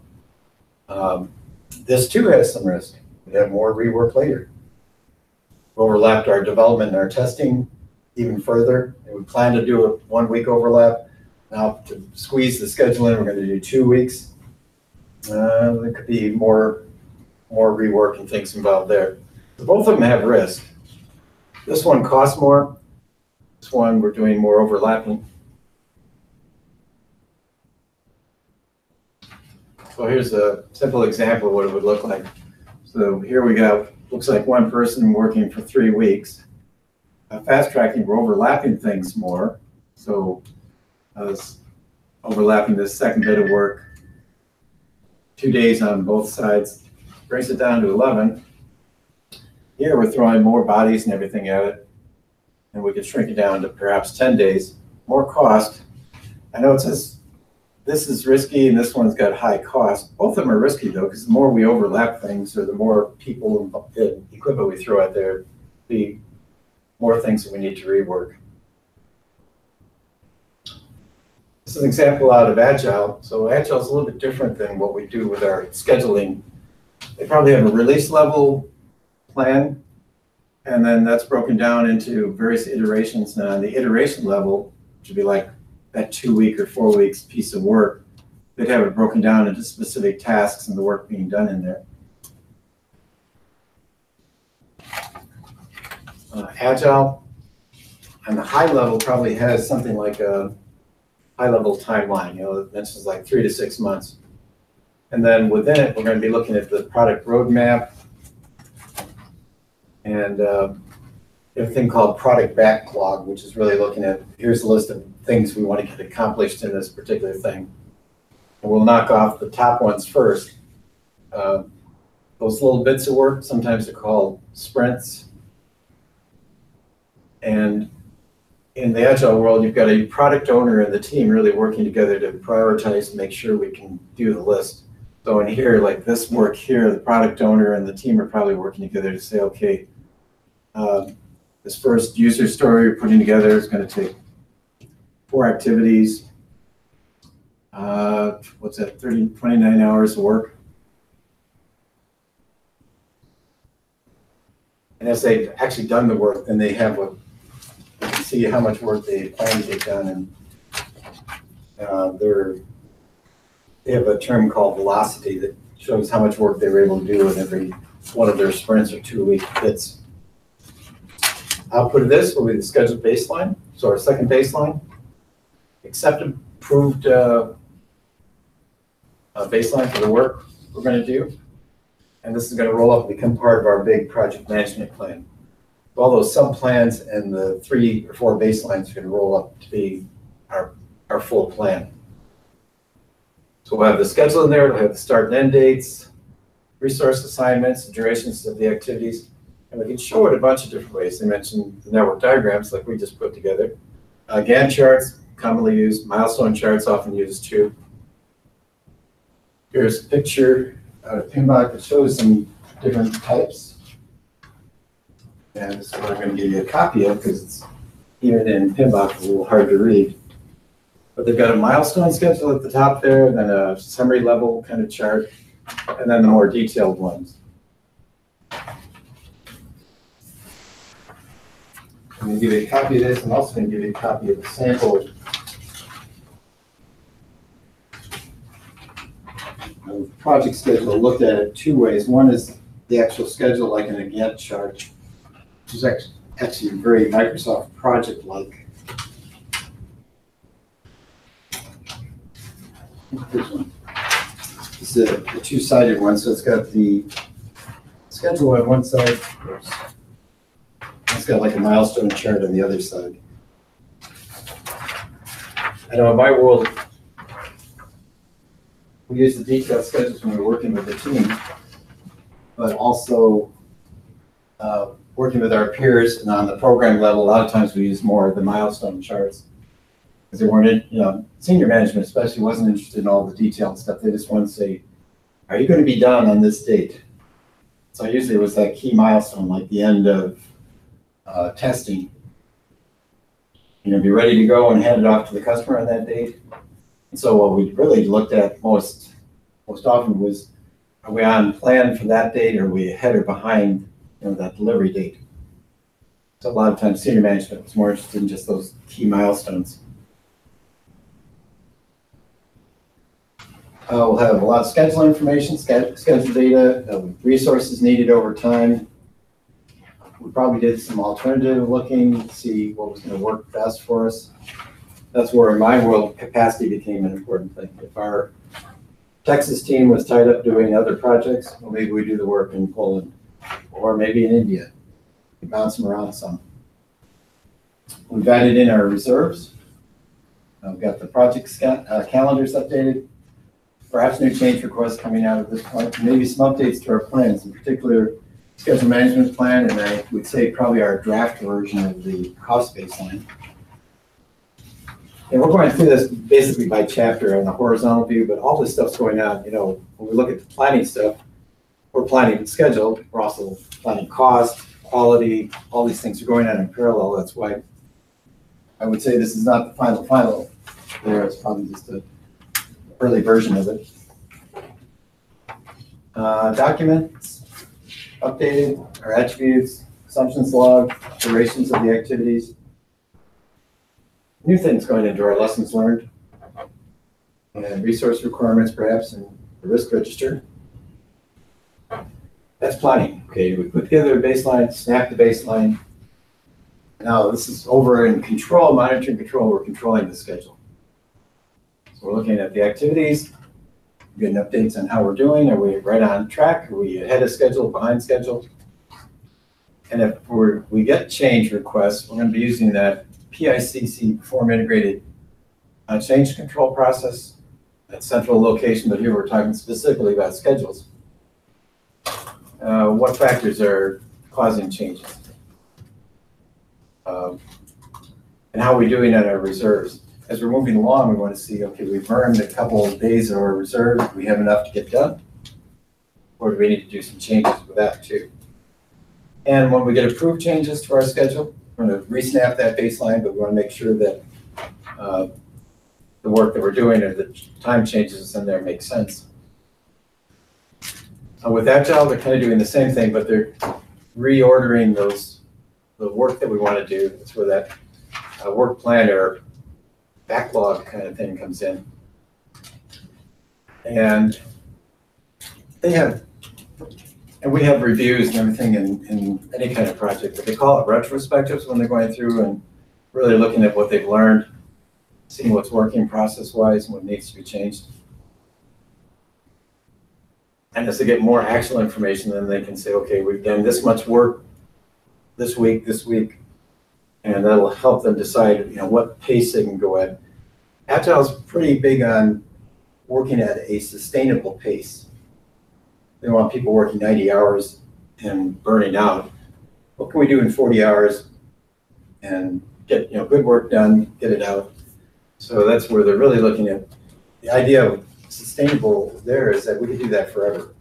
Speaker 1: This too has some risk. We have more rework later. We overlapped our development and our testing even further. And we plan to do a 1-week overlap. Now to squeeze the schedule in, we're going to do 2 weeks. There could be more rework and things involved there. So both of them have risk. This one costs more. This one we're doing more overlapping. So here's a simple example of what it would look like. So here we go. Looks like one person working for 3 weeks. Fast tracking, we're overlapping things more. So overlapping this second bit of work, 2 days on both sides, brings it down to 11. Here we're throwing more bodies and everything at it, and we could shrink it down to perhaps 10 days, more cost. I know it says this is risky and this one's got high cost. Both of them are risky though, because the more we overlap things or the more people and equipment we throw out there, the more things that we need to rework. This is an example out of Agile. So Agile is a little bit different than what we do with our scheduling. They probably have a release level plan, and then that's broken down into various iterations. Now on the iteration level, which would be like that 2-week or 4 weeks piece of work, they'd have it broken down into specific tasks and the work being done in there. Agile on the high level probably has something like a high level timeline, it mentions like 3 to 6 months. And then within it, we're going to be looking at the product roadmap and everything called product backlog, which is really looking at, here's a list of things we want to get accomplished in this particular thing. And we'll knock off the top ones first. Those little bits of work, sometimes they're called sprints. And in the Agile world, you've got a product owner and the team really working together to prioritize and make sure we can do the list. So in here, like this work here, the product owner and the team are probably working together to say, okay, this first user story you're putting together is going to take 4 activities. What's that, 29 hours of work. And as they've actually done the work, then they have you can see how much work they plan to get done, and they have a term called velocity that shows how much work they were able to do in every one of their sprints or 2-week bits. Output of this will be the scheduled baseline, so our second baseline, accepted, approved baseline for the work we're going to do, and this is going to roll up and become part of our big project management plan. All those sub-plans and the 3 or 4 baselines are going to roll up to be our full plan. So we'll have the schedule in there, we'll have the start and end dates, resource assignments, the durations of the activities, and we can show it a bunch of different ways. They mentioned the network diagrams like we just put together. Gantt charts, commonly used, milestone charts often used too. Here's a picture out of PMP that shows some different types. And this is what I'm going to give you a copy of because it's even in PMP a little hard to read. But they've got a milestone schedule at the top there, then a summary level kind of chart, and then the more detailed ones. I'm going to give you a copy of this. I'm also going to give you a copy of the sample project schedule. Looked at it 2 ways. One is the actual schedule like in a Gantt chart, which is actually very Microsoft project-like. This one. This is a 2-sided one, so it's got the schedule on one side. Oops. It's got like a milestone chart on the other side. I know in my world, we use the detailed schedules when we're working with the team, but also working with our peers, and on the program level, a lot of times we use more of the milestone charts. Because they weren't, senior management especially wasn't interested in all the detailed stuff. They just wanted to say, are you going to be done on this date? So usually it was that key milestone, like the end of testing. Be ready to go and hand it off to the customer on that date. And so what we really looked at most often was, are we on plan for that date, or are we ahead or behind that delivery date? So a lot of times senior management was more interested in just those key milestones. We'll have a lot of schedule information, schedule data, resources needed over time. We probably did some alternative looking to see what was going to work best for us. That's where, in my world, capacity became an important thing. If our Texas team was tied up doing other projects, well, maybe we do the work in Poland, or maybe in India. We bounce them around some. We've added in our reserves. We've got the project calendars updated. Perhaps new change requests coming out at this point, maybe some updates to our plans, in particular schedule management plan, and I would say probably our draft version of the cost baseline. And we're going through this basically by chapter on the horizontal view, but all this stuff's going on. When we look at the planning stuff, we're planning schedule, we're also planning cost, quality, all these things are going on in parallel. That's why I would say this is not the final there. It's probably just a early version of it. Documents, updated, our attributes, assumptions log, durations of the activities. New things going into our lessons learned, and resource requirements perhaps, and the risk register. That's planning. Okay, we put together a baseline, snap the baseline. Now this is over in control, monitoring control, we're controlling the schedule. So we're looking at the activities, getting updates on how we're doing. Are we right on track? Are we ahead of schedule, behind schedule? And if we get change requests, we're going to be using that PICC, Perform Integrated Change Control Process, that central location, but here we're talking specifically about schedules. What factors are causing changes? And how are we doing on our reserves? As we're moving along, we want to see, okay, we've earned a couple of days of our reserves. Do we have enough to get done? Or do we need to do some changes with that too? And when we get approved changes to our schedule, we're going to re-snap that baseline, but we want to make sure that the work that we're doing or the time changes in there make sense. With Agile, they're kind of doing the same thing, but they're reordering the work that we want to do. That's where that work plan or backlog kind of thing comes in. And we have reviews and everything in any kind of project, but they call it retrospectives when they're going through and really looking at what they've learned, seeing what's working process-wise and what needs to be changed. And as they get more actual information, then they can say, okay, we've done this much work this week, and that'll help them decide, what pace they can go at. Agile is pretty big on working at a sustainable pace. They want people working 90 hours and burning out. What can we do in 40 hours and get good work done, get it out? So that's where they're really looking at the idea of sustainable there is that we could do that forever.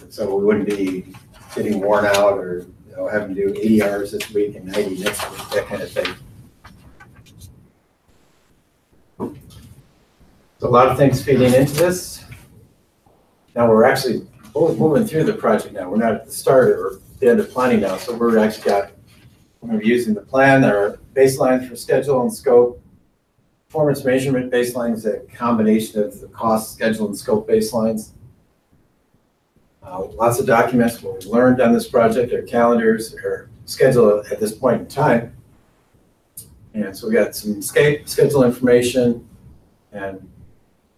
Speaker 1: So we wouldn't be getting worn out or having to do 80 hours this week and 90 next week, that kind of thing. So a lot of things feeding into this. Now we're actually moving through the project now. We're not at the start or the end of planning now. So we're going to be using the plan, our baseline for schedule and scope. Performance measurement baseline is a combination of the cost, schedule, and scope baselines. Lots of documents, what we learned on this project, our calendars, our schedule at this point in time. And so we got some schedule information and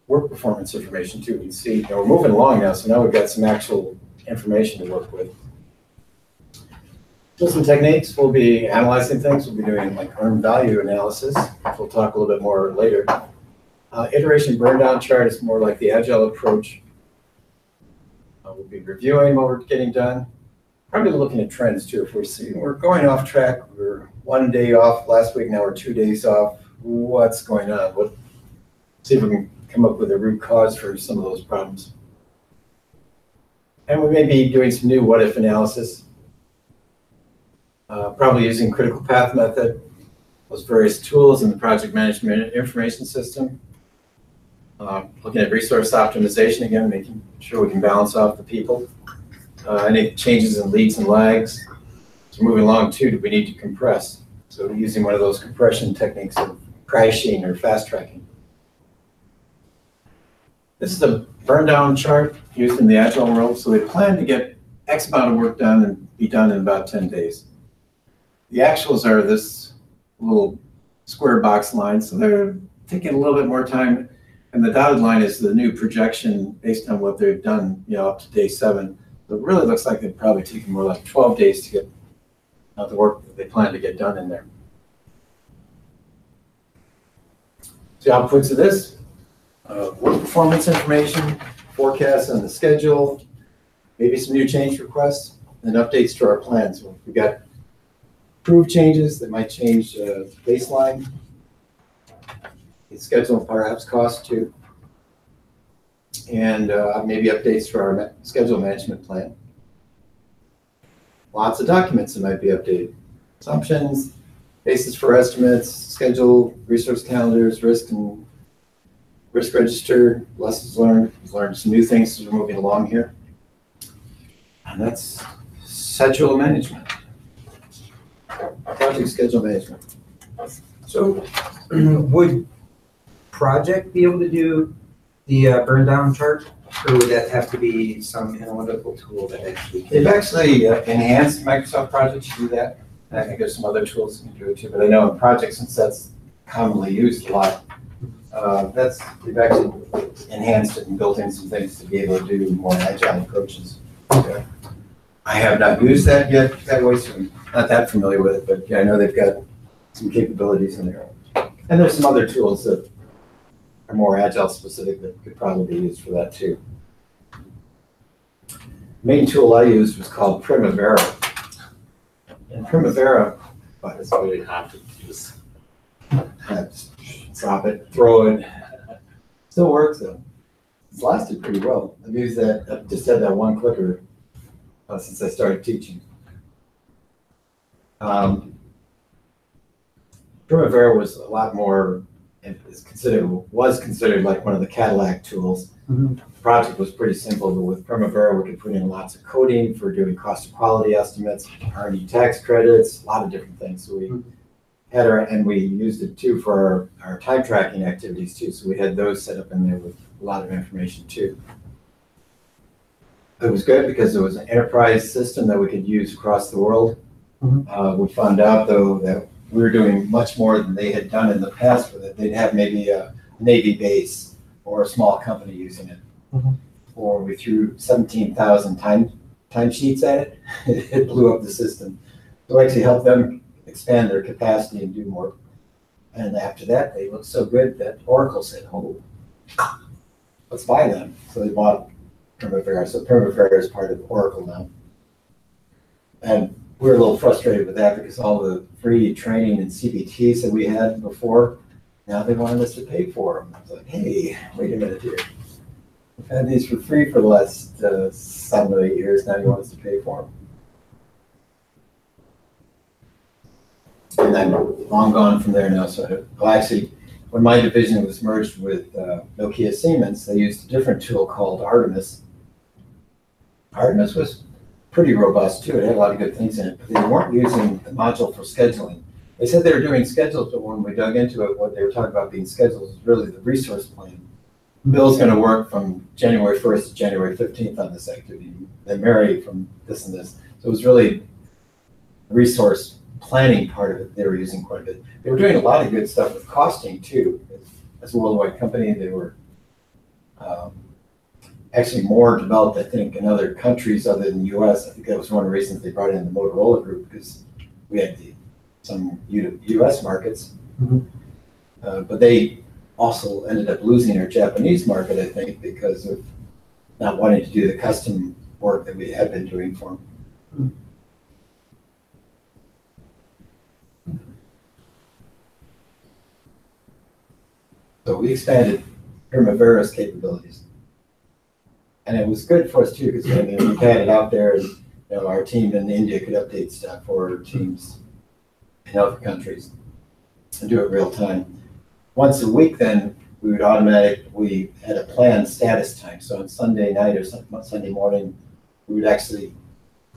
Speaker 1: work performance information too. We can see, we're moving along now, so now we've got some actual information to work with. Tools and techniques, we'll be analyzing things. We'll be doing like earned value analysis, which we'll talk a little bit more later. Iteration burn down chart is more like the agile approach. We'll be reviewing what we're getting done. Probably looking at trends too. If we see we're going off track, we're 1 day off last week, now we're 2 days off. What's going on? See if we can come up with a root cause for some of those problems. And we may be doing some new what if analysis. Probably using critical path method, those various tools in the project management information system. Looking at resource optimization again, making sure we can balance off the people. Any changes in leads and lags. So moving along too, do we need to compress? So using one of those compression techniques of crashing or fast tracking. This is a burn down chart used in the agile world. So they plan to get X amount of work done and be done in about 10 days. The actuals are this little square box line. So they're taking a little bit more time. And the dotted line is the new projection based on what they've done, up to day 7. So it really looks like they'd probably take more like 12 days to get the work that they plan to get done in there. The outputs of this, work performance information, forecasts on the schedule, maybe some new change requests, and updates to our plans. So we've got approved changes that might change baseline, the schedule and perhaps cost too, and maybe updates to our schedule management plan. Lots of documents that might be updated. Assumptions, basis for estimates, schedule, resource calendars, risk register, lessons learned. We've learned some new things as we're moving along here. And that's schedule management. Project schedule management.
Speaker 3: So would project be able to do the burn down chart, or would that have to be some analytical tool that actually?
Speaker 1: They've actually enhanced Microsoft Project to do that. And I think there's some other tools that can do it too, but I know in Project, since that's commonly used a lot, they've actually enhanced it and built in some things to be able to do more agile approaches. Okay. I have not used that yet that way, so I'm not that familiar with it, but yeah, I know they've got some capabilities in there. And there's some other tools that are more agile specific that could probably be used for that too. The main tool I used was called Primavera. And Primavera,
Speaker 5: But it's really hard to use.
Speaker 1: Drop it, throw it. Still works though. It's lasted pretty well. I've used that, I've just had that one clicker since I started teaching. Primavera was a lot more, was considered like one of the Cadillac tools.
Speaker 3: Mm-hmm.
Speaker 1: The project was pretty simple, but with Primavera we could put in lots of coding for doing cost of quality estimates, R&D tax credits, a lot of different things. So we had and we used it too for our time tracking activities too. So we had those set up in there with a lot of information too. It was good because it was an enterprise system that we could use across the world. Mm-hmm. We found out though that we were doing much more than they had done in the past with it. They'd have maybe a Navy base or a small company using it. Mm-hmm. Or we threw 17,000 time sheets at it. It blew up the system. So it actually helped them expand their capacity and do more. And after that, they looked so good that Oracle said, oh, let's buy them. So they bought Primavera. So Primavera is part of Oracle now. And we're a little frustrated with that because all the free training and CBTs that we had before, now they wanted us to pay for them. I was like, hey, wait a minute here. We've had these for free for the last 7 or 8 years. Now you want us to pay for them. And I'm long gone from there now. So actually, when my division was merged with Nokia Siemens, they used a different tool called Artemis. Artemis was pretty robust too. It had a lot of good things in it, but they weren't using the module for scheduling. They said they were doing schedules, but when we dug into it, what they were talking about being schedules was really the resource plan. Bill's going to work from January 1st to January 15th on this activity. Then Mary from this and this. So it was really the resource planning part of it they were using quite a bit. They were doing a lot of good stuff with costing too. As a worldwide company, they were actually more developed, I think, in other countries other than the US. I think that was one of the reasons they brought in the Motorola group, because we had some US markets. Mm-hmm. But they also ended up losing our Japanese market, I think, because of not wanting to do the custom work that we had been doing for them. So we expanded Primavera's capabilities. And it was good for us too, because we had it out there, and our team in India could update stuff for teams in other countries and do it real time. Once a week then, we had a planned status time. So on Sunday night or Sunday morning, we would actually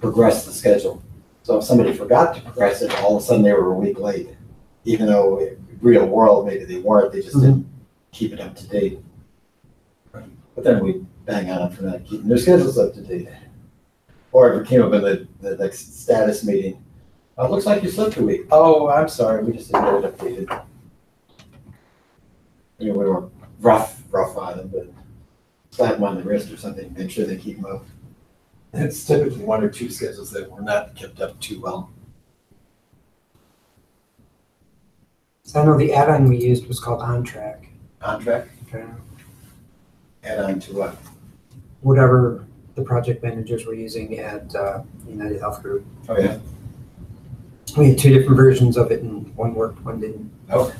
Speaker 1: progress the schedule. So if somebody forgot to progress it, all of a sudden they were a week late. Even though in real world, maybe they weren't, they just didn't keep it up to date. But then we bang on them for not keeping their schedules up to date. Or if it came up in the next status meeting, oh, it looks like you slipped a week. Oh, I'm sorry, we just didn't get it updated. We were rough on them, but slap them on the wrist or something, make sure they keep them up. And it's typically one or two schedules that were not kept up too well.
Speaker 3: So I know the add-on we used was called OnTrack.
Speaker 1: OnTrack?
Speaker 3: Okay.
Speaker 1: Add on to what?
Speaker 3: Whatever the project managers were using at United Health Group.
Speaker 1: Oh, yeah.
Speaker 3: We had two different versions of it, and one worked, one didn't.
Speaker 1: Oh.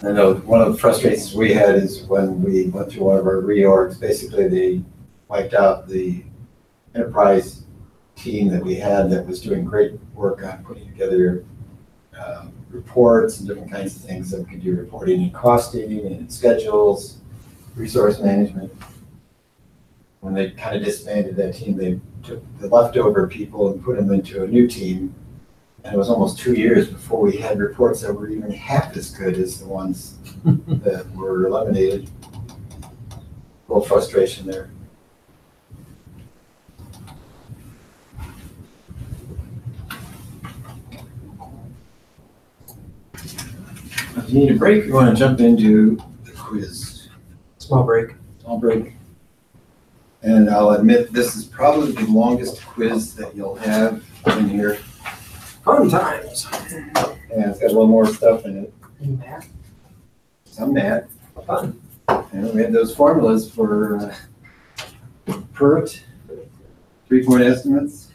Speaker 1: I know one of the frustrations we had is when we went through one of our reorgs, basically they wiped out the enterprise team that we had that was doing great work on putting together reports and different kinds of things that we could do reporting and costing and schedules, resource management. When they kind of disbanded that team, they took the leftover people and put them into a new team. And it was almost 2 years before we had reports that were even half as good as the ones that were eliminated. A little frustration there. If you need a break, you want to jump into the quiz.
Speaker 3: Small break.
Speaker 1: Small break. And I'll admit, this is probably the longest quiz that you'll have in here.
Speaker 3: Fun times.
Speaker 1: And it's got a little more stuff in it.
Speaker 3: And math.
Speaker 1: Some math.
Speaker 3: Fun.
Speaker 1: And we had those formulas for PERT, 3-point estimates.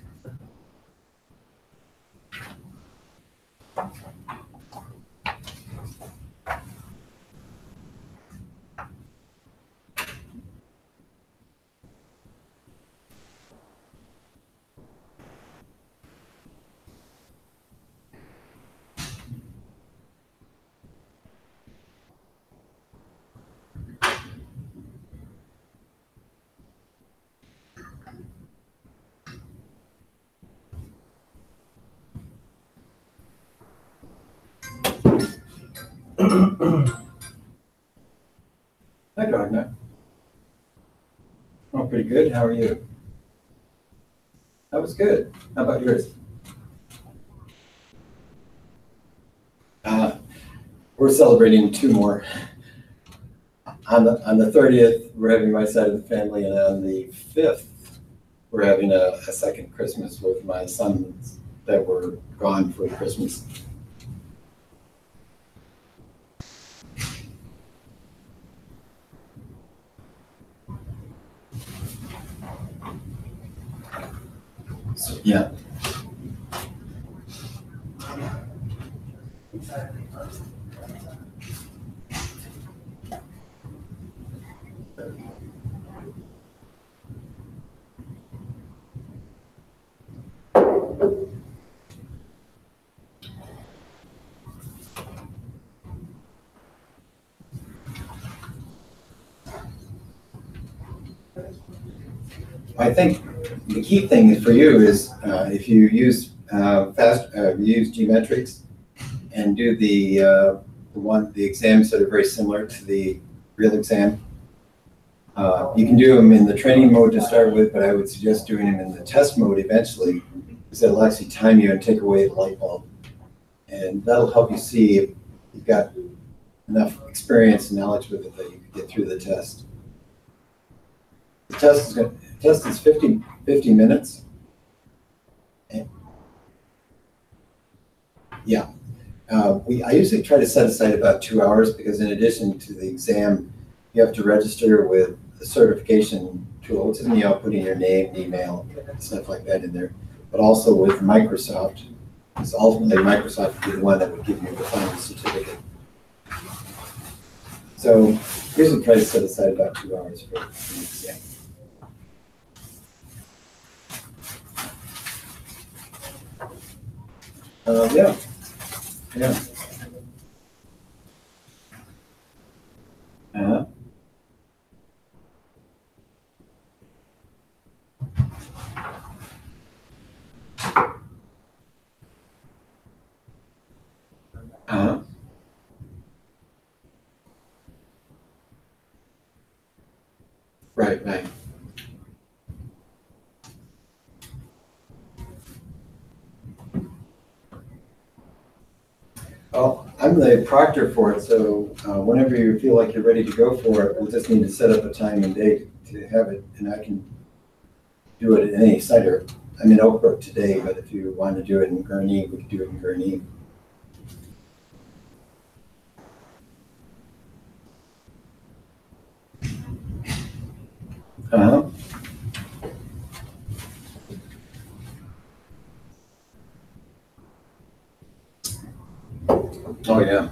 Speaker 1: Hi, Gardner. Oh, pretty good. How are you? That was good. How about yours? We're celebrating 2 more. On the 30th, we're having my side of the family, and on the 5th, we're having a second Christmas with my sons that were gone for Christmas. So, yeah. I think the key thing for you is if you use use geometrics and do the exams that are very similar to the real exam. You can do them in the training mode to start with, but I would suggest doing them in the test mode eventually, because it'll actually time you and take away the light bulb, and that'll help you see if you've got enough experience and knowledge with it that you can get through the test. The test is 50 minutes. I usually try to set aside about 2 hours because in addition to the exam, you have to register with the certification tool, which is putting your name, email, stuff like that in there, but also with Microsoft, because ultimately Microsoft would be the one that would give you the final certificate. So usually try to set aside about 2 hours for the exam. Yeah. Uh-huh. Uh-huh. Right. Well, I'm the proctor for it, so whenever you feel like you're ready to go for it, we'll just need to set up a time and date to have it, and I can do it at any site. I'm in Oak Brook today, but if you want to do it in Gurnee, we could do it in Gurnee. Uh-huh. Oh, yeah.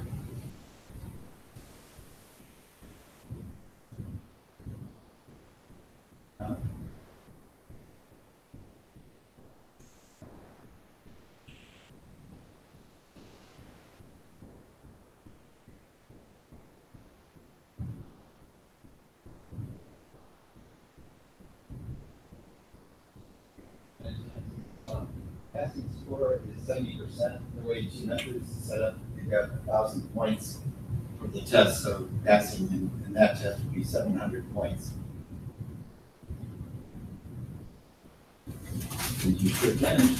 Speaker 1: Passing score is 70%. The way each method is set up, you've got 1,000 points for the test, so passing in that test would be 700 points. Did you pretend?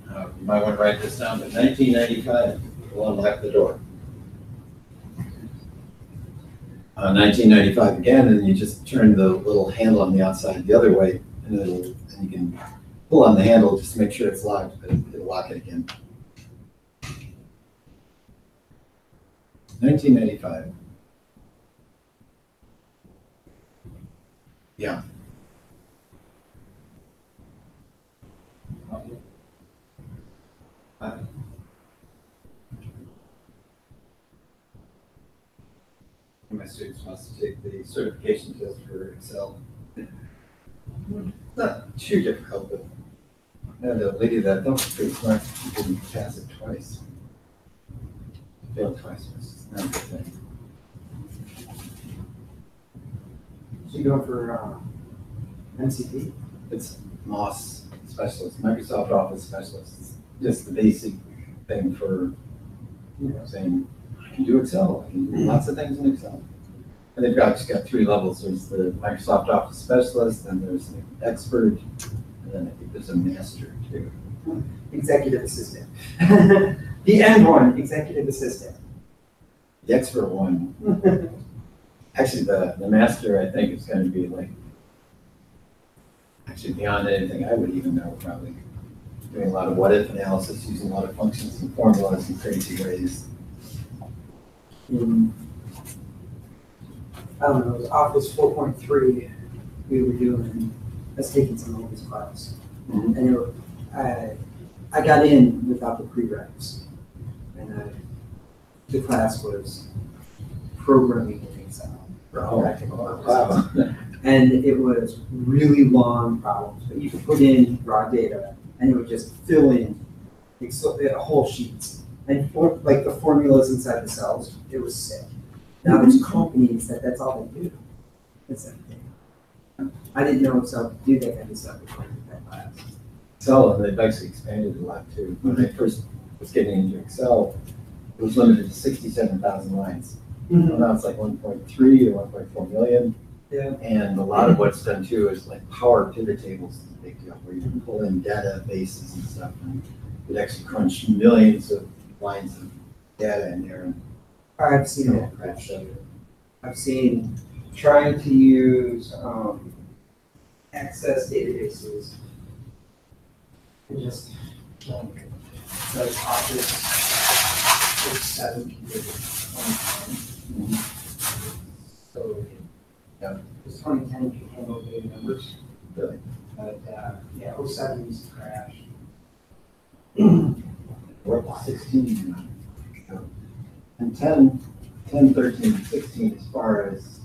Speaker 1: You might want to write this down, but 1995 will unlock the door. 1995 again, and you just turn the little handle on the outside the other way, and you can pull on the handle just to make sure it's locked, but it'll lock it again. 1995. Yeah. My students wants to take the certification test for Excel. Not too difficult, but I had a lady that thought was pretty smart. She didn't pass it twice. Failed twice. It's not a good thing.
Speaker 3: So you go for MCP?
Speaker 1: It's MOS specialist, Microsoft Office specialist. It's just the basic thing for saying, I can do Excel. I can do lots of things in Excel. And they've just got 3 levels. There's the Microsoft Office specialist, and there's the expert, and then I think there's a master too.
Speaker 3: Executive assistant. The end one, executive assistant.
Speaker 1: The expert one. Actually, the master, I think, is going to be like, actually beyond anything I would even know, probably. Doing a lot of what-if analysis, using a lot of functions and formulas in crazy ways.
Speaker 3: I don't know, it was Office 4.3 we were doing, that's taking some of his class.
Speaker 1: Mhm.
Speaker 3: And I got in without the prereqs. And the class was programming in Excel for all practical purposes.
Speaker 1: Wow.
Speaker 3: And it was really long problems, but you could put in raw data and it would just fill in whole sheets. And like the formulas inside the cells, it was sick. Now there's companies that's all they do. It's everything. I didn't know Excel could do that kind of stuff before I took that class.
Speaker 1: Excel, and they've actually expanded a lot too. When I first was getting into Excel, it was limited to 67,000 lines. Well, now it's like 1.3 or 1.4 million.
Speaker 3: Yeah.
Speaker 1: And a lot of what's done too is like power pivot tables is a big deal, where you can pull in databases and stuff, and it actually crunch millions of lines of data in there.
Speaker 3: I've seen that crash. I've seen trying to use access databases It just, like office, it's 7 computers. So,
Speaker 1: Yeah.
Speaker 3: it's 2010 can handle big numbers.
Speaker 1: Really?
Speaker 3: But, yeah, 07 used to crash.
Speaker 1: We're up to 16 now. So, and 10, 13, 16, as far as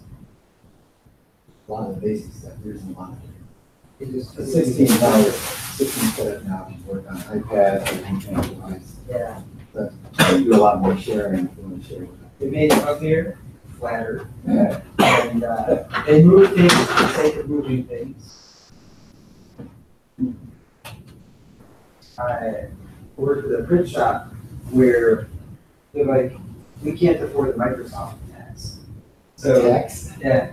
Speaker 1: a lot of the basic stuff, there isn't a lot of it.
Speaker 3: It just.
Speaker 1: The 16 now, 16 set up now, you work on iPad, or anything device.
Speaker 3: Yeah,
Speaker 1: But you do a lot more sharing if you want to share.
Speaker 3: they made it uglier, flatter,
Speaker 1: Yeah.
Speaker 3: and, they moved things for the sake of moving things. I worked at a print shop where they're like, we can't afford the Microsoft tax. So,
Speaker 1: Tax?
Speaker 3: yeah,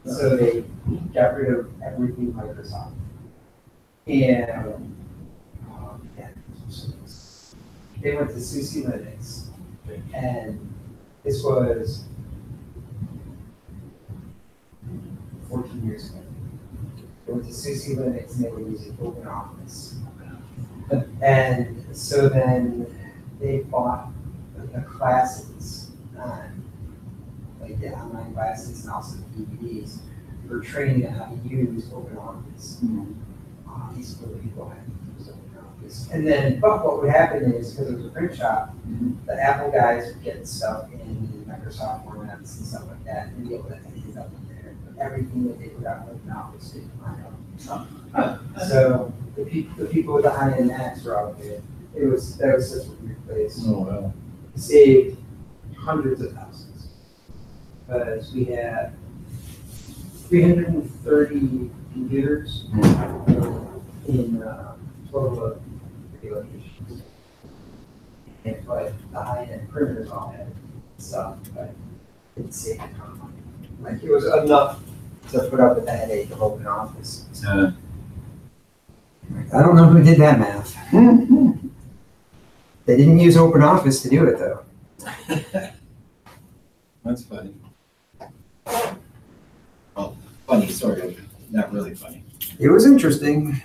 Speaker 3: so they got rid of everything Microsoft. And, yeah, they went to SUSE Linux. And this was 14 years ago. They went to SUSE Linux and they were using OpenOffice. And so then they bought the classes, like the online classes and also the DVDs for training on how to use OpenOffice. These little people had to use OpenOffice. And then, but what would happen is, because it was a print shop, the Apple guys would get stuff in Microsoft formats and stuff like that, and be able to edit it up in there. But everything that they put out in OpenOffice didn't line up. So the people with the high-end Macs were out there. That was such a weird place.
Speaker 1: Oh, well.
Speaker 3: Saved hundreds of thousands. Because we had 330 computers in total of 3 locations. And but the high-end printers all had stuff, but it saved a ton of money. Like it was enough to put up with the headache of open office. I don't know who did that math. They didn't use open office to do it though.
Speaker 1: That's funny. Well, funny, sort of, not really funny.
Speaker 3: It was interesting.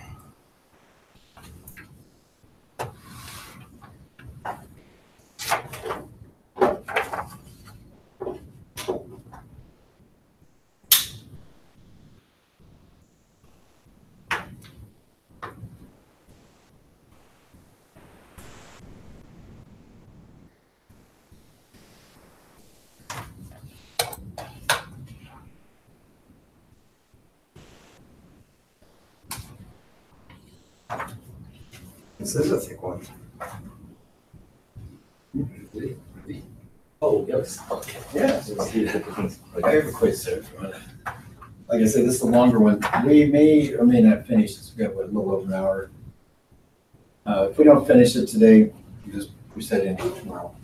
Speaker 3: This is a thick one.
Speaker 5: Oh, yes, okay.
Speaker 1: Yeah. I have a quiz there. If you want to. Like I said, this is the longer one. We may or may not finish this. We got a little over an hour. If we don't finish it today, we set it in tomorrow.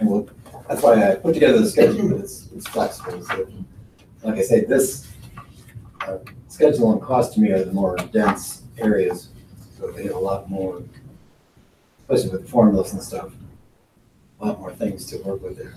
Speaker 1: And that's why I put together the schedule, but it's flexible. So, like I say, this schedule and cost to me are the more dense areas. So they have a lot more, especially with formulas and stuff, a lot more things to work with there.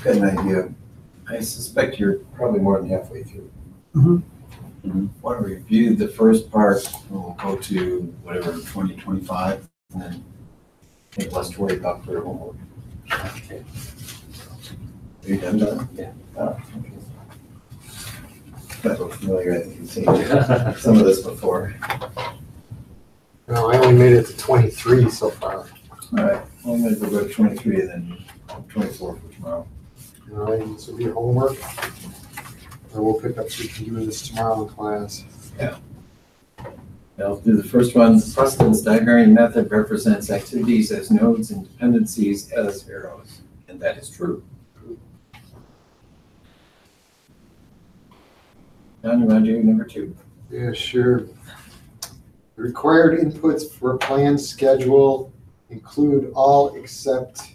Speaker 1: got an idea. I suspect you're probably more than halfway through.
Speaker 3: Mhm.
Speaker 1: Why don't we review the first part, and we'll go to whatever, 2025, and then think less to worry about for homework.
Speaker 5: Okay.
Speaker 1: Are you done, Don?
Speaker 5: Yeah.
Speaker 1: Oh, okay. That looks familiar, I think you've seen some of this before.
Speaker 2: No, I only made it to 23 so far.
Speaker 1: All right, well, I'm gonna go to 23 and then 24 for tomorrow.
Speaker 2: All right, this will be your homework. Or we'll pick up so you can do this tomorrow in class.
Speaker 1: I'll do the first one. The precedence diagramming method represents activities as nodes and dependencies as arrows, and that is true. Now you want to do number 2.
Speaker 2: Yeah, sure. The required inputs for a planned schedule include all except,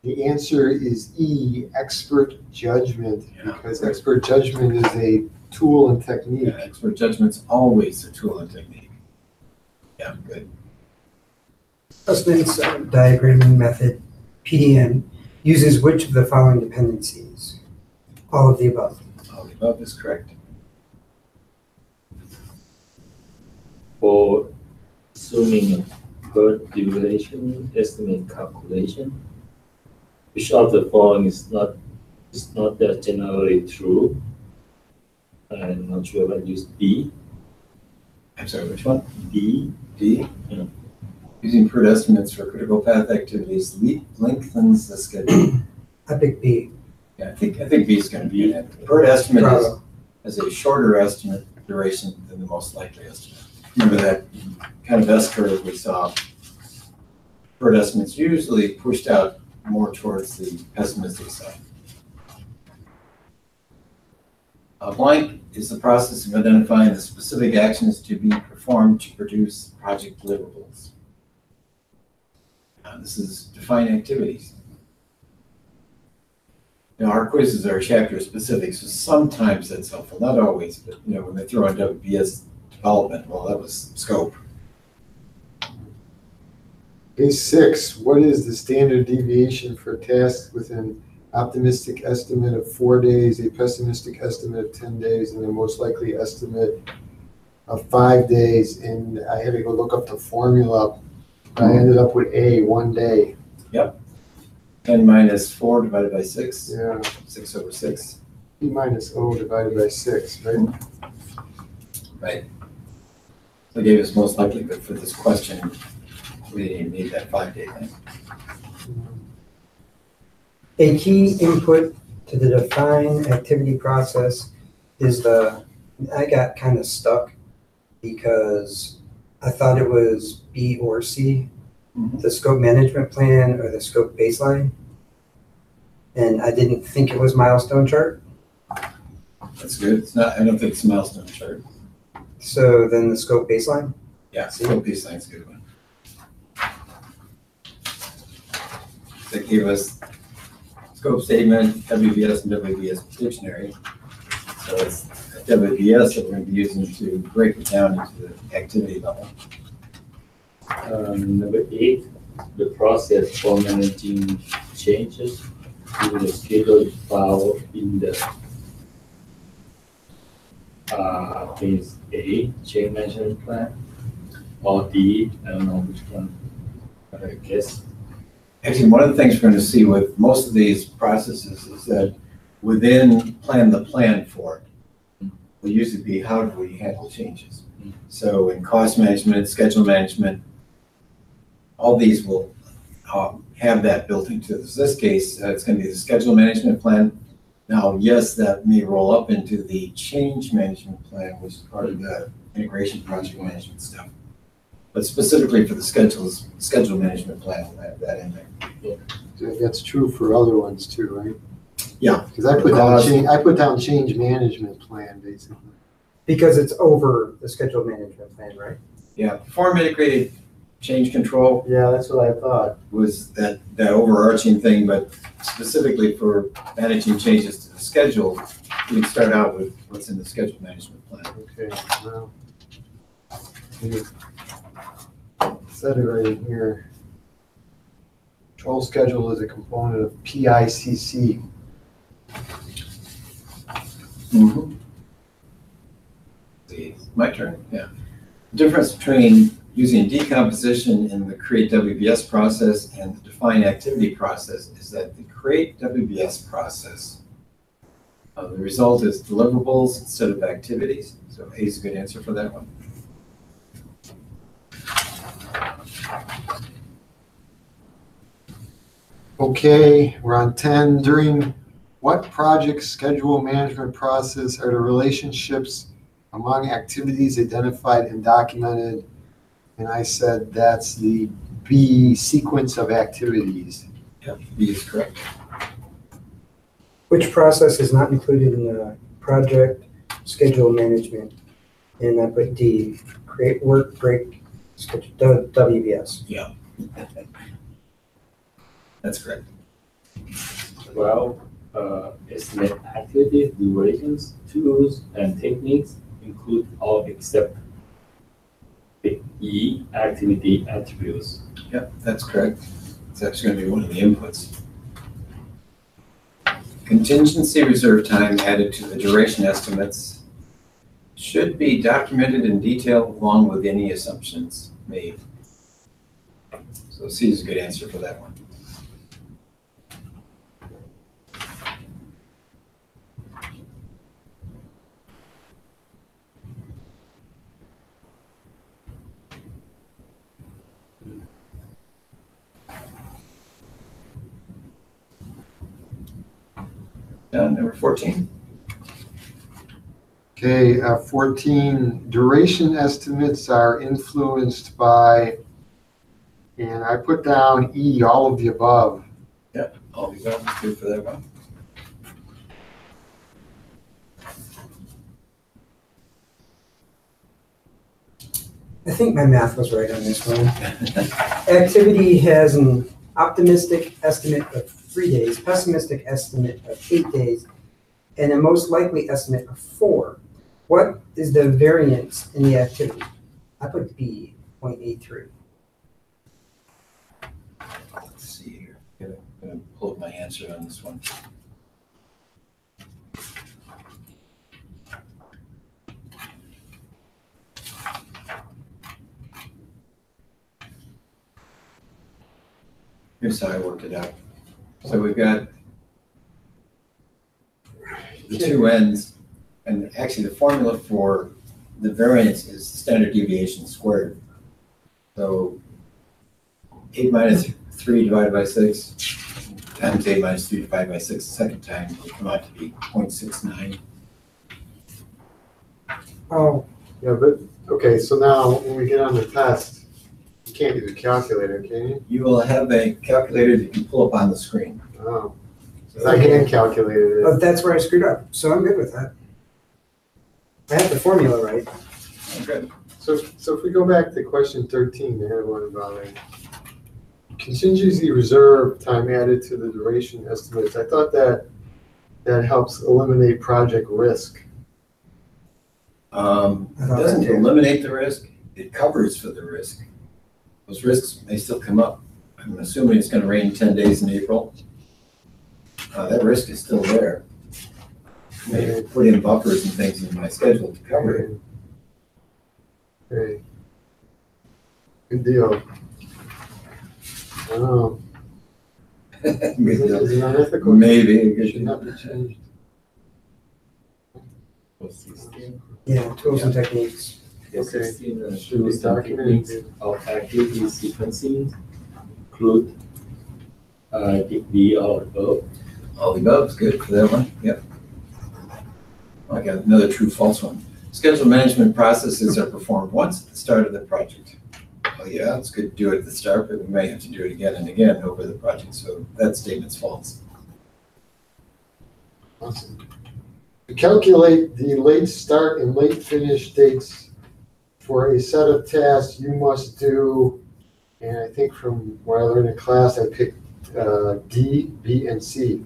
Speaker 2: the answer is E, expert judgment,
Speaker 1: Yeah.
Speaker 2: because expert judgment is a tool and technique.
Speaker 1: Yeah, expert judgment's always a tool and technique. Yeah, good.
Speaker 3: Precedence diagramming method, PDM, uses which of the following dependencies? All of the above.
Speaker 1: All the above is correct.
Speaker 5: For assuming per duration estimate calculation, which of the following is not that generally true? I'm not sure if I use D.
Speaker 1: I'm sorry, which one?
Speaker 5: D.
Speaker 1: D?
Speaker 5: Yeah.
Speaker 1: Using PERT estimates for critical path activities lengthens the schedule.
Speaker 3: I pick B.
Speaker 1: Yeah, I think B is going to be an PERT estimate
Speaker 3: Bravo.
Speaker 1: is a shorter estimate duration than the most likely estimate. Remember that kind of S curve we saw. PERT estimates usually pushed out more towards the pessimistic side. A blank is the process of identifying the specific actions to be performed to produce project deliverables. This is define activities. Now, our quizzes are chapter specific, so sometimes that's helpful, not always, but when they throw in WBS development, well, that was scope.
Speaker 2: A6, what is the standard deviation for tasks with an optimistic estimate of 4 days, a pessimistic estimate of 10 days, and a most likely estimate of 5 days? And I had to go look up the formula. I ended up with A, 1 day.
Speaker 1: 10 minus 4 divided by 6,
Speaker 2: Yeah,
Speaker 1: 6 over 6.
Speaker 2: P minus O divided by 6, right?
Speaker 1: Right. So it gave us most likely, but for this question, we didn't need that 5-day thing.
Speaker 3: A key input to the define activity process is I got kind of stuck because I thought it was B or C, the scope management plan or the scope baseline. And I didn't think it was milestone chart.
Speaker 1: That's good. It's not, I don't think it's a milestone chart.
Speaker 3: So then the scope baseline?
Speaker 1: Yeah, scope baseline's a good one. That gave us scope statement, WBS and WBS dictionary. So it's a WBS that we're going to be using to break it down into the activity level.
Speaker 5: Number 8, the process for managing changes to the schedule file in the is A, change management plan, or D, I don't know which one, but I guess.
Speaker 1: Actually, one of the things we're going to see with most of these processes is that within plan the plan for it will usually be how do we handle changes. So in cost management, schedule management, all these will have that built into this. This case, it's going to be the schedule management plan. Now, yes, that may roll up into the change management plan, which is part of the integration project management stuff. But specifically for the schedule management plan, we'll have that in there.
Speaker 2: That's true for other ones too, right?
Speaker 1: Yeah.
Speaker 2: Because I put down change management plan, basically.
Speaker 3: Because it's over the schedule management plan, right?
Speaker 1: Yeah, perform integrated change control
Speaker 2: Yeah, that's what I thought.
Speaker 1: was that overarching thing, but specifically for managing changes to the schedule, we can start out with what's in the schedule management plan.
Speaker 2: Okay, well, you said it right in here. Control schedule is a component of PICC.
Speaker 1: Mm-hmm. My turn, yeah. The difference between using decomposition in the create WBS process and the define activity process is that the create WBS process, the result is deliverables instead of activities. So A is a good answer for that one.
Speaker 2: Okay, we're on 10. During what project schedule management process are the relationships among activities identified and documented? And I said that's the B, sequence of activities.
Speaker 1: Yeah, B is correct.
Speaker 3: Which process is not included in the project schedule management? And I put D, create work break schedule, WBS.
Speaker 1: Yeah. That's correct.
Speaker 5: Well, estimate activity durations, tools, and techniques include all except the E, activity attributes.
Speaker 1: Yep, that's correct. It's actually going to be one of the inputs. Contingency reserve time added to the duration estimates should be documented in detail along with any assumptions made. So C is a good answer for that one. Number 14.
Speaker 2: Okay, 14, duration estimates are influenced by, and I put down E, all of the above.
Speaker 1: Yep, all the above is good for that one.
Speaker 3: I think my math was right on this one. Activity has an optimistic estimate of 3 days, pessimistic estimate of 8 days, and a most likely estimate of 4. What is the variance in the activity? I put B, 0.83.
Speaker 1: Let's see here. I'm going to pull up my answer on this one. Here's how I worked it out. So we've got the two ends, and actually the formula for the variance is standard deviation squared. So 8 minus 3 divided by 6 times 8 minus 3 divided by 6 the second time will come out to be 0.69.
Speaker 3: Oh,
Speaker 2: Yeah, but, okay, so now when we get on the test, you can't use a calculator, can you?
Speaker 1: You will have a calculator you can pull up on the screen.
Speaker 2: Oh, I can calculate it.
Speaker 3: but that's where I screwed up, so I'm good with that. I have the formula right.
Speaker 1: Okay.
Speaker 2: So if we go back to question 13, I had one about it. Contingency reserve time added to the duration estimates. I thought that helps eliminate project risk.
Speaker 1: It doesn't eliminate the risk, it covers for the risk. Those risks may still come up. I'm assuming it's going to rain 10 days in April. That risk is still there. I may put in buffers and things in my schedule to cover it.
Speaker 2: Okay. Good deal. I don't know. Is it unethical?
Speaker 1: Maybe.
Speaker 2: It should not be changed.
Speaker 3: Yeah, tools and techniques.
Speaker 2: Okay.
Speaker 5: Should be techniques of activity sequencing include the all above.
Speaker 1: All the above is good for that one. Yep. I got another true false one. Schedule management processes are performed once at the start of the project. Well, yeah, it's good to do it at the start, but we may have to do it again and again over the project. So that statement's false.
Speaker 2: Awesome. To calculate the late start and late finish dates for a set of tasks, you must do, and I think from what I learned in class, I picked D, B, and C.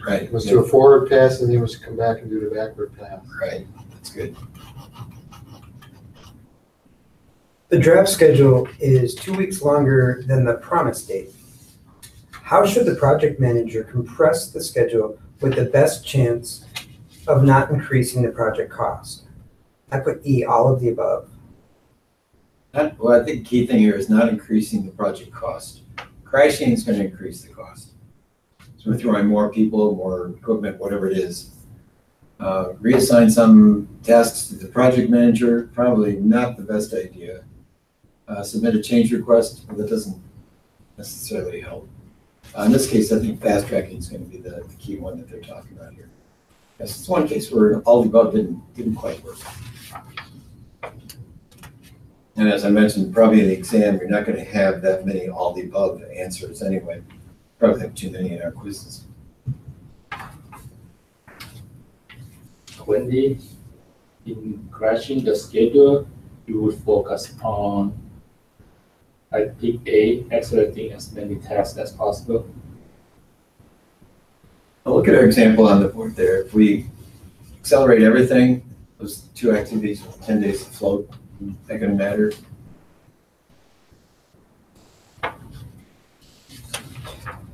Speaker 1: Right.
Speaker 2: You must do a forward pass and then you must come back and do the backward pass.
Speaker 1: Right. That's good.
Speaker 3: The draft schedule is 2 weeks longer than the promise date. How should the project manager compress the schedule with the best chance of not increasing the project cost? I put E, all of the above.
Speaker 1: Well, I think the key thing here is not increasing the project cost. Crashing is going to increase the cost. So we're throwing more people, more equipment, whatever it is. Reassign some tasks to the project manager, probably not the best idea. Submit a change request, well, that doesn't necessarily help. In this case, I think fast tracking is going to be the key one that they're talking about here. Yes, it's one case where all the above didn't quite work. And as I mentioned, probably in the exam, you're not going to have that many all the above answers anyway. Probably have too many in our quizzes.
Speaker 5: 20, in crashing the schedule, you would focus on, I pick A, accelerating as many tasks as possible.
Speaker 1: Now look at our example on the board there. If we accelerate everything, those two activities with 10 days to float, not going to matter.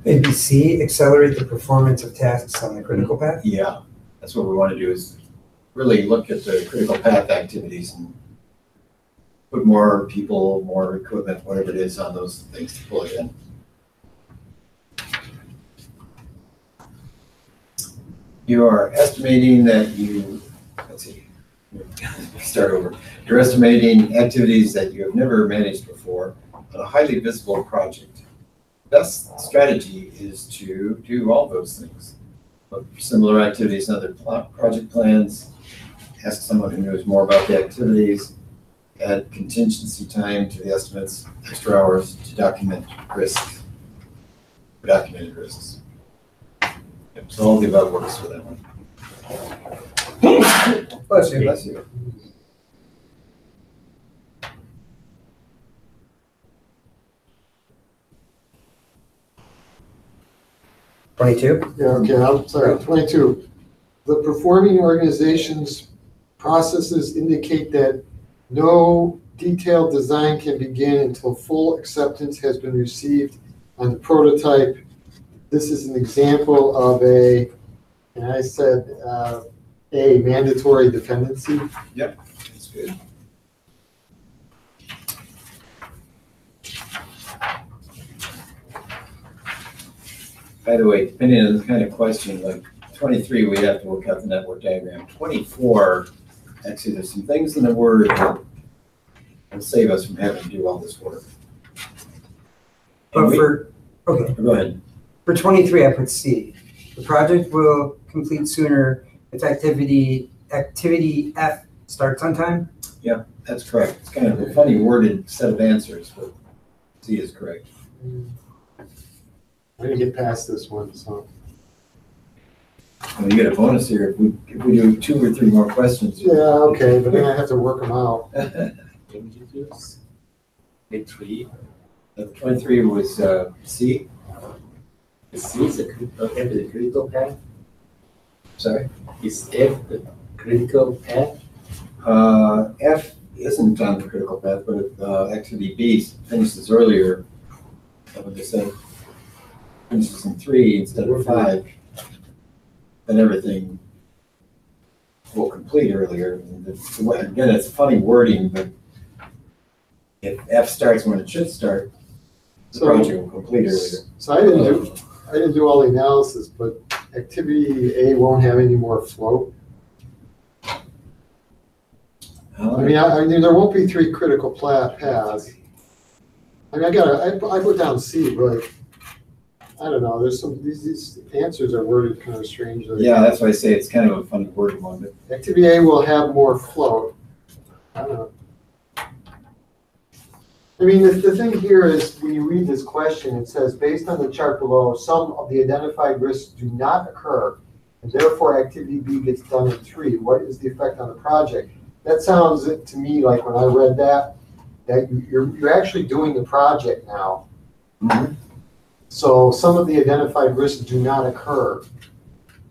Speaker 3: Maybe C, accelerate the performance of tasks on the critical path.
Speaker 1: Yeah, that's what we want to do is really look at the critical path activities and put more people, more equipment, whatever it is on those things to pull it in. You are estimating that let's see, start over. You're estimating activities that you have never managed before on a highly visible project. Best strategy is to do all those things. Look for similar activities in other project plans. Ask someone who knows more about the activities. Add contingency time to the estimates, extra hours to document risks, documented risks. Yep, so all the above works for that one.
Speaker 3: Bless you.
Speaker 1: Bless you.
Speaker 3: $22.
Speaker 2: Yeah, okay, I'm sorry, 22. The performing organization's processes indicate that no detailed design can begin until full acceptance has been received on the prototype. This is an example of a, and I said a mandatory dependency.
Speaker 1: Yep, that's good. By the way, depending on the kind of question, like 23, we have to work out the network diagram. 24, actually, there's some things in the Word that will save us from having to do all this work.
Speaker 3: But okay.
Speaker 1: Go ahead.
Speaker 3: For 23, I put C. The project will complete sooner if activity F starts on time.
Speaker 1: Yeah, that's correct. It's kind of a funny worded set of answers, but C is correct.
Speaker 2: I'm gonna get past this one, so.
Speaker 1: Well, you get a bonus here if we do 2 or 3 more questions.
Speaker 2: Yeah, okay, but then I have to work them out.
Speaker 5: Introduce with 3.
Speaker 1: 23 was C.
Speaker 5: C is F the critical path.
Speaker 1: Sorry.
Speaker 5: Is F the critical path?
Speaker 1: F isn't on the critical path, but if activity B finishes earlier, what would they say? Finishes in 3 instead of 5, then everything will complete earlier. Again, it's funny wording, but if F starts when it should start, the project will complete earlier.
Speaker 2: So I didn't do all the analysis, but activity A won't have any more float. I mean, there won't be 3 critical paths. I mean, I put down C, but I don't know. There's some these answers are worded kind of strangely.
Speaker 1: Yeah, that's why I say it's kind of a funny worded one. But
Speaker 2: activity A will have more float. I don't know. I mean, the thing here is when you read this question, it says, based on the chart below, some of the identified risks do not occur, and therefore activity B gets done in 3. What is the effect on the project? That sounds to me like when I read that you're actually doing the project now.
Speaker 1: Mm-hmm.
Speaker 2: So some of the identified risks do not occur.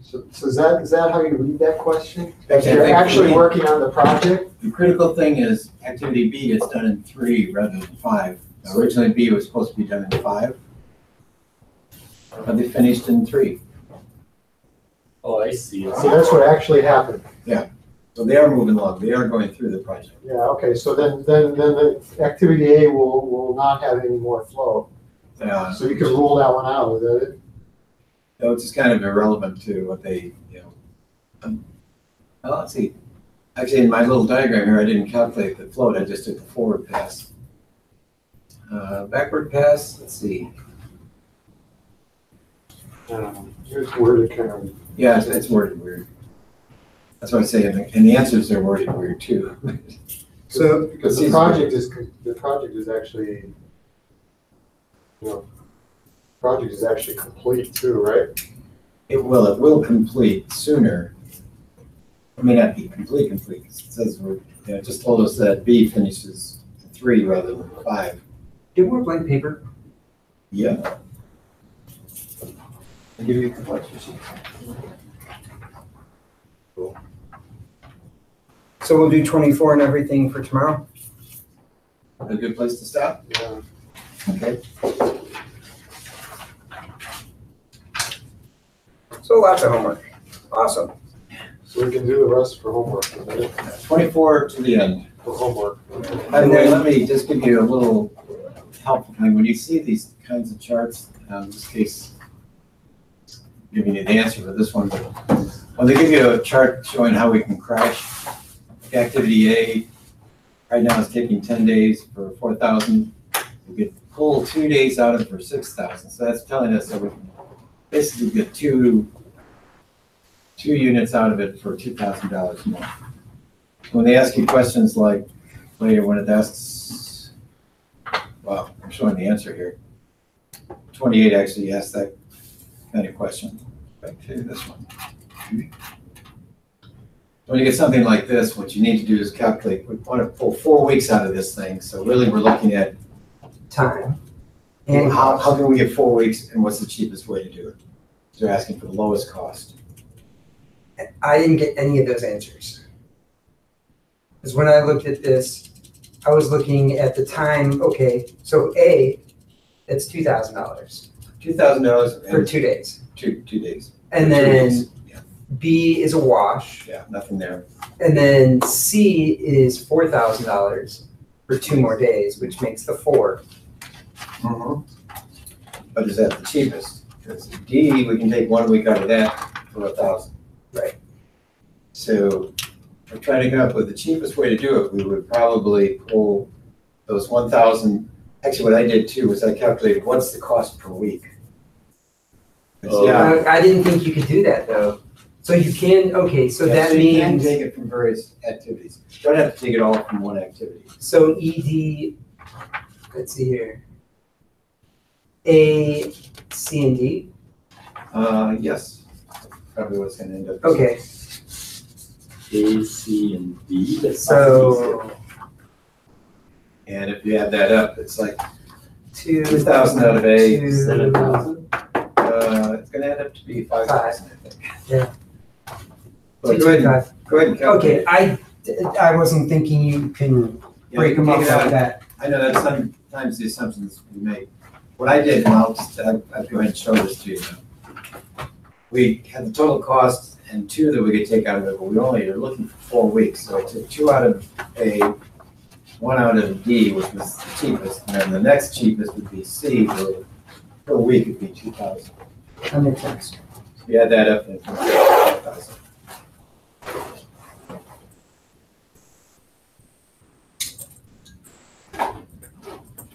Speaker 2: So is that how you read that question? That you're actually working on the project?
Speaker 1: The critical thing is activity B gets done in 3 rather than 5. Now, originally B was supposed to be done in 5. but they finished in 3.
Speaker 5: Oh, I see.
Speaker 2: So that's what actually happened.
Speaker 1: So they are moving along, they are going through the project.
Speaker 2: Yeah, okay, so then the activity A will not have any more flow. So you can rule that one out, is that it?
Speaker 1: No, it's just kind of irrelevant to what they, well, let's see. Actually, in my little diagram here, I didn't calculate the float, I just took the forward pass. Backward pass, let's see.
Speaker 2: Here's worded kind of.
Speaker 1: Yeah, it's worded weird. That's what I say, and the answers are worded weird too.
Speaker 3: So,
Speaker 2: Because the project is actually, project is actually complete too, right?
Speaker 1: It will complete sooner. It may not be complete. It says it just told us that B finishes 3 rather than 5.
Speaker 3: do more blank paper.
Speaker 1: Yeah. I'll give you a couple extra sheets. Cool.
Speaker 3: So we'll do 24 and everything for tomorrow?
Speaker 1: A good place to stop?
Speaker 2: Yeah.
Speaker 1: Okay.
Speaker 3: So lots of homework. Awesome.
Speaker 2: So we can do the rest for homework, right?
Speaker 1: 24 to the end.
Speaker 2: For homework.
Speaker 1: By the way, let me just give you a little helpful thing. When you see these kinds of charts, in this case, giving you the answer for this one, but when they give you a chart showing how we can crash, like activity A, right now is taking 10 days for 4,000. We could pull 2 days out of it for 6,000. So that's telling us that we can basically get two units out of it for $2,000 more. When they ask you questions like later when it asks, well, I'm showing the answer here. 28 actually asked that kind of question. Back to this one. When you get something like this, what you need to do is calculate, we want to pull 4 weeks out of this thing. So really we're looking at
Speaker 3: Time.
Speaker 1: and how can we get 4 weeks and what's the cheapest way to do it? They're asking for the lowest cost.
Speaker 3: I didn't get any of those answers. Because when I looked at this, I was looking at the time, okay, so A, it's $2,000
Speaker 1: $2,000
Speaker 3: for 2 days.
Speaker 1: two days.
Speaker 3: And
Speaker 1: For 2
Speaker 3: then
Speaker 1: weeks. Yeah,
Speaker 3: B is a wash.
Speaker 1: yeah, nothing there.
Speaker 3: And then C is $4,000 for 2 more days, which makes the 4.
Speaker 1: But is that the cheapest? Because D, we can take 1 week out of that for 1,000.
Speaker 3: Right.
Speaker 1: So we're trying to come up with the cheapest way to do it. We would probably pull those 1,000. Actually, what I did too was I calculated what's the cost per week.
Speaker 5: Oh.
Speaker 1: Yeah.
Speaker 3: I didn't think you could do that though. So you can, okay, so
Speaker 1: Yeah,
Speaker 3: that
Speaker 1: so you can
Speaker 3: means,
Speaker 1: take it from various activities. You don't have to take it all from one activity.
Speaker 3: so ED, let's see here. A, C, and D.
Speaker 1: Yes, probably what's going to end up.
Speaker 3: Okay,
Speaker 5: A, C, and D. That's
Speaker 3: so
Speaker 1: And if you add that up, it's like
Speaker 3: 2,000
Speaker 1: out of A.
Speaker 5: 7,000.
Speaker 1: It's going to end up to be 5,000, I think.
Speaker 3: Yeah.
Speaker 1: But go ahead and calculate.
Speaker 3: Okay, I wasn't thinking you can
Speaker 1: Yeah,
Speaker 3: break them up
Speaker 1: take it out.
Speaker 3: like that.
Speaker 1: I know that's sometimes the assumptions we make. What I did, and I'll go ahead and show this to you now. We had the total cost and 2 that we could take out of it, but we only are looking for 4 weeks. So I took 2 out of A, 1 out of D, which was the cheapest, and then the next cheapest would be C, where per week would be 2,000.
Speaker 3: That makes sense.
Speaker 1: So you add that up and it comes out to 5,000.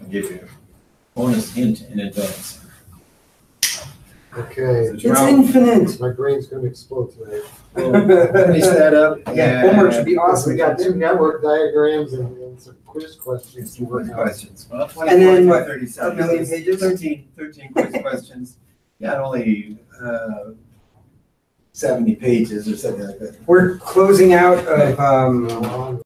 Speaker 1: I'll give you a bonus hint in advance.
Speaker 2: Okay,
Speaker 1: So
Speaker 3: It's
Speaker 1: tomorrow,
Speaker 3: infinite.
Speaker 2: my brain's gonna explode tonight.
Speaker 1: we'll finish that up.
Speaker 3: Yeah, homework should be awesome.
Speaker 2: We got 2 network diagrams and some quiz questions to work
Speaker 1: Quiz
Speaker 2: on.
Speaker 1: questions. Well,
Speaker 3: And then
Speaker 1: 24
Speaker 3: what,
Speaker 1: to 30
Speaker 3: a
Speaker 1: seconds.
Speaker 3: million pages?
Speaker 1: 13 quiz questions. Yeah, only 70 pages or something like that.
Speaker 3: We're closing out of,
Speaker 2: How long